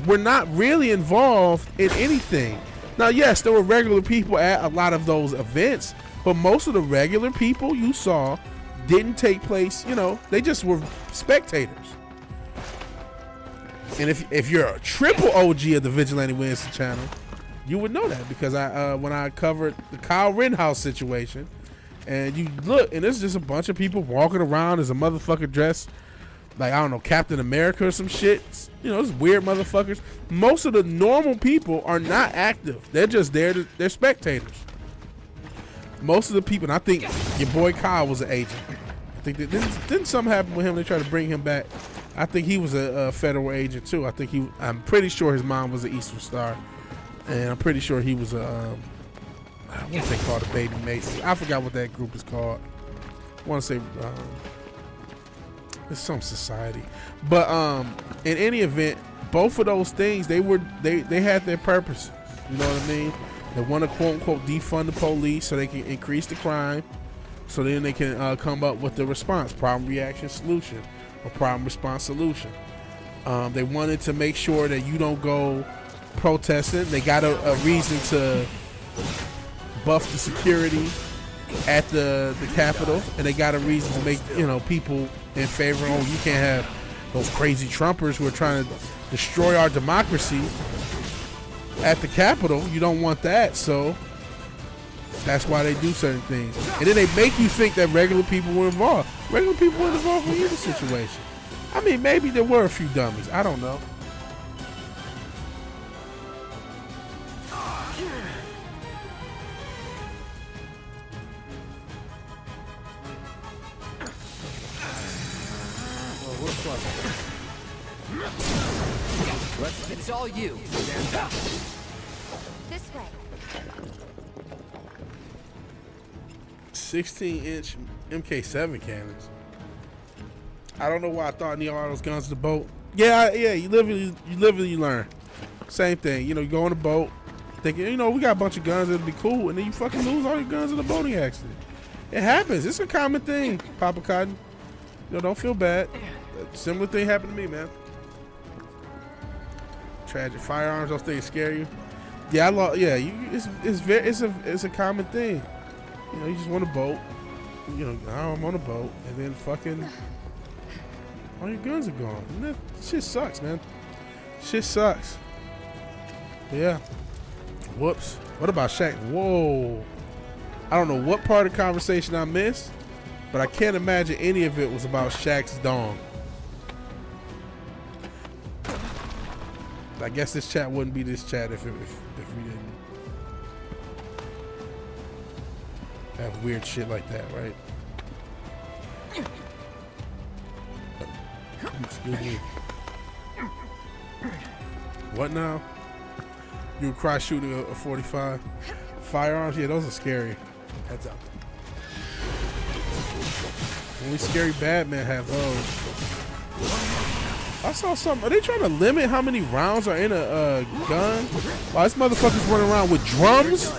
were not really involved in anything. Now, yes, there were regular people at a lot of those events, but most of the regular people you saw didn't take place, they just were spectators. And if you're a triple OG of the Vigilante Williamson channel, you would know that because when I covered the Kyle Rittenhouse situation, and you look, and there's just a bunch of people walking around as a motherfucker dressed like, I don't know, Captain America or some shit. It's weird motherfuckers. Most of the normal people are not active. They're just there. They're spectators. Most of the people, and I think your boy Kyle was an agent. I think that didn't something happen with him? They tried to bring him back. I think he was a federal agent too. I'm pretty sure his mom was an Eastern Star, and I'm pretty sure he was what's they called, a Baby Mason. I forgot what that group is called. I want to say it's some society, but in any event, both of those things they had their purposes. You know what I mean? They want to quote unquote defund the police so they can increase the crime, so then they can come up with the response, problem, reaction, solution, or problem, response, solution. They wanted to make sure that you don't go protesting. They got a reason to buff the security at the Capitol, and they got a reason to make people in favor. You can't have those crazy Trumpers who are trying to destroy our democracy at the Capitol. You don't want that, so that's why they do certain things. And then they make you think that regular people were involved. Regular people weren't involved in either situation. Maybe there were a few dummies. I don't know. It's all you. This way. 16-inch MK7 cannons. I don't know why I thought I need all those guns to the boat. Yeah, you live and you learn. Same thing. You know, you go on a boat thinking, you know, we got a bunch of guns, it'll be cool, and then you fucking lose all your guns in a boating accident. It happens. It's a common thing, Papa Cotton. You know, don't feel bad. A similar thing happened to me, man. Tragic. Firearms, those things scare you. Yeah, it's a common thing. You know, you just want a boat. You know, now I'm on a boat, and then fucking all your guns are gone. And that shit sucks, man. Shit sucks. But yeah. Whoops. What about Shaq? Whoa. I don't know what part of the conversation I missed, but I can't imagine any of it was about Shaq's dong. I guess this chat wouldn't be this chat if we didn't have weird shit like that, right? Excuse me. What now? You would cry shooting a 45. Firearms? Yeah, those are scary. Heads up. Only scary bad men have those. I saw something. Are they trying to limit how many rounds are in a gun? Wow, this motherfucker's running around with drums?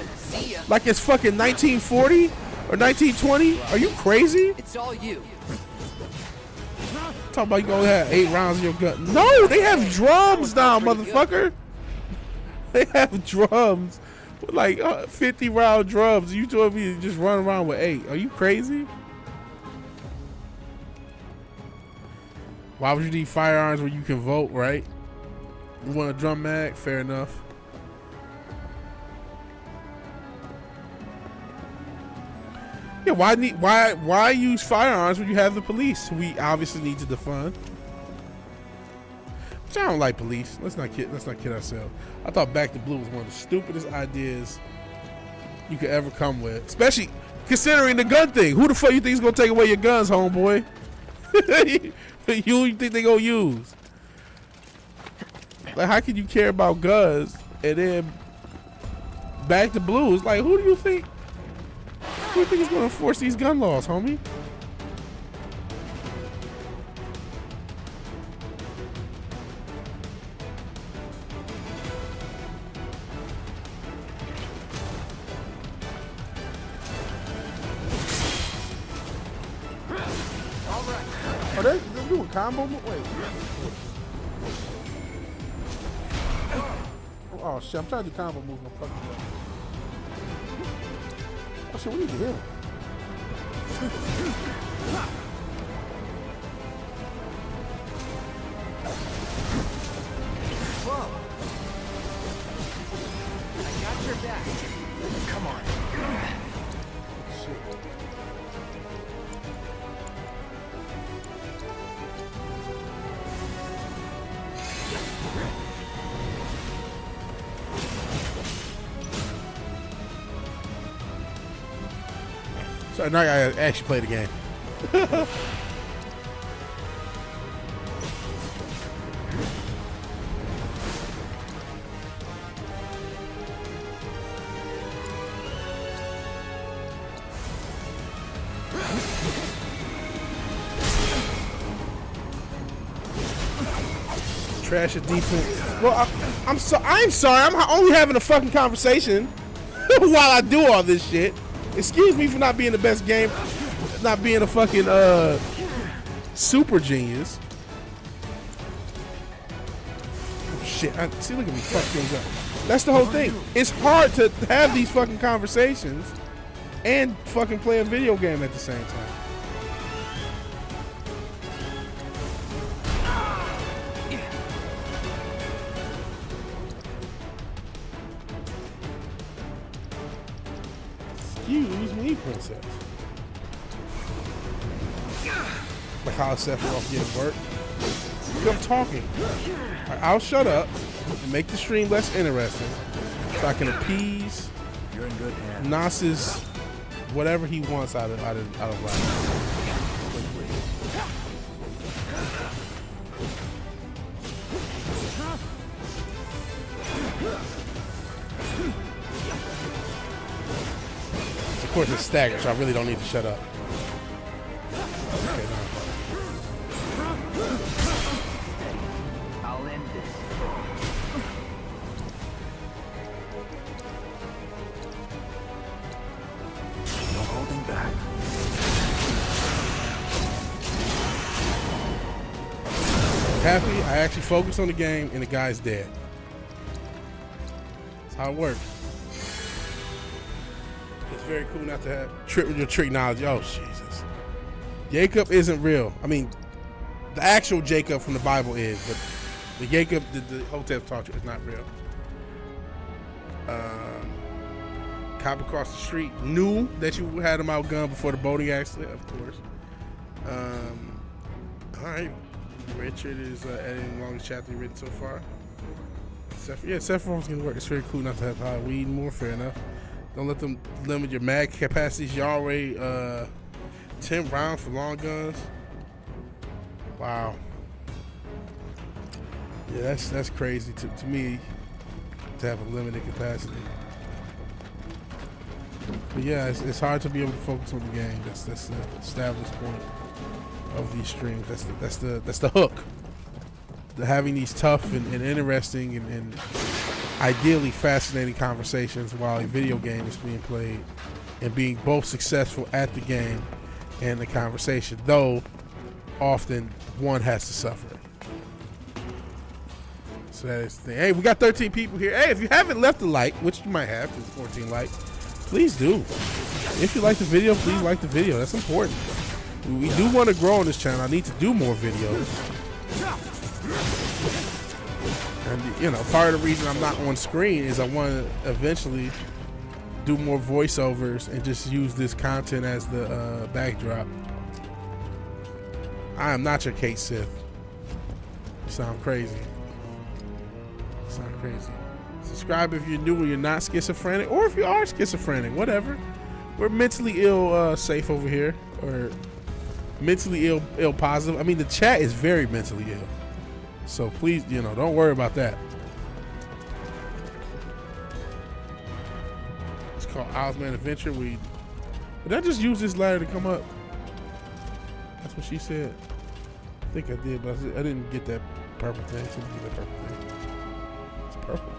Like it's fucking 1940 or 1920? Are you crazy? It's all you. Talk about you gonna have 8 rounds in your gun. No, they have drums now, motherfucker. They have drums. Like 50 round drums. You told me to just run around with 8. Are you crazy? Why would you need firearms when you can vote, right? You want a drum mag? Fair enough. Yeah, why use firearms when you have the police? We obviously need to defund. Which I don't like police. Let's not kid ourselves. I thought Back to Blue was one of the stupidest ideas you could ever come with, especially considering the gun thing. Who the fuck you think is gonna take away your guns, homeboy? You think they gonna use? Like, how can you care about guns and then Back to Blue is like, who do you think? Who do you think is gonna enforce these gun laws, homie? Oh, they're doing combo? Wait. Oh shit, I'm trying to do combo moves. Oh shit, we need to heal. Whoa. I got your back. Come on. Shit. So now I gotta actually play the game. Trash of defense. Well, I'm sorry. I'm only having a fucking conversation while I do all this shit. Excuse me for not being the best game, not being a fucking super genius. Oh, shit, see, look at me fuck things up. That's the whole thing. It's hard to have these fucking conversations and fucking play a video game at the same time. Excuse me, princess. Like how Sephiroth getting work. I'm talking. Right, I'll shut up and make the stream less interesting so I can appease You're in good hands. Nas's whatever he wants out of life. course, it's staggered, so I really don't need to shut up. Okay, no. I'll end this. No holding back. Happy, I actually focused on the game and the guy's dead. That's how it works. It's very cool not to have your trick knowledge. Oh, Jesus. Jacob isn't real. I mean, the actual Jacob from the Bible is, but the Jacob the Hotep taught you is not real. Cop across the street knew that you had him outgunned before the boating accident, of course. All right. Richard is editing the longest chapter you've written so far. Sephiroth's gonna work. It's very cool not to have high weed more. Fair enough. Don't let them limit your mag capacities. You're already 10 rounds for long guns. Wow. Yeah, that's crazy to me to have a limited capacity. But yeah, it's hard to be able to focus on the game. That's the established point of these streams. That's the hook. Having these tough and interesting and ideally fascinating conversations while a video game is being played, and being both successful at the game and the conversation, though often one has to suffer. So that is the thing. Hey, we got 13 people here. Hey, if you haven't left a like, which you might have, because 14 likes, please do. If you like the video, please like the video. That's important. We do want to grow on this channel. I need to do more videos. And, you know, part of the reason I'm not on screen is I want to eventually do more voiceovers and just use this content as the backdrop. I am not your Kate Sith. You sound crazy. You sound crazy. Subscribe if you're new or you're not schizophrenic, or if you are schizophrenic, whatever. We're mentally ill safe over here, or mentally ill positive. I mean, the chat is very mentally ill. So please, you know, don't worry about that. It's called Owlsman Adventure. Did I just use this ladder to come up? That's what she said. I think I did, but I didn't get that purple thing. So get that purple thing. It's purple.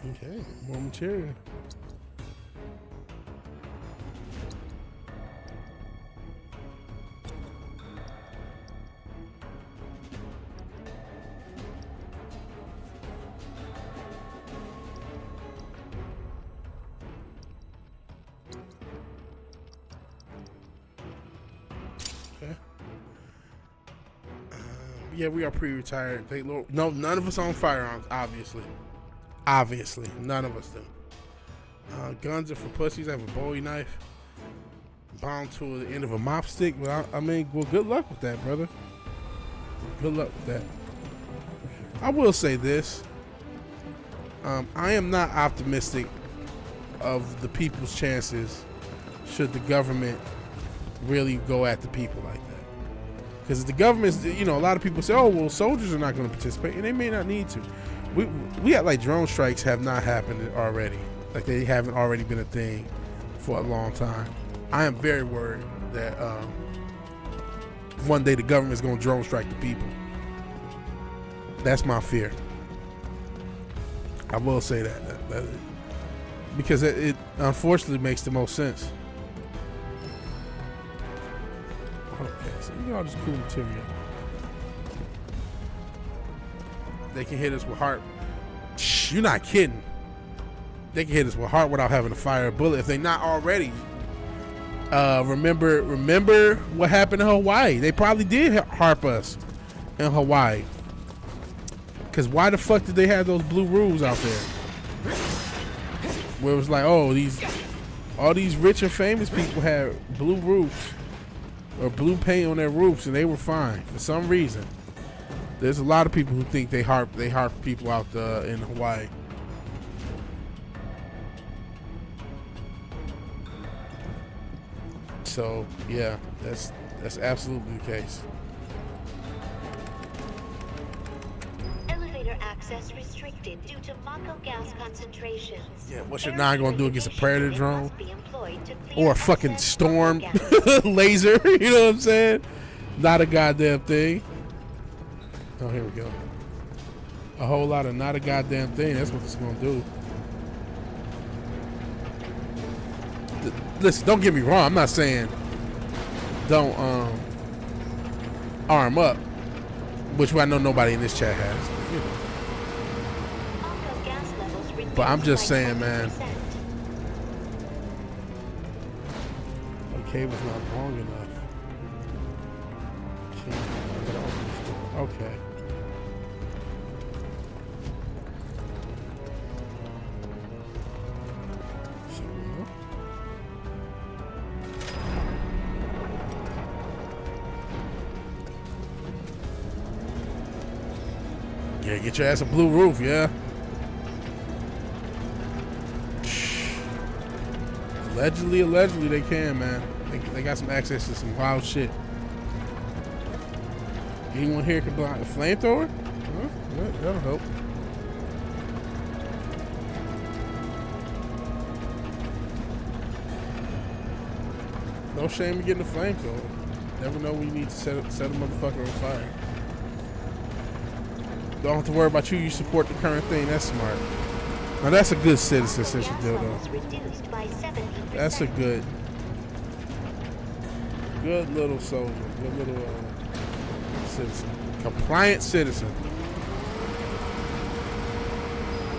Okay, more material. Okay. Yeah, we are pre-retired. No, none of us own firearms, obviously. Obviously, none of us do. Guns are for pussies. I have a Bowie knife bound to the end of a mop stick. But I mean, well, good luck with that, brother. Good luck with that. I will say this. I am not optimistic of the people's chances should the government really go at the people like that. Because the government's, you know, a lot of people say, oh, well, soldiers are not going to participate, and they may not need to. We got like drone strikes have not happened already. Like they haven't already been a thing for a long time. I am very worried that one day the government's going to drone strike the people. That's my fear. I will say that because it unfortunately makes the most sense. Okay, so you got all this cool material. They can hit us with heart. Shh, you're not kidding. They can hit us with heart without having to fire a bullet if they not already. Remember what happened in Hawaii? They probably did harp us in Hawaii. Because why the fuck did they have those blue roofs out there? Where it was like, oh, all these rich and famous people had blue roofs or blue paint on their roofs and they were fine for some reason. There's a lot of people who think they harp people out in Hawaii. So yeah, that's absolutely the case. Elevator access restricted due to Mako gas concentrations. Yeah, what's your nine gonna do against a predator drone? Or a fucking storm laser, you know what I'm saying? Not a goddamn thing. Oh, here we go. A whole lot of not a goddamn thing. That's what it's gonna do. Listen, don't get me wrong. I'm not saying don't arm up, which I know nobody in this chat has. You know. But I'm just saying, man. The cable's not long enough. Okay. Yeah, get your ass a blue roof, yeah. Allegedly they can, man. They got some access to some wild shit. Anyone here can block a flamethrower? Huh? Yeah, that'll help. No shame in getting a flamethrower. Never know when you need to set a motherfucker on fire. Don't have to worry about you. You support the current thing. That's smart. Now that's a good citizen since you do though. That's a good little soldier. Good little citizen. Compliant citizen.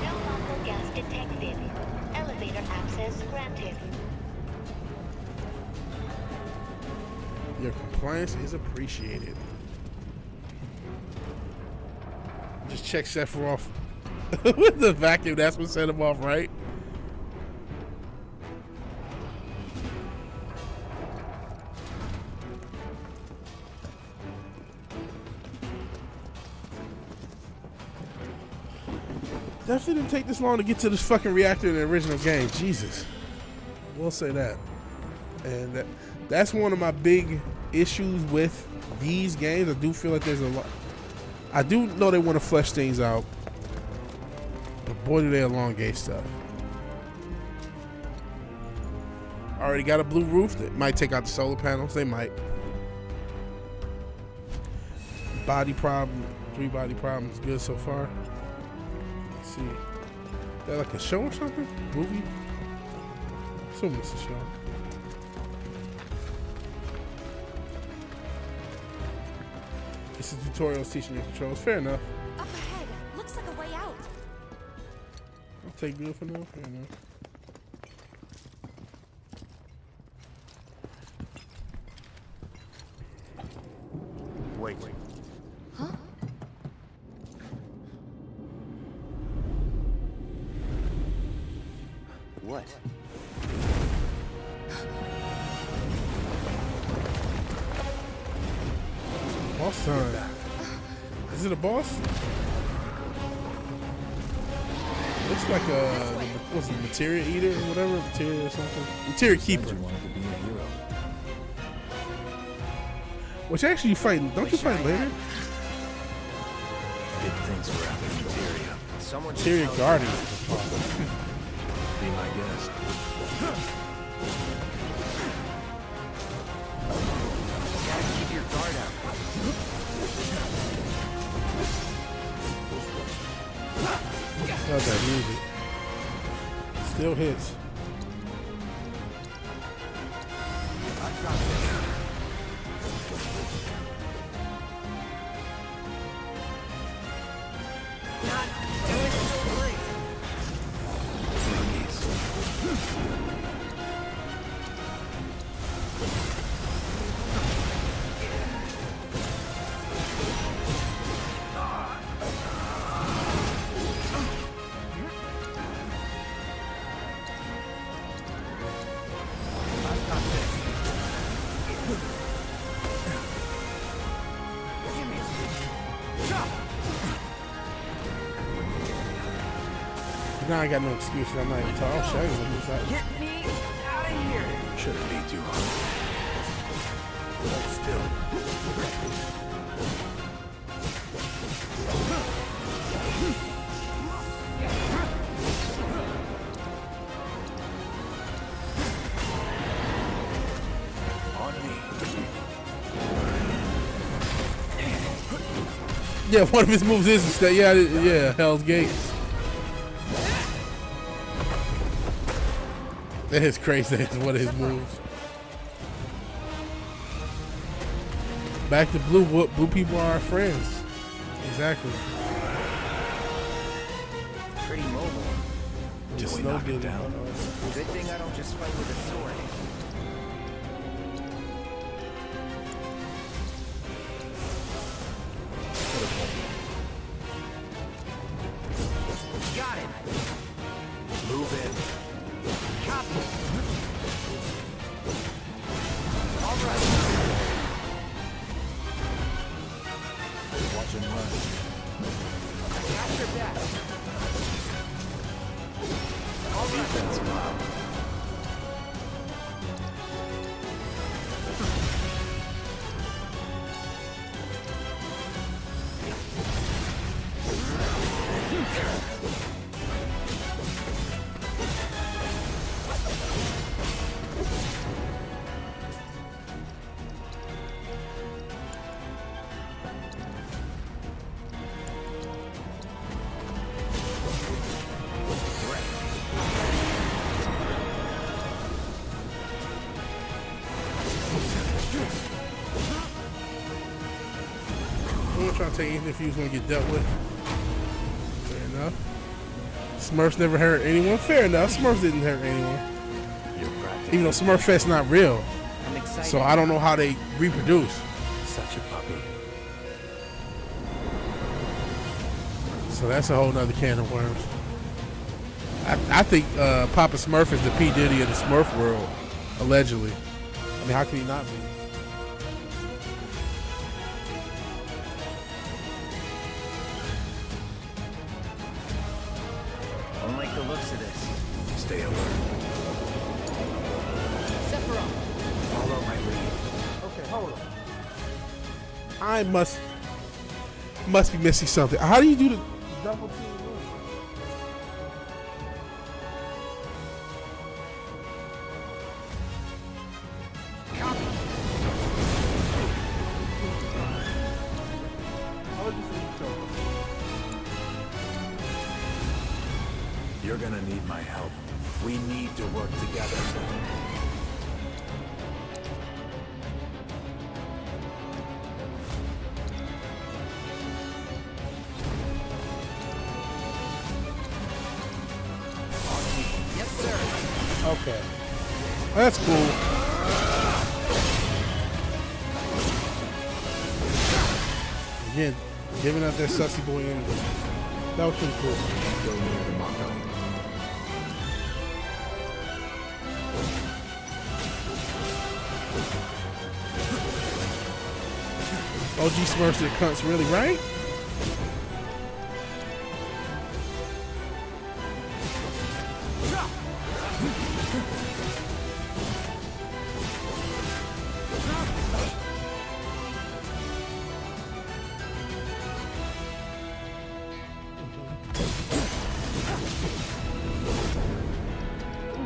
No Mako gas detected. Elevator access granted. Your compliance is appreciated. Just check Sephiroth with the vacuum. That's what set him off, right? Definitely didn't take this long to get to this fucking reactor in the original game. Jesus. We'll say that. And that's one of my big issues with these games. I do feel like there's a lot. I do know they want to flesh things out, but boy do they elongate stuff. Already got a blue roof that might take out the solar panels. They might. Body problem, 3 body problems, good so far. Let's see. Is that like a show or something? Movie? I'm assuming it's a show. This is tutorials teaching you controls. Fair enough. Up ahead. Looks like a way out. I'll take good for now. Fair enough. Wait. Huh? What? Boss time. Is it a boss? Looks like a, what's it, materia eater or whatever? Materia or something? Materia keeper. Which actually you fight, don't you fight later? Big things will happen in materia. Materia guardian. Be my guest. Gotta keep your guard up. Love that music. Still hits. Now I got no excuse. I'm not even tall. I'll show you. Get me out of here. Shouldn't be too hard. Hold still. Yeah, one of his moves is to stay. Yeah, Hell's Gate. That is crazy. That's one of his moves. Back to blue. Blue people are our friends. Exactly. Pretty mobile. Just knock it down. Good thing I don't just fight with a sword. Got it. Move in. Copy. All right. Watch him run. Got your back. All right. Defense, Mom. I'm not trying to take anything if you was going to get dealt with. Fair enough. Smurfs never hurt anyone. Fair enough. Smurfs didn't hurt anyone. Even though Smurfet's not real. I'm excited. So I don't know how they reproduce. Such a puppy. So that's a whole nother can of worms. I think Papa Smurf is the P. Diddy of the Smurf world, allegedly. I mean, how can he not be? I don't like the looks of this. Stay alert. Sephiroth. Follow my lead. Okay, hold on. I must be missing something. How do you do the double team move? You're gonna need my help. We need to work together. Yes, sir. Okay. That's cool. Again, giving out that sussy boy energy. That was pretty cool. Go near the Mako. OG Smurfs and cunts, really, right?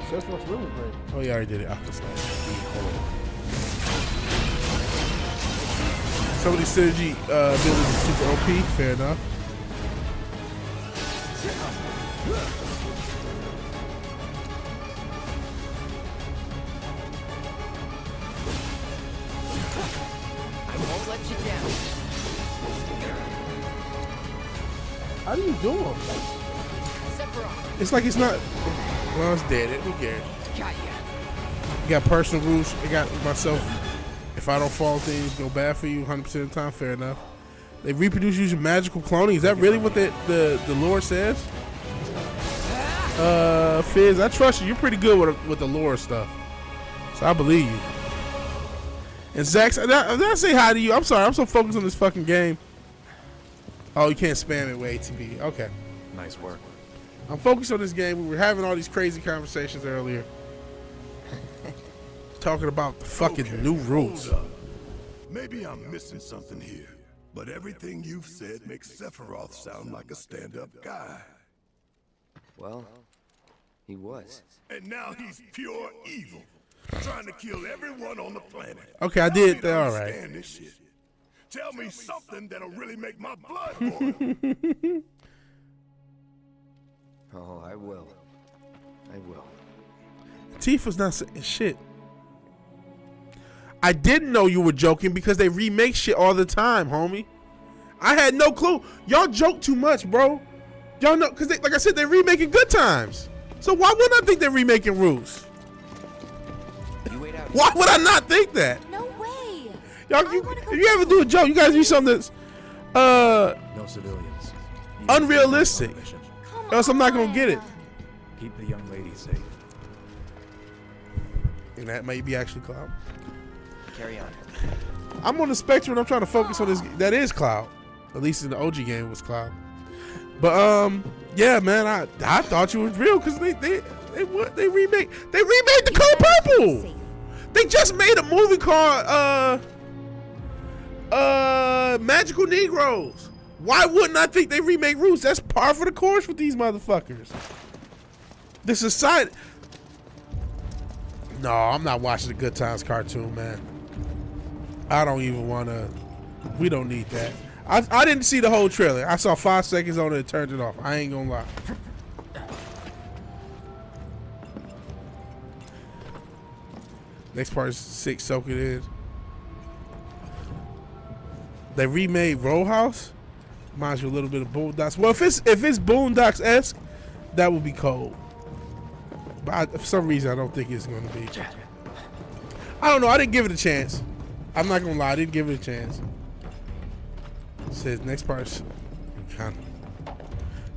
Sephiroth's really great. Oh, yeah, I already did it. Aqua Slash. Some of these synergy abilities are super OP. Fair enough. I won't let you down. How do you do them? Sephiroth. It's like it's not. Well, it's dead. Who cares? Got ya. You got personal rules. I got myself. If I don't follow things, go bad for you 100% of the time. Fair enough. They reproduce using magical cloning. Is that really what the lore says? Fizz, I trust you. You're pretty good with the lore stuff, so I believe you. And Zach, did I say hi to you? I'm sorry. I'm so focused on this fucking game. Oh, you can't spam it with ATB. Okay. Nice work. I'm focused on this game. We were having all these crazy conversations earlier. Talking about the fucking new rules. Maybe I'm missing something here, but everything you've said makes Sephiroth sound like a stand-up guy. Well, he was. And now he's pure evil, trying to kill everyone on the planet. Okay, I did that. All right. This shit. Tell me something that'll really make my blood boil. Oh, I will. I will. Tifa's not saying shit. I didn't know you were joking because they remake shit all the time, homie. I had no clue. Y'all joke too much, bro. Y'all know, because like I said, they're remaking Good Times. So why wouldn't I think they're remaking Roots? Why would I not think that? No way. Y'all, if you ever do a joke, you guys do something that's no civilians. unrealistic. Or else I'm not gonna get it. Keep the young lady safe. And that may be actually Cloud. Carry on. I'm on the spectrum and I'm trying to focus on this. That is Cloud. At least in the OG game it was Cloud. But yeah, man, I thought you was real because they remade the Color Purple. They just made a movie called Magical Negroes. Why wouldn't I think they remake Roots? That's par for the course with these motherfuckers. The society. No, I'm not watching the Good Times cartoon, man. I don't even want to. We don't need that. I didn't see the whole trailer. I saw 5 seconds on it and turned it off. I ain't gonna lie. Next part is 6, soak it in. They remade Row House. Reminds you a little bit of Boondocks. Well, if it's Boondocks-esque, that would be cold. But for some reason, I don't think it's going to be. I don't know. I didn't give it a chance. I'm not going to lie. I didn't give it a chance. It says next part is Conor.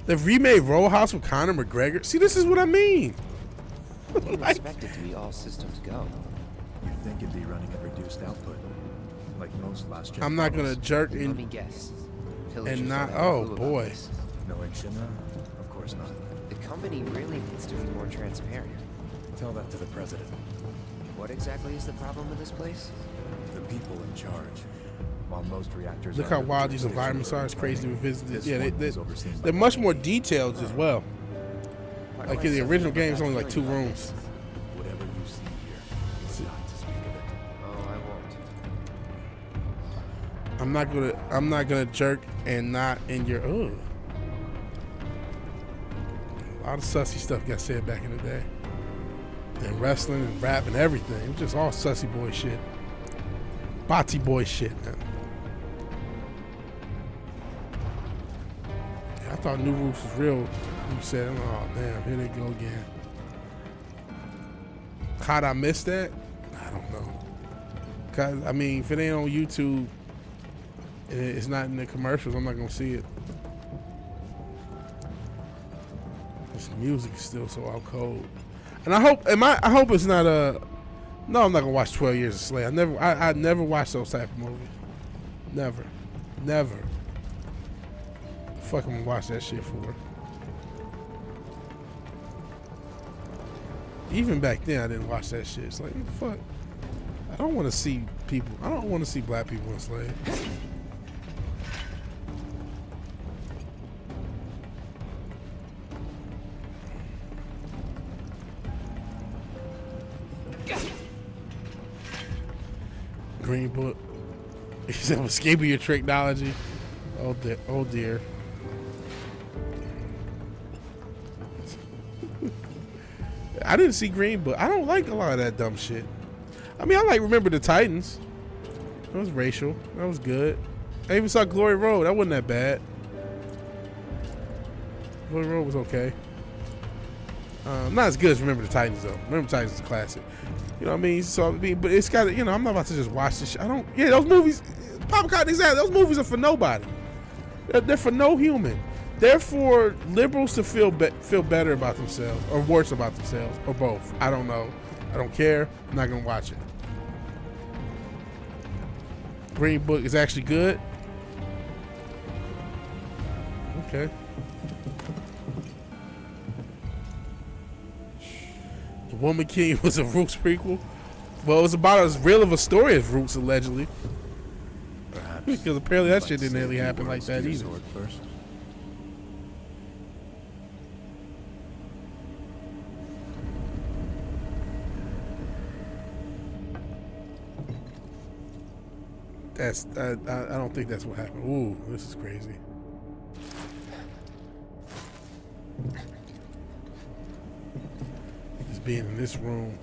They've remade Row House with Conor McGregor. See, this is what I mean. You didn't expect it to be all systems go. You'd think it'd be running at reduced output, like most last gen. I'm not going to jerk in. Let me guess. And not. Oh, boy. Knowing Shinra? Of course not. The company really needs to be more transparent. Tell that to the president. What exactly is the problem with this place? The people in charge. While most reactors. Look how wild these environments are. It's crazy to visit this. Yeah, they're much more detailed as well. Like in the original game, it's only like 2 rooms. Whatever you see here, not to speak of it. Oh, I won't. I'm not gonna jerk and not in your. Ugh. A lot of sussy stuff got said back in the day. And wrestling and rap and everything. It was just all sussy boy shit. Bati boy shit, man. I thought New Roots was real. You said, oh damn, here they go again. How'd I miss that? I don't know. Cause I mean, if it ain't on YouTube, it's not in the commercials, I'm not gonna see it. This music is still so out cold. And I hope it's not a. No, I'm not gonna watch 12 Years a Slave. I never watched those type of movies. Never. Fuck, I'm gonna watch that shit for. Even back then, I didn't watch that shit. It's like, what the fuck? I don't want to see people. I don't want to see black people enslaved. Green Book. He said, I'm escaping your technology. Oh dear. Oh dear. I didn't see Green Book. I don't like a lot of that dumb shit. I mean, I like Remember the Titans. That was racial. That was good. I even saw Glory Road. That wasn't that bad. Glory Road was okay. Not as good as Remember the Titans though. Remember the Titans is a classic. You know what I mean? So, but it's got to, you know, I'm not about to just watch this shit. I don't, yeah, those movies, Pop Cotton, exactly, those movies are for nobody. They're for no human. They're for liberals to feel better about themselves, or worse about themselves, or both. I don't know. I don't care. I'm not going to watch it. Green Book is actually good. Okay. The Woman King was a Roots prequel. Well, it was about as real of a story as Roots, allegedly. Because apparently that shit didn't really happen like that either. First. I don't think that's what happened. Ooh, this is crazy. Just being in this room.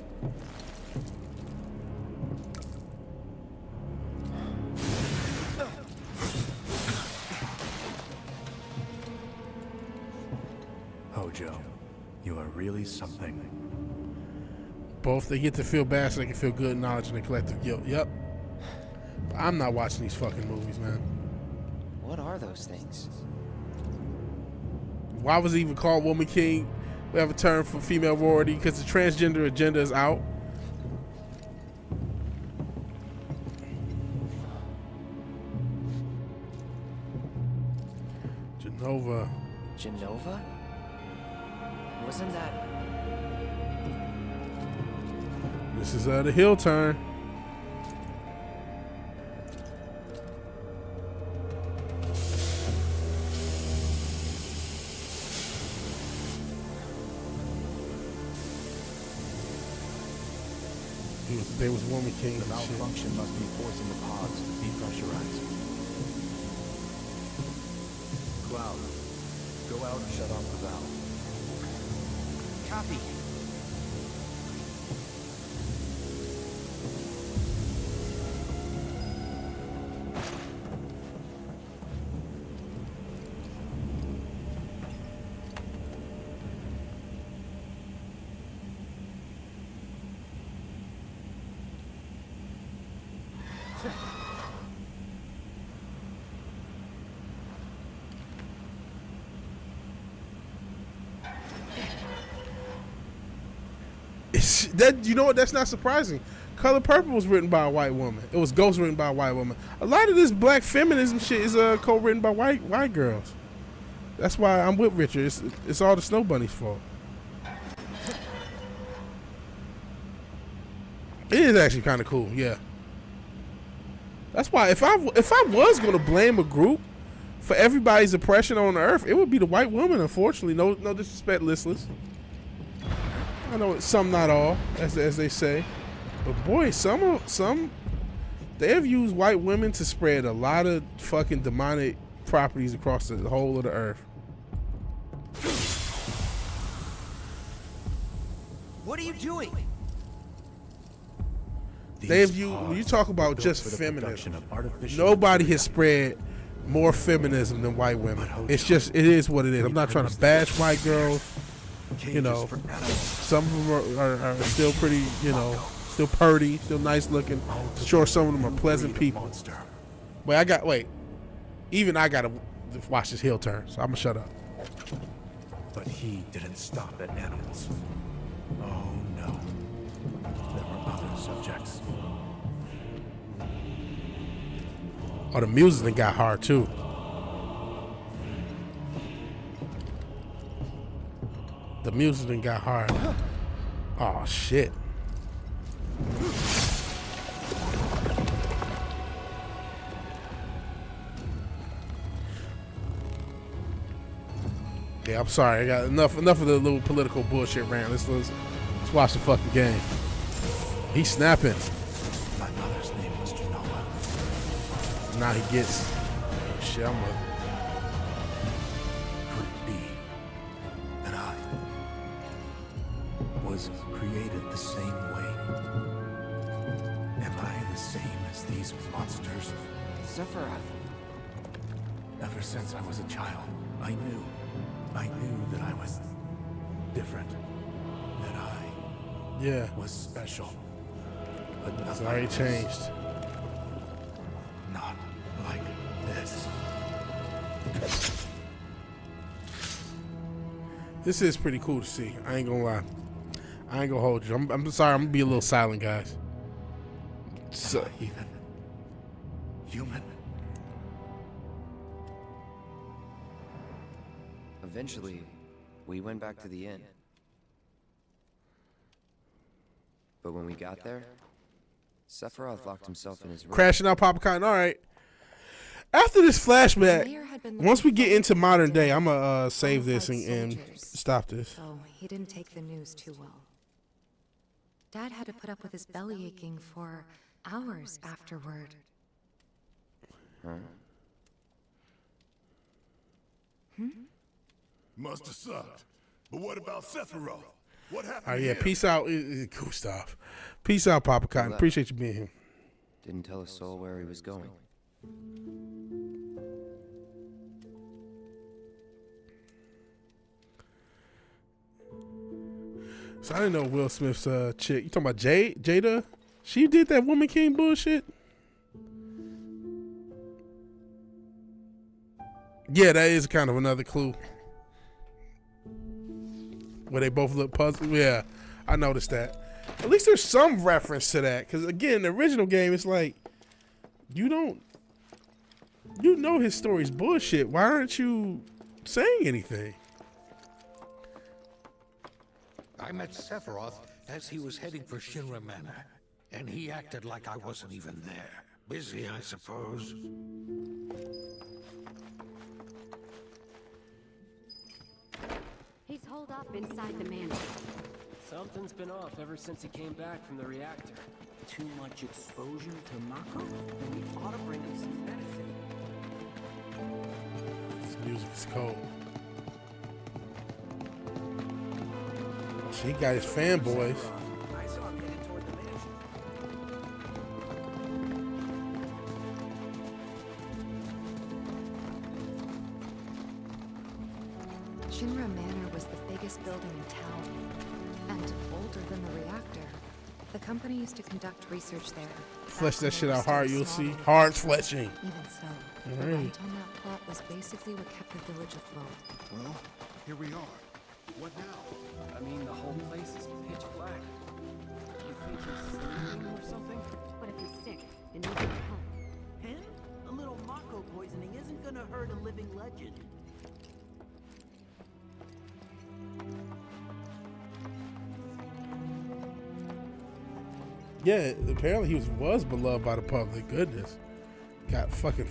Hojo, you are really something. Both they get to feel bad so they can feel good knowledge and the collective guilt. Yep. But I'm not watching these fucking movies, man. What are those things? Why was it even called Woman King? We have a term for female royalty because the transgender agenda is out. Genova. Genova? Wasn't that... This is the hill turn. There was Woman King. The malfunction must be forcing the pods to depressurize. Cloud, go out and shut off the valve. Copy. That, you know what? That's not surprising. Color Purple was written by a white woman. It was Ghost written by a white woman. A lot of this black feminism shit is co-written by white girls. That's why I'm with Richard. It's all the Snow Bunny's fault. It is actually kind of cool, yeah. That's why if I was gonna blame a group for everybody's oppression on Earth, it would be the white woman. Unfortunately, no disrespect, listless. I know it's some, not all, as they say, but boy, some they have used white women to spread a lot of fucking demonic properties across the whole of the Earth. What are you doing? They've used, when you talk about just feminism, nobody has spread more feminism than white women. It's just, it is what it is. I'm not trying to bash white girls. You know, some of them are still pretty, you know, still purty, still nice looking. Sure, some of them are pleasant people. But even I gotta watch this heel turn, so I'm gonna shut up. But he didn't stop at animals. Oh no, there were other subjects. Oh, the music got hard too. The music done got hard. Oh shit. Yeah, I'm sorry. I got enough of the little political bullshit rant. Let's watch the fucking game. He's snapping. My mother's name was Genova. Now he gets. Oh, shit, I'm with. Could it be that I was created the same way? Am I the same as these monsters? Sephiroth. Ever since I was a child, I knew that I was different. That I was special. But not It's already changed. Not like this. This is pretty cool to see. I ain't gonna lie. I ain't gonna hold you. I'm sorry. I'm gonna be a little silent, guys. So, Am I even human? Eventually, we went back to the inn. But when we got there, Sephiroth locked himself in his room. crashing out Papa Cotton. All right. After this flashback, once we get into modern day, I'm gonna save this and stop this. So he didn't take the news too well. Dad had to put up with his belly aching for hours afterward. Huh? Must have sucked. But what about Sephiroth? What happened? Oh yeah, peace out. Cool stuff. Peace out, Papa Cotton. Appreciate you being here. Didn't tell a soul where he was going. So I didn't know Will Smith's chick. You talking about Jada? She did that Woman King bullshit? Yeah, that is kind of another clue. Where they both look puzzled. Yeah, I noticed that. At least there's some reference to that. Because again, the original game, it's like, you know his story's bullshit. Why aren't you saying anything? I met Sephiroth as he was heading for Shinra Manor, and he acted like I wasn't even there. Busy, I suppose. He's holed up inside the mansion. Something's been off ever since he came back from the reactor. Too much exposure to Mako? Then we ought to bring him some medicine. This music is cold. He got his fanboys. I saw him headed toward the mansion. Shinra Manor was the biggest building in town, and older than the reactor. The company used to conduct research there. Flesh that shit out hard, you'll see. Hard fleshing. Even so, the Alright. rent on that plot was basically what kept the village afloat. Well, here we are. What now? I mean, the whole place is pitch black. You think he's sleeping or something? What if he's sick and needs a home? Him? A little Mako poisoning isn't gonna hurt a living legend. Yeah, apparently he was beloved by the public. Goodness. Got fucking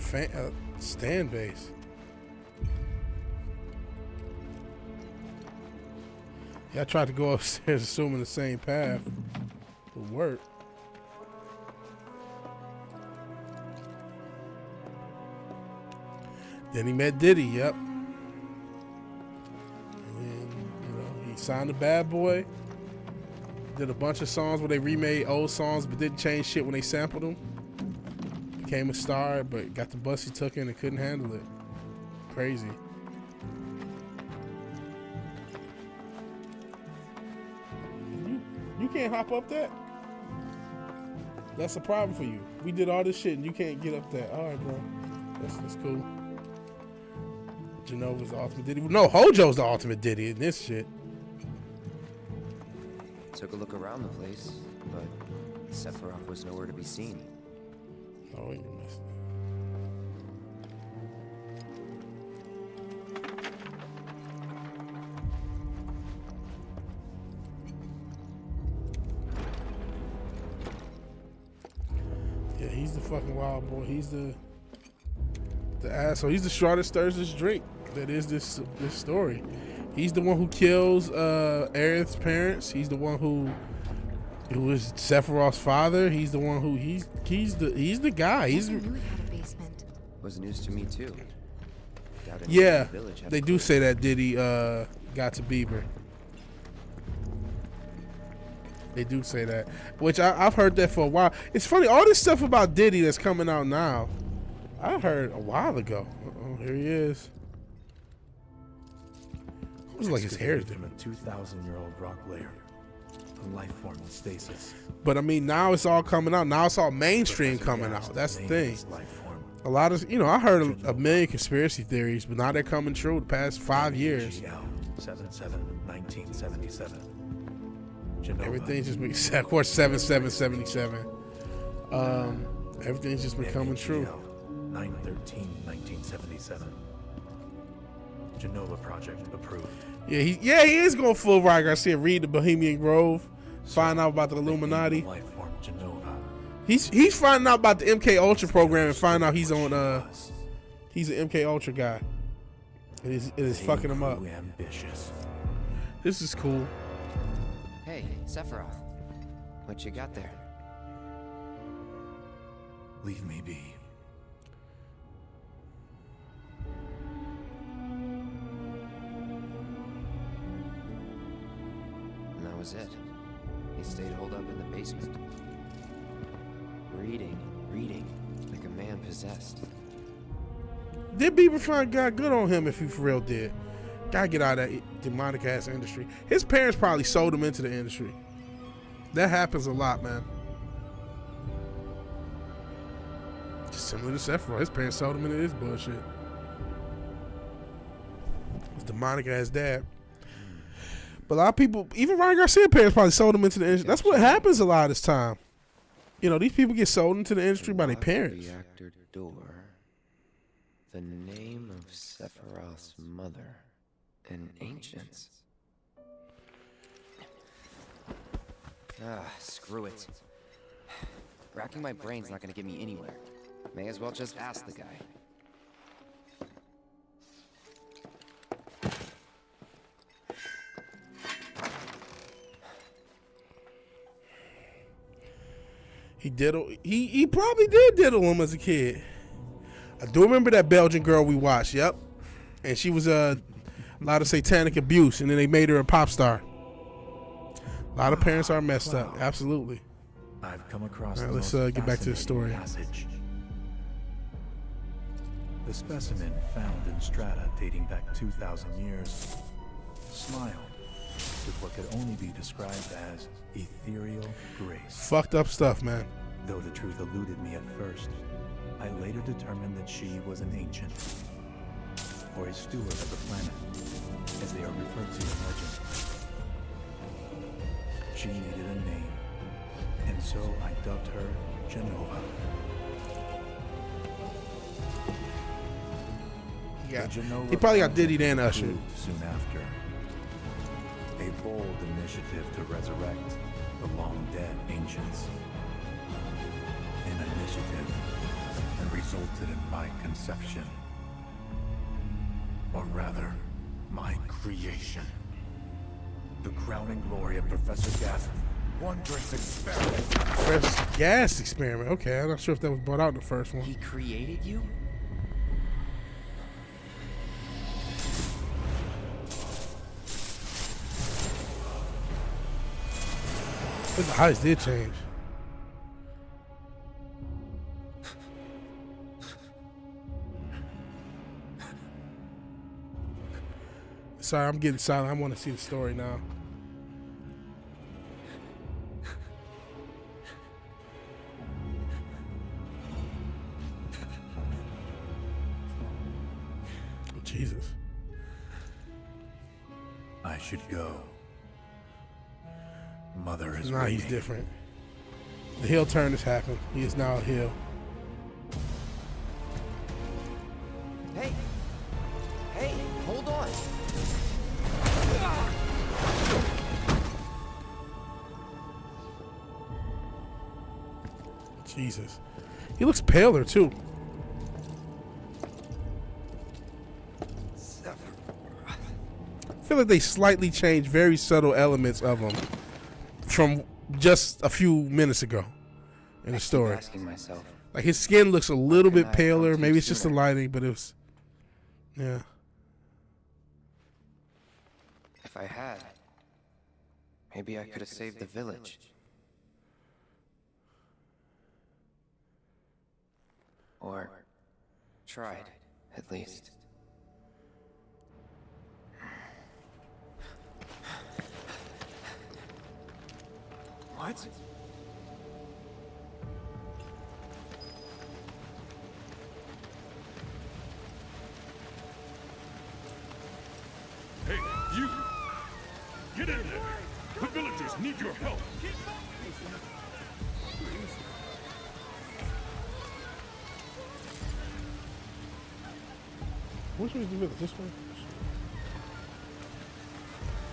stand base. Yeah, I tried to go upstairs assuming the same path would work. Then he met Diddy, yep. And then, he signed a Bad Boy. Did a bunch of songs where they remade old songs but didn't change shit when they sampled them. Became a star, but got the bus he took in and couldn't handle it. Crazy. You can't hop up that? That's a problem for you. We did all this shit and you can't get up that. All right, bro. That's cool. Genova's the ultimate Diddy. No, Hojo's the ultimate Diddy in this shit. Took a look around the place, but Sephiroth was nowhere to be seen. Oh, you missed it. Yeah, he's the fucking wild boy. He's the asshole. He's the straw that stirs this drink. That is this story. He's the one who kills Aerith's parents. He's the one who is Sephiroth's father. He's the one who he's the guy. He's I knew he had a basement. Was news to me too. yeah. They do say that Diddy got to Bieber. They do say that, which I've heard that for a while. It's funny, all this stuff about Diddy that's coming out now, I heard a while ago. Oh, here he is. It was like his hair is from a 2,000-year-old rock layer, a life form in stasis. But I mean, now it's all coming out. Now it's all mainstream coming out. That's the thing. A lot of, I heard a million conspiracy theories, but now they're coming true the past 5 years. 7/7/1977. Genova. Everything's just been, of course, 7/7/77. Everything's just been coming true. 9/13/1977. Genova project approved. Yeah, he is going full Ryan Garcia. Read the Bohemian Grove. Find out about the Illuminati. Life form Genova. He's finding out about the MK Ultra program and find out he's on He's an MK Ultra guy. It is fucking him up. Ambitious. This is cool. Hey, Sephiroth. What you got there? Leave me be. And that was it. He stayed holed up in the basement. Reading, like a man possessed. Did Bieber find God good on him if he for real did? Gotta get out of that demonic ass industry. His parents probably sold him into the industry. That happens a lot, man. Just similar to Sephiroth. His parents sold him into this bullshit. His demonic ass dad. But a lot of people, even Ryan Garcia's parents probably sold him into the industry. That's what happens a lot of this time. You know, these people get sold into the industry by their parents. Reactor door. The name of Sephiroth's mother. An ancients. Screw it. Racking my brain's not gonna get me anywhere. May as well just ask the guy. He probably did diddle him as a kid. I do remember that Belgian girl we watched. Yep, and she was a lot of satanic abuse, and then they made her a pop star. A lot of parents are messed up. Absolutely. I've come across. All right, let's get back to the story. Passage. The specimen found in strata dating back 2,000 years smiled with what could only be described as ethereal grace. Fucked up stuff, man. Though the truth eluded me at first, I later determined that she was an ancient, or a steward of the planet, as they are referred to in legend. She needed a name, and so I dubbed her Genova. Yeah, he probably got Diddy and Usher. Soon after, a bold initiative to resurrect the long-dead ancients. An initiative that resulted in my conception. Or rather, my creation. The crowning glory of Professor Gas's wondrous experiment. Professor Gas experiment. Okay, I'm not sure if that was brought out in the first one. He created you? His eyes did change. Sorry, I'm getting silent. I want to see the story now. Oh, Jesus. I should go. Mother is Now he's different. The heel turn has happened. He is now a heel. Hey! Hey, hold on! Jesus. He looks paler too. I feel like they slightly changed very subtle elements of him from just a few minutes ago in the story. Asking myself, like his skin looks a little bit paler. Maybe it's just the lighting, but it was, yeah. if I had, maybe I could have saved the village. Or tried, at least. What? Hey, you! Get in there! The villagers need your help! Which way is the village? This way?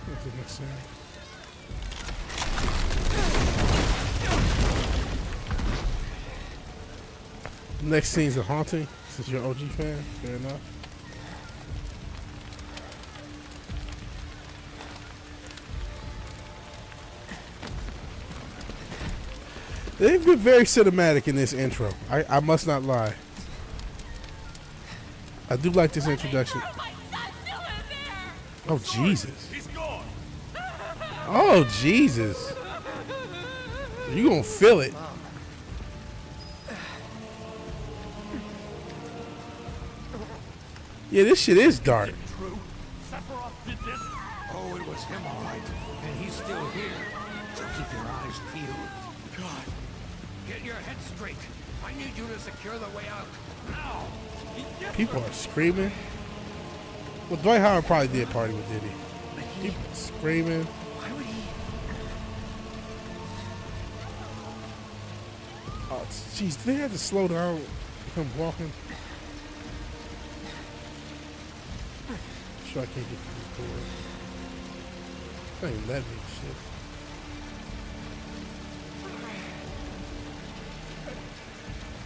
What's the next scene? Next scene's a haunting. Since you're an OG fan, fair enough. They've been very cinematic in this intro. I must not lie. I do like this introduction. Oh, Jesus. Oh, Jesus. You gonna feel it. Yeah, this shit is dark. True. Sephiroth did this? Oh, it was him, all right. And he's still here. So keep your eyes peeled. God. Get your head straight. I need you to secure the way out. Now. People are screaming. Well, Dwight Howard probably did party with Diddy. People screaming. Why would he? Oh, jeez, they had to slow down. Him walking. Sure, I can't get through this door. Not even let me shit.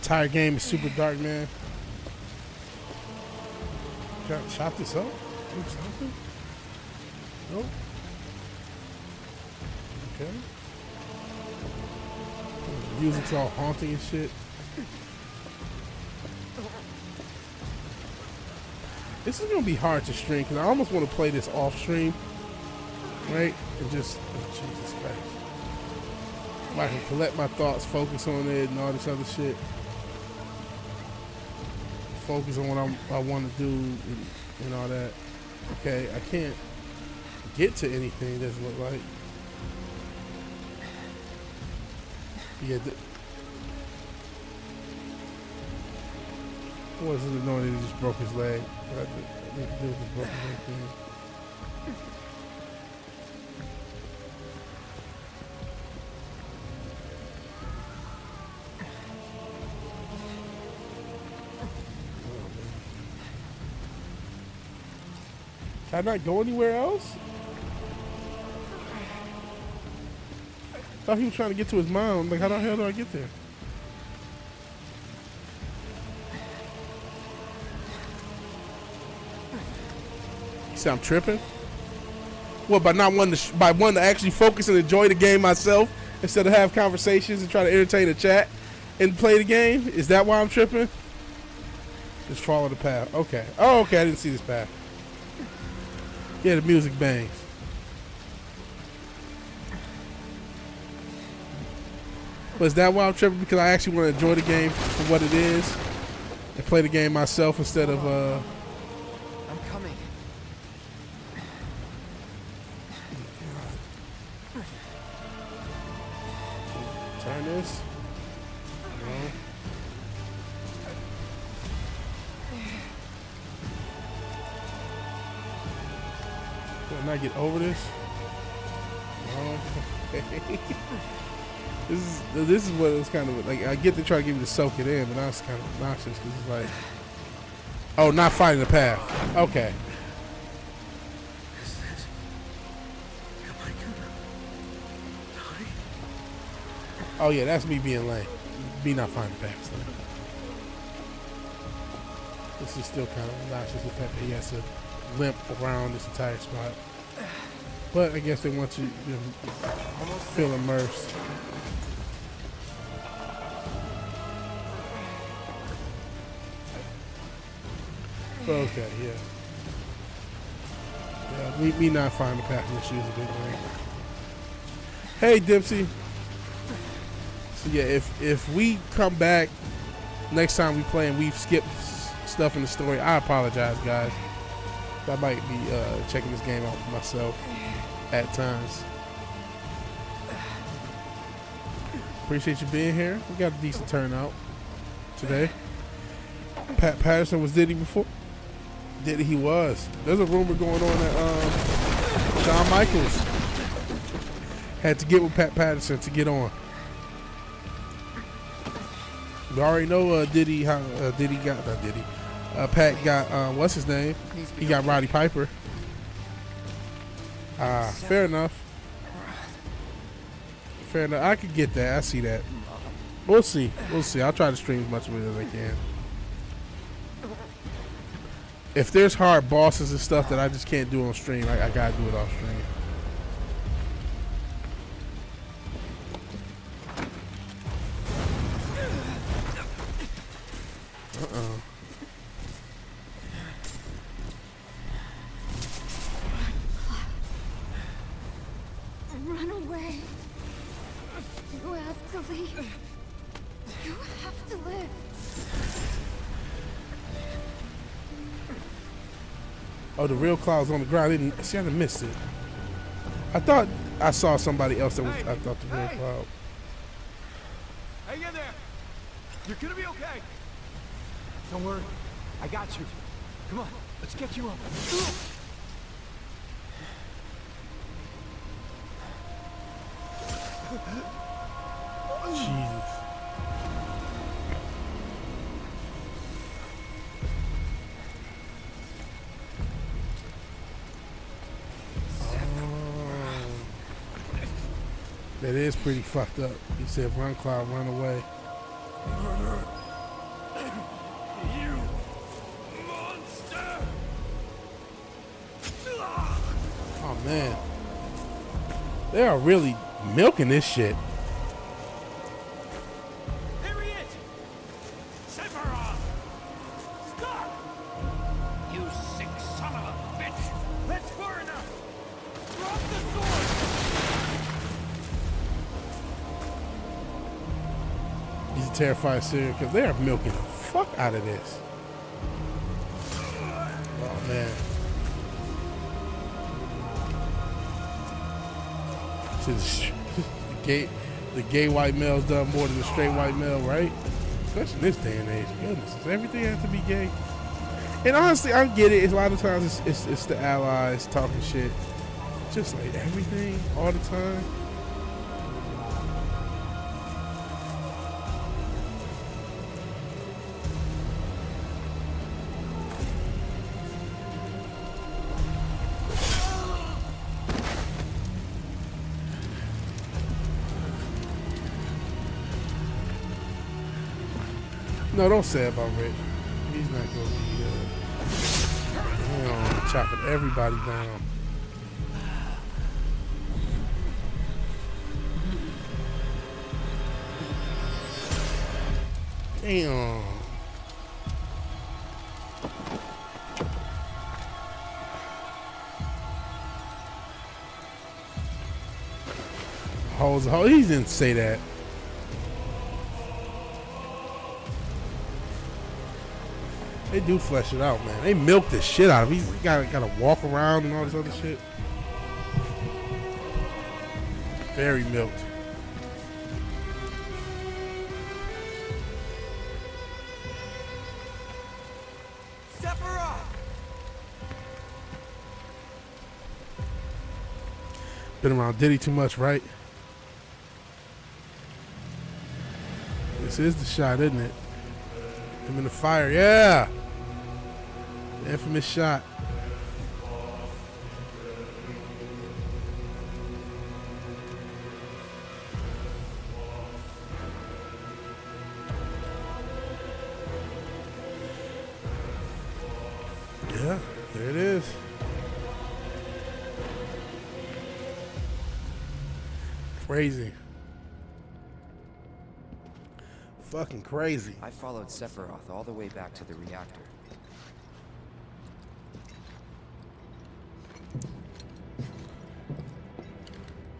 Entire game is super dark, man. Got chop this up? Do something? Nope. Okay. The music's all haunting and shit. This is gonna be hard to stream because I almost want to play this off stream, right? And just, oh, Jesus Christ. If I can collect my thoughts, focus on it, and all this other shit. Focus on what I want to do and all that. Okay, I can't get to anything, doesn't look like. Yeah. Was it annoying that he just broke his leg? What I need to do with this broken leg thing. Can I not go anywhere else? I thought he was trying to get to his mom. Like, how the hell do I get there? You say I'm tripping? What, by not wanting to, by wanting to actually focus and enjoy the game myself instead of have conversations and try to entertain the chat and play the game? Is that why I'm tripping? Just follow the path. Okay. Oh, okay. I didn't see this path. Yeah, the music bangs. But is that why I'm tripping? Because I actually want to enjoy the game for what it is and play the game myself instead of I'm coming. Turn this. No. Can I get over this? No. This is what it was kind of like. I get to try to give you to soak it in, but now it's kind of obnoxious because it's like, oh, not finding the path. Okay. Oh yeah, that's me being lame. Me not finding the path. So. This is still kind of obnoxious, the fact that he has to limp around this entire spot. But I guess they want you to feel immersed. Okay, yeah. Yeah, me not finding the path in the shoes a bit lame. Hey, Dempsey. So yeah, if we come back next time we play and we've skipped stuff in the story, I apologize, guys. I might be checking this game out for myself at times. Appreciate you being here. We got a decent turnout today. Pat Patterson was Diddy before? Diddy he was. There's a rumor going on that Shawn Michaels had to get with Pat Patterson to get on. We already know Diddy how Diddy got not Diddy. Pat got what's his name? He got Roddy Piper. Fair enough. Fair enough. I could get that. I see that. We'll see. We'll see. I'll try to stream as much of it as I can. if there's hard bosses and stuff that I just can't do on stream, I gotta do it off stream. Run away. You have to leave. You have to live. Oh, the real cloud's on the ground. I didn't see. I missed it. I thought I saw somebody else that was. I thought the real cloud. Hang in there. You're gonna be okay. Don't worry. I got you. Come on. Let's get you up. Jesus. That is pretty fucked up. He said, "Run, Cloud, run away." You monster! Oh man, they are really milking this shit. There he is! Sephiroth! Stop! You sick son of a bitch! That's far enough! Drop the sword! He's a terrified serial killer. They are milking the fuck out of this. Oh man. The gay white male's done more than the straight white male, right? Especially in this day and age. Goodness, does everything have to be gay? And honestly, I get it. A lot of times it's the allies talking shit. Just like everything, all the time. No, don't say about Rick. He's not gonna be chopping everybody down. Damn. He didn't say that. They do flesh it out, man. They milk the shit out of him. He gotta walk around and all this other shit. Very milked. Sephiroth! Been around Diddy too much, right? This is the shot, isn't it? Him in the fire, yeah! The infamous shot. Yeah, there it is. Crazy. Fucking crazy. I followed Sephiroth all the way back to the reactor.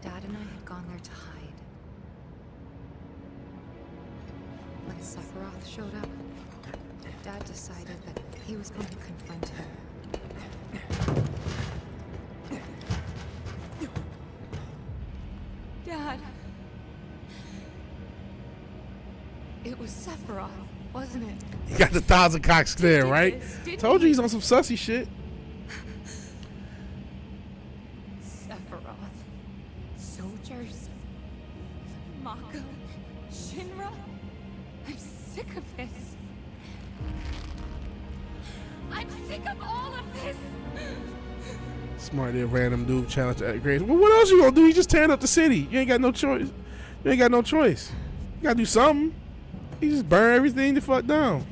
Dad and I had gone there to hide. When Sephiroth showed up, Dad decided that he was going to confront him. Dad. It was Sephiroth, wasn't it? He got the 1,000 cocks there, right? Told you he's on some sussy shit. Sephiroth. Soldiers. Mako. Shinra. I'm sick of this. I'm sick of all of this. Smart there, random dude challenge at grades. Well, what else you gonna do? You just tearing up the city. You ain't got no choice. You ain't got no choice. You gotta do something. You just burn everything the fuck down.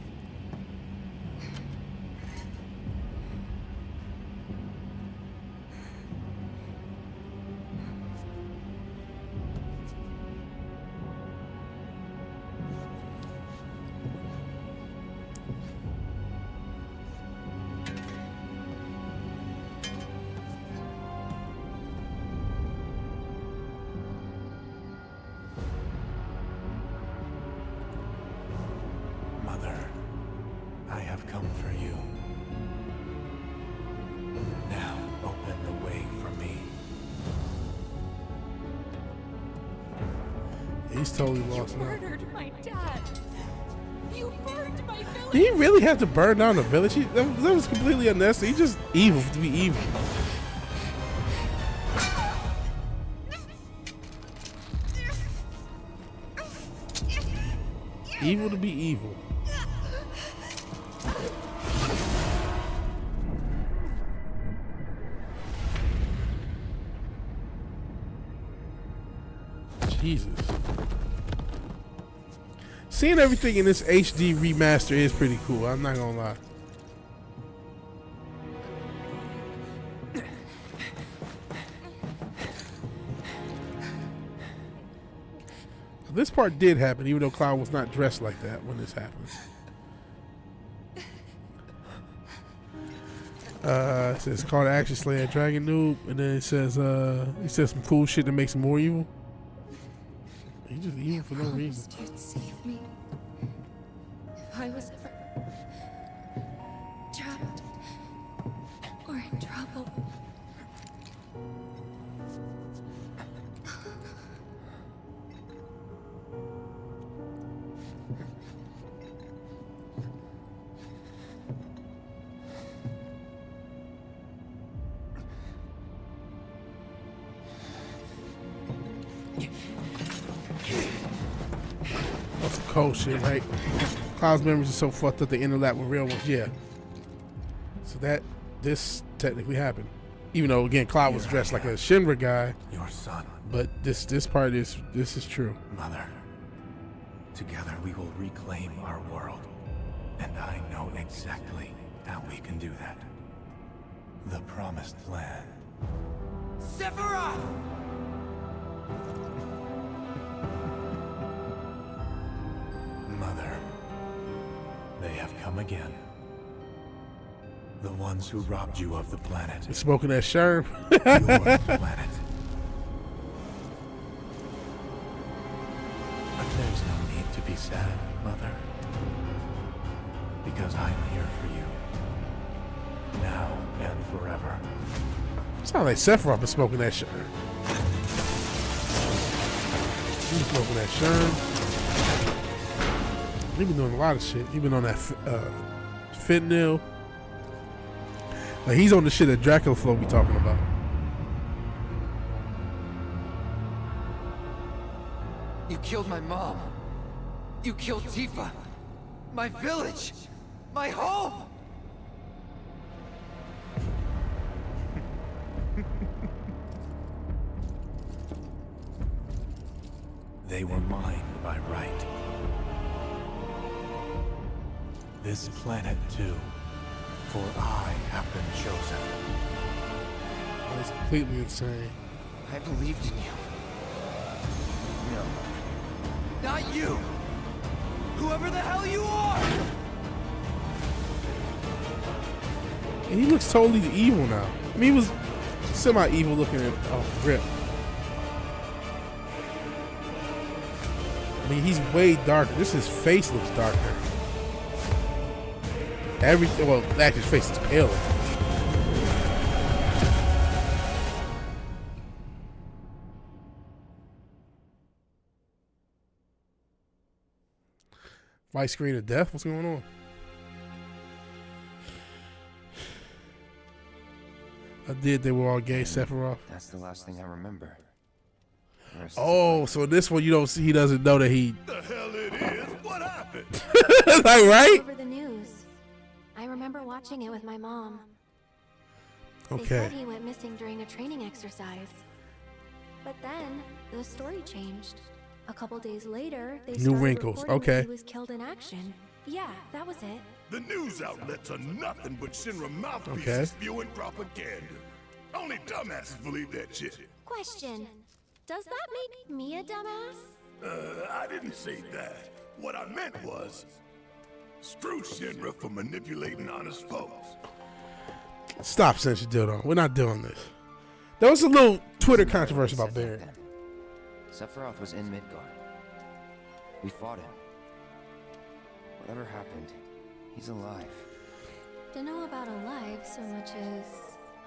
He's totally lost now. You murdered my dad. You burned my village. Did he really have to burn down the village? That was completely unnecessary. He's just evil to be evil. Evil to be evil. Jesus. Seeing everything in this HD remaster is pretty cool. I'm not gonna lie. This part did happen, even though Cloud was not dressed like that when this happened. It says call to action Slayer Dragon Noob, and then it says he says some cool shit that makes him more evil. He's just evil for no reason. You'd save me if I was ever trapped or in trouble. That's some cold shit, right? Cloud's memories are so fucked up they interlap with real ones. Yeah. So this technically happened, even though again Cloud was dressed like a Shinra guy. Your son. But this part is true. Mother, together we will reclaim our world, and I know exactly how we can do that. The Promised Land. Sephiroth! Mother, they have come again. The ones who robbed you of the planet. You're smoking that sherm. Your planet. But there's no need to be sad, Mother. Because I'm here for you. Now and forever. Sounds like Sephiroth been smoking that sherm. He's smoking that sherm. He been doing a lot of shit. He been on that fentanyl. Like he's on the shit that Dracula Flow be talking about. You killed my mom. You killed Tifa. My village. My home. They were mine by right. This planet too, for I have been chosen. That's completely insane. I believed in you. No. Not you! Whoever the hell you are! And he looks totally evil now. I mean, he was semi-evil looking at Rip. I mean, he's way darker. His face looks darker. Everything, well, actually his face is paler. White screen of death? What's going on? They were all gay, Sephiroth. That's the last thing I remember. Oh, so this one you don't see, he doesn't know that he. The hell it is? What happened? Like, right? Over the news. I remember watching it with my mom. Okay. They said he went missing during a training exercise. But then the story changed. A couple days later, they New wrinkles. reporting Okay. he was killed in action. Yeah, that was it. The news outlets are nothing but Shinra mouthpieces Okay. spewing propaganda. Only dumbasses believe that shit. Question. Does that make me a dumbass? I didn't say that. What I meant was, screw Shinra for manipulating honest folks. Stop, Sensei Dildo. We're not doing this. There was a little Twitter controversy about Barry. Sephiroth was in Midgard. We fought him. Whatever happened, he's alive. To know about alive so much as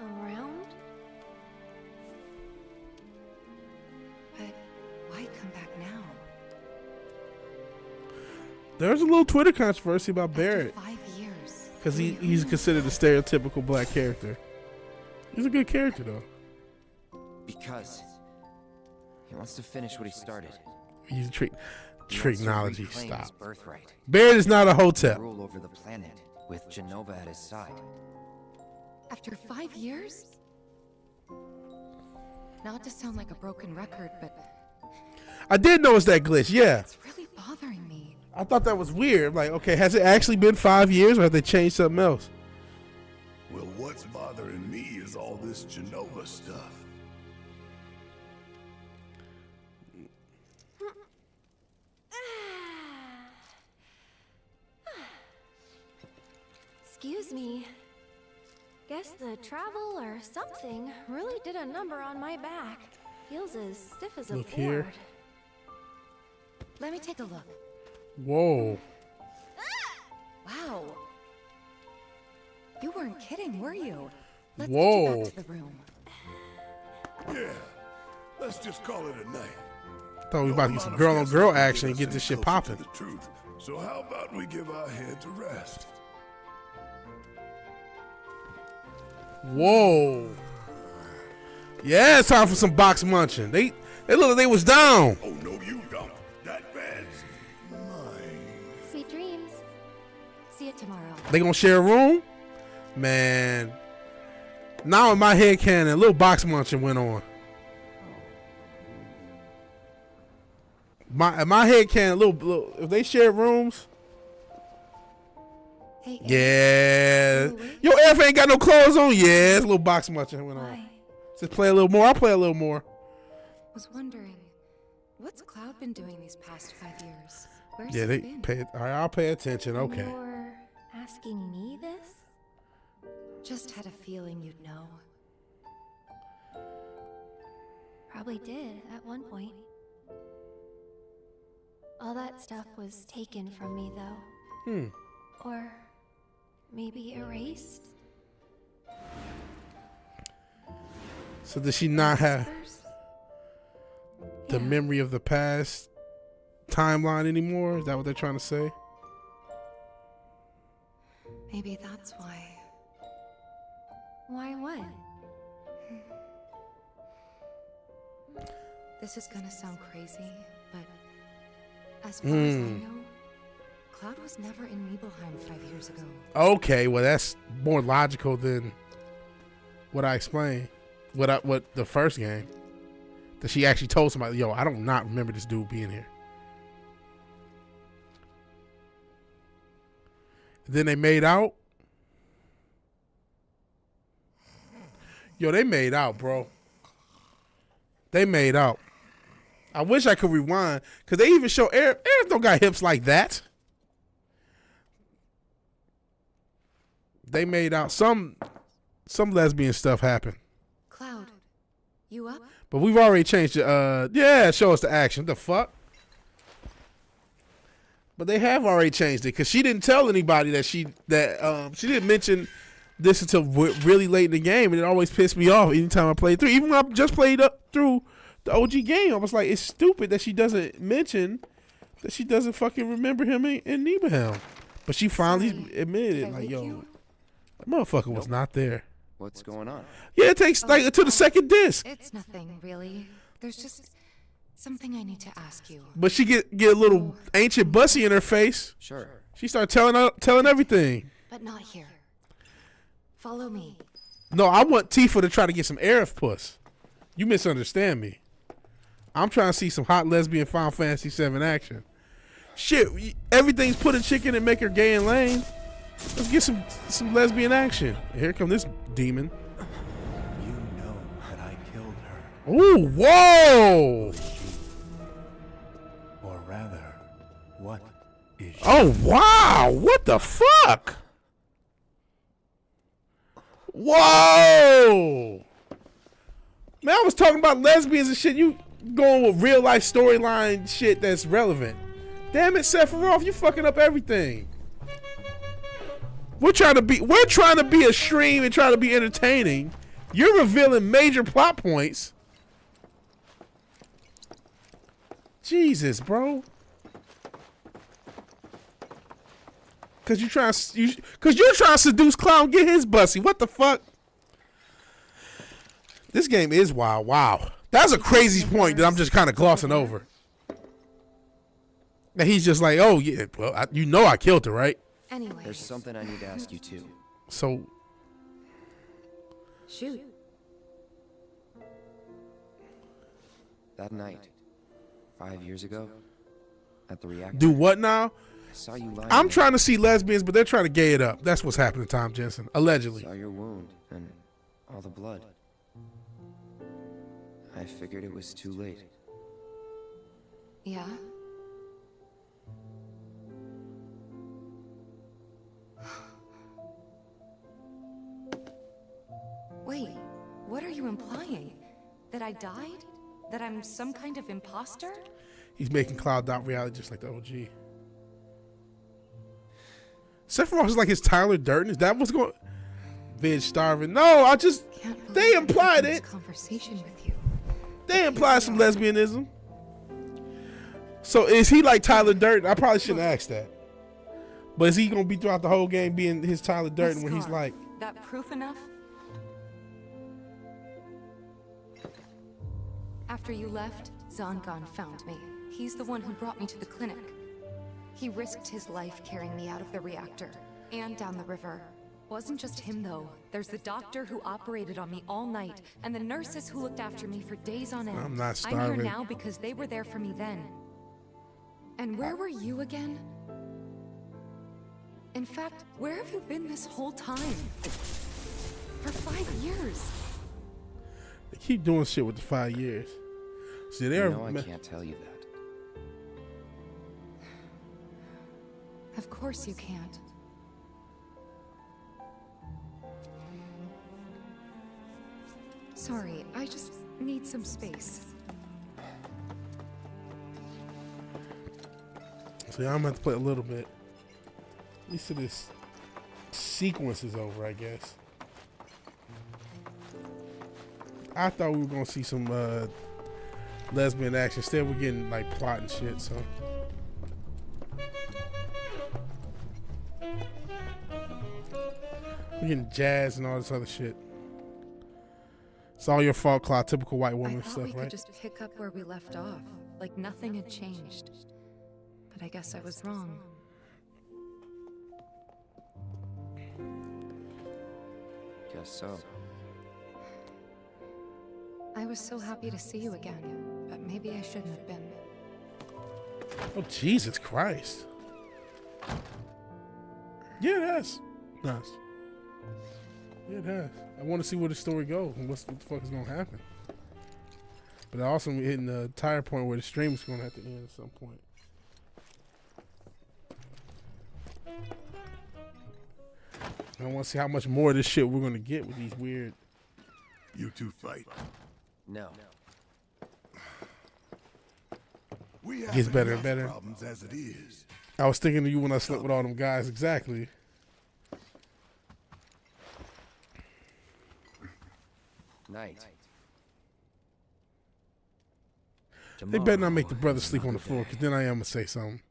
around? But why come back now? There's a little Twitter controversy about Barrett. 5 years. Because he's considered a stereotypical black character. He's a good character, though. Because he wants to finish what he started. He's technology. Stop. Birthright. Barrett is not a hotel. Rule over the planet with Genova at his side. After 5 years? Not to sound like a broken record, but I did notice that glitch, yeah. it's really bothering me. I thought that was weird. Like, okay, has it actually been 5 years or have they changed something else? Well, what's bothering me is all this Genova stuff. Excuse me. Guess the travel or something really did a number on my back. Feels as stiff as a Look board. here. Let me take a look. Whoa. Wow. You weren't kidding, were you? Let's Whoa. get you back to the room. Yeah, let's just call it a night. Thought we about to get some girl on girl action and get this shit popping. Truth. So how about we give our head to rest? Whoa. Yeah, it's time for some box munching. They looked like they was down. Oh no, you don't. That bed's mine. Sweet dreams. See you tomorrow. They gonna share a room? Man. Now in my head canon, a little box munching went on. My head canon, little if they share rooms. Hey, yeah. Yo, F ain't got no clothes on. Yeah, it's a little box munching went on. Just play a little more. I'll play a little more. Was wondering, what's Cloud been doing these past 5 years? Where's Yeah, he they been? pay. All right, I'll pay attention. Okay. You're asking me this? Just had a feeling you'd know. Probably did at one point. All that stuff was taken from me, though. Or maybe erased. So does she not have the memory of the past timeline anymore? Is that what they're trying to say? Maybe that's why. Why what? This is gonna sound crazy, but as far as I know, Cloud was never in Nibelheim 5 years ago. Okay, well that's more logical than what I explained. What the first game that she actually told somebody, yo, I don't not remember this dude being here. Then they made out. Yo, they made out, bro. They made out. I wish I could rewind because they even show Aerith don't got hips like that. They made out. Some lesbian stuff happened. Cloud, you up? But we've already changed it. Yeah, show us the action. The fuck? But they have already changed it because she didn't tell anybody that she didn't mention this until really late in the game, and it always pissed me off anytime I played through. Even when I just played up through the OG game, I was like, it's stupid that she doesn't mention that she doesn't fucking remember him in Nibelheim. But she finally admitted it, like, yo, that motherfucker was not there. What's going on? Yeah, it takes like until the second disc. It's nothing, really. There's just something I need to ask you. But she get a little ancient bussy in her face. Sure. She started telling everything. But not here. Follow me. No, I want Tifa to try to get some Aerith puss. You misunderstand me. I'm trying to see some hot lesbian Final Fantasy 7 action. Shit, everything's put a chick in and make her gay and lame. Let's get some lesbian action. Here come this demon. You know that I killed her. Ooh, whoa! Or rather, what is she? Oh, wow! What the fuck? Whoa! Man, I was talking about lesbians and shit. You going with real life storyline shit that's relevant. Damn it, Sephiroth, you fucking up everything. We're trying to be a stream and trying to be entertaining. You're revealing major plot points. Jesus, bro. Cause you're trying to seduce Clown, get his bussy. What the fuck? This game is wild. Wow, that's a crazy point that I'm just kind of glossing over. And he's just like, oh yeah, well, I killed her, right? Anyway, There's something I need to ask you too. So, shoot. That night, 5 years ago, at the reactor. Do what now? I saw you lying I'm there. trying to see lesbians, but they're trying to gay it up. That's what's happening, Tom Jensen. Allegedly. Saw your wound and all the blood. I figured it was too late. Yeah? Wait, what are you implying? That I died? That I'm some kind of imposter? He's making Cloud dot reality just like the OG. Sephiroth is like his Tyler Durden. Is that what's going? Vig starving. No, I just they implied it. Conversation with you. They implied some lesbianism. So is he like Tyler Durden? I probably shouldn't ask that. But is he gonna be throughout the whole game being his Tyler Durden when he's like? That proof enough? After you left, Zangan found me. He's the one who brought me to the clinic. He risked his life carrying me out of the reactor and down the river. Wasn't just him though. There's the doctor who operated on me all night, and the nurses who looked after me for days on end. I'm not starving. I'm here now because they were there for me then. And where were you again? In fact, where have you been this whole time? For 5 years. They keep doing shit with the 5 years. See, they're. No, I can't tell you that. Of course you can't. Sorry, I just need some space. See, I'm gonna have to play a little bit. At least till this sequence is over, I guess. I thought we were gonna see some lesbian action. Instead, we're getting like plot and shit. So. We're getting jazz and all this other shit. It's all your fault, Claude. Typical white woman I thought stuff, we could right? just pick up where we left off, like nothing had changed. But I guess I was wrong. Guess so. I was so happy to see you again, but maybe I shouldn't have been. Oh, Jesus Christ. Yeah, it has. Nice. Yeah, it has. I want to see where the story goes and what the fuck is going to happen. But also, we're hitting the tire point where the stream is going to have to end at some point. I want to see how much more of this shit we're going to get with these weird... You two fight. No. We Gets better and better. Problems as it is. I was thinking of you when I slept with all them guys. Exactly. Night. They better not make the brother sleep on the floor, because then I am going to say something.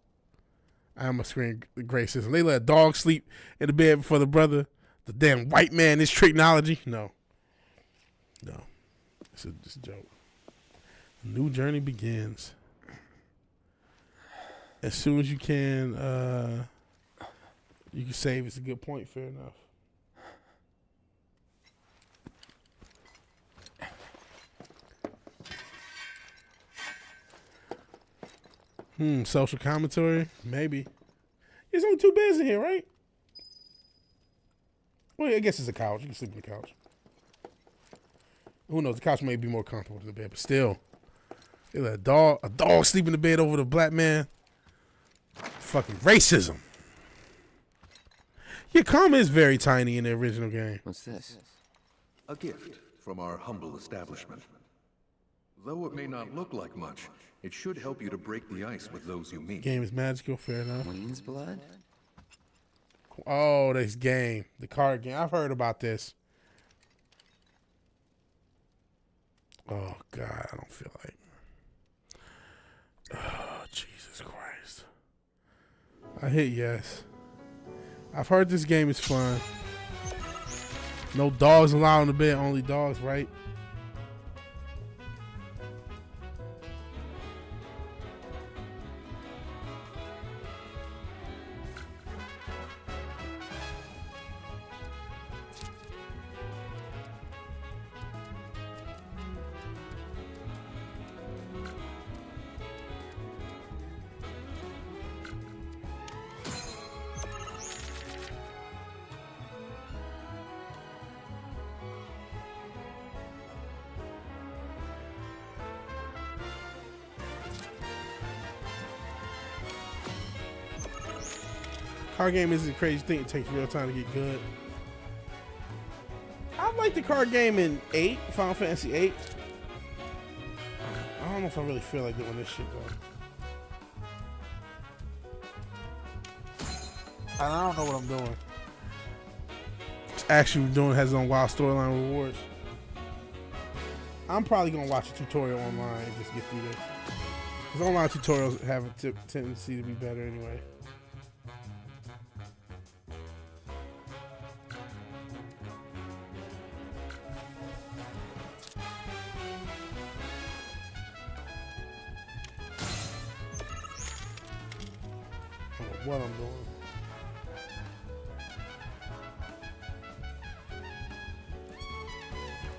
I am going to scream racism. They let a dog sleep in the bed before the brother. The damn white man, this technology. No. No. It's a joke. A new journey begins. As soon as you can save. It's a good point. Fair enough. Social commentary? Maybe. There's only 2 beds in here, right? Well, I guess it's a couch. You can sleep on the couch. Who knows? The couch may be more comfortable than the bed, but still. They let a dog sleep in the bed over the black man. Fucking racism. Your karma is very tiny in the original game. What's this? A gift from our humble establishment. Though it may not look like much, it should help you to break the ice with those you meet. Game is magical, fair enough. Queen's blood? Oh, this game. The card game. I've heard about this. Oh, God. I don't feel like... Oh, Jesus Christ. I hit yes. I've heard this game is fun. No dogs allowed in the bed, only dogs, right? Card game is a crazy thing. It takes real time to get good. I like the card game in 8, Final Fantasy 8. I don't know if I really feel like doing this shit though. I don't know what I'm doing. Actually doing has its own wild storyline rewards. I'm probably gonna watch a tutorial online and just get through this. Because online tutorials have a tendency to be better anyway. What I'm doing.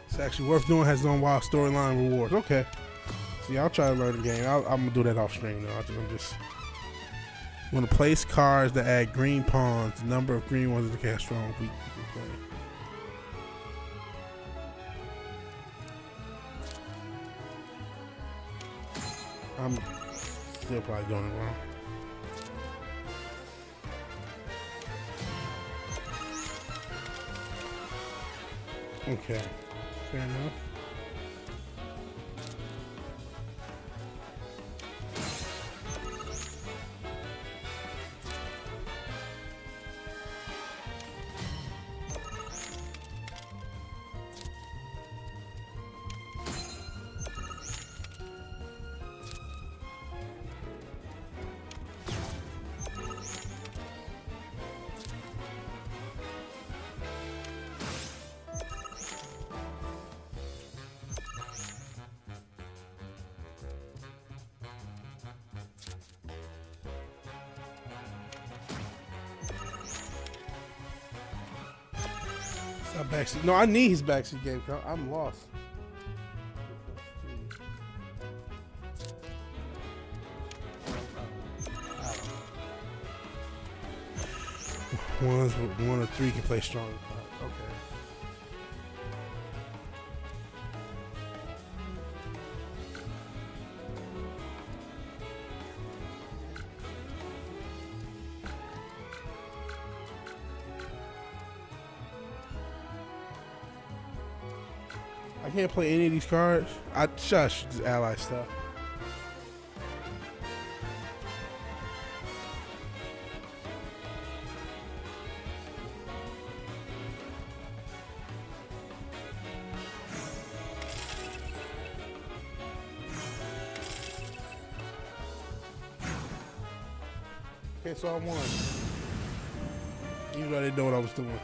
It's actually worth doing, has its own wild storyline rewards. Okay. See, I'll try to learn the game. I'm gonna do that off stream though. I'm just want to place cards that add green pawns. The number of green ones is the cast strong weak play. I'm still probably doing it wrong. Okay, fair enough. Backseat. No, I need his backseat game. I'm lost. One or three can play strong. Okay. I can't play any of these cards. Shush, just ally stuff. Okay, so I won. Even though I didn't know what I was doing.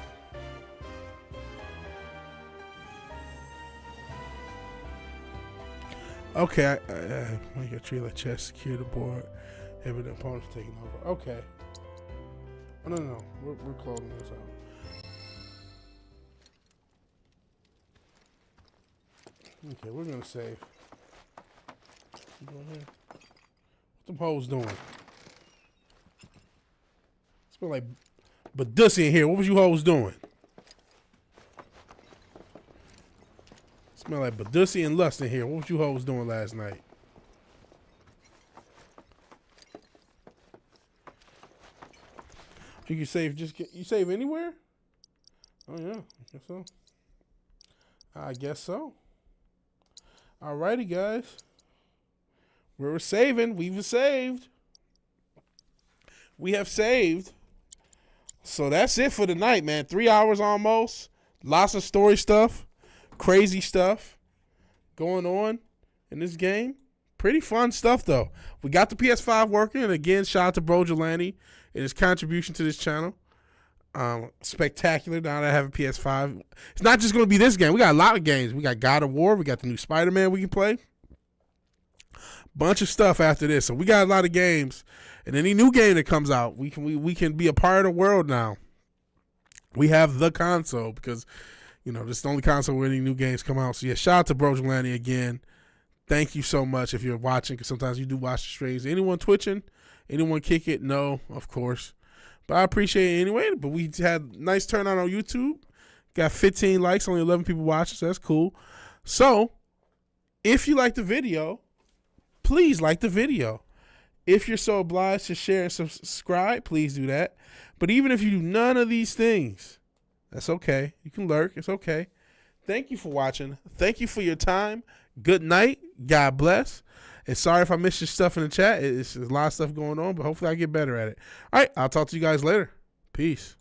Okay, I got to treat like chess, secure the board, every opponent's taking over. Okay. Oh, no. We're closing this out. Okay, we're going to save. What the hoes doing? Smell like Badussy in here. What was you hoes doing? Smell like Badussy and Lust in here. What was you hoes doing last night? You can save. You save anywhere? Oh yeah, I guess so. Alrighty, guys. We're saving. We've saved. We have saved. So that's it for tonight, man. 3 hours almost. Lots of story stuff. Crazy stuff going on in this game. Pretty fun stuff, though. We got the PS5 working. And again, shout out to Bro Jelani and his contribution to this channel. spectacular now that I have a PS5. It's not just going to be this game. We got a lot of games. We got God of War. We got the new Spider-Man we can play. Bunch of stuff after this. So we got a lot of games. And any new game that comes out, we can be a part of the world now. We have the console because, you know, this is the only console where any new games come out. So yeah, shout out to Bro Vigilante again. Thank you so much if you're watching, because sometimes you do watch the streams. Anyone twitching? Anyone kick it? No, of course. But I appreciate it anyway. But we had nice turnout on YouTube. Got 15 likes, only 11 people watching, so that's cool. So, if you like the video, please like the video. If you're so obliged to share and subscribe, please do that. But even if you do none of these things, that's okay. You can lurk. It's okay. Thank you for watching. Thank you for your time. Good night. God bless. And sorry if I missed your stuff in the chat. There's a lot of stuff going on, but hopefully I get better at it. All right. I'll talk to you guys later. Peace.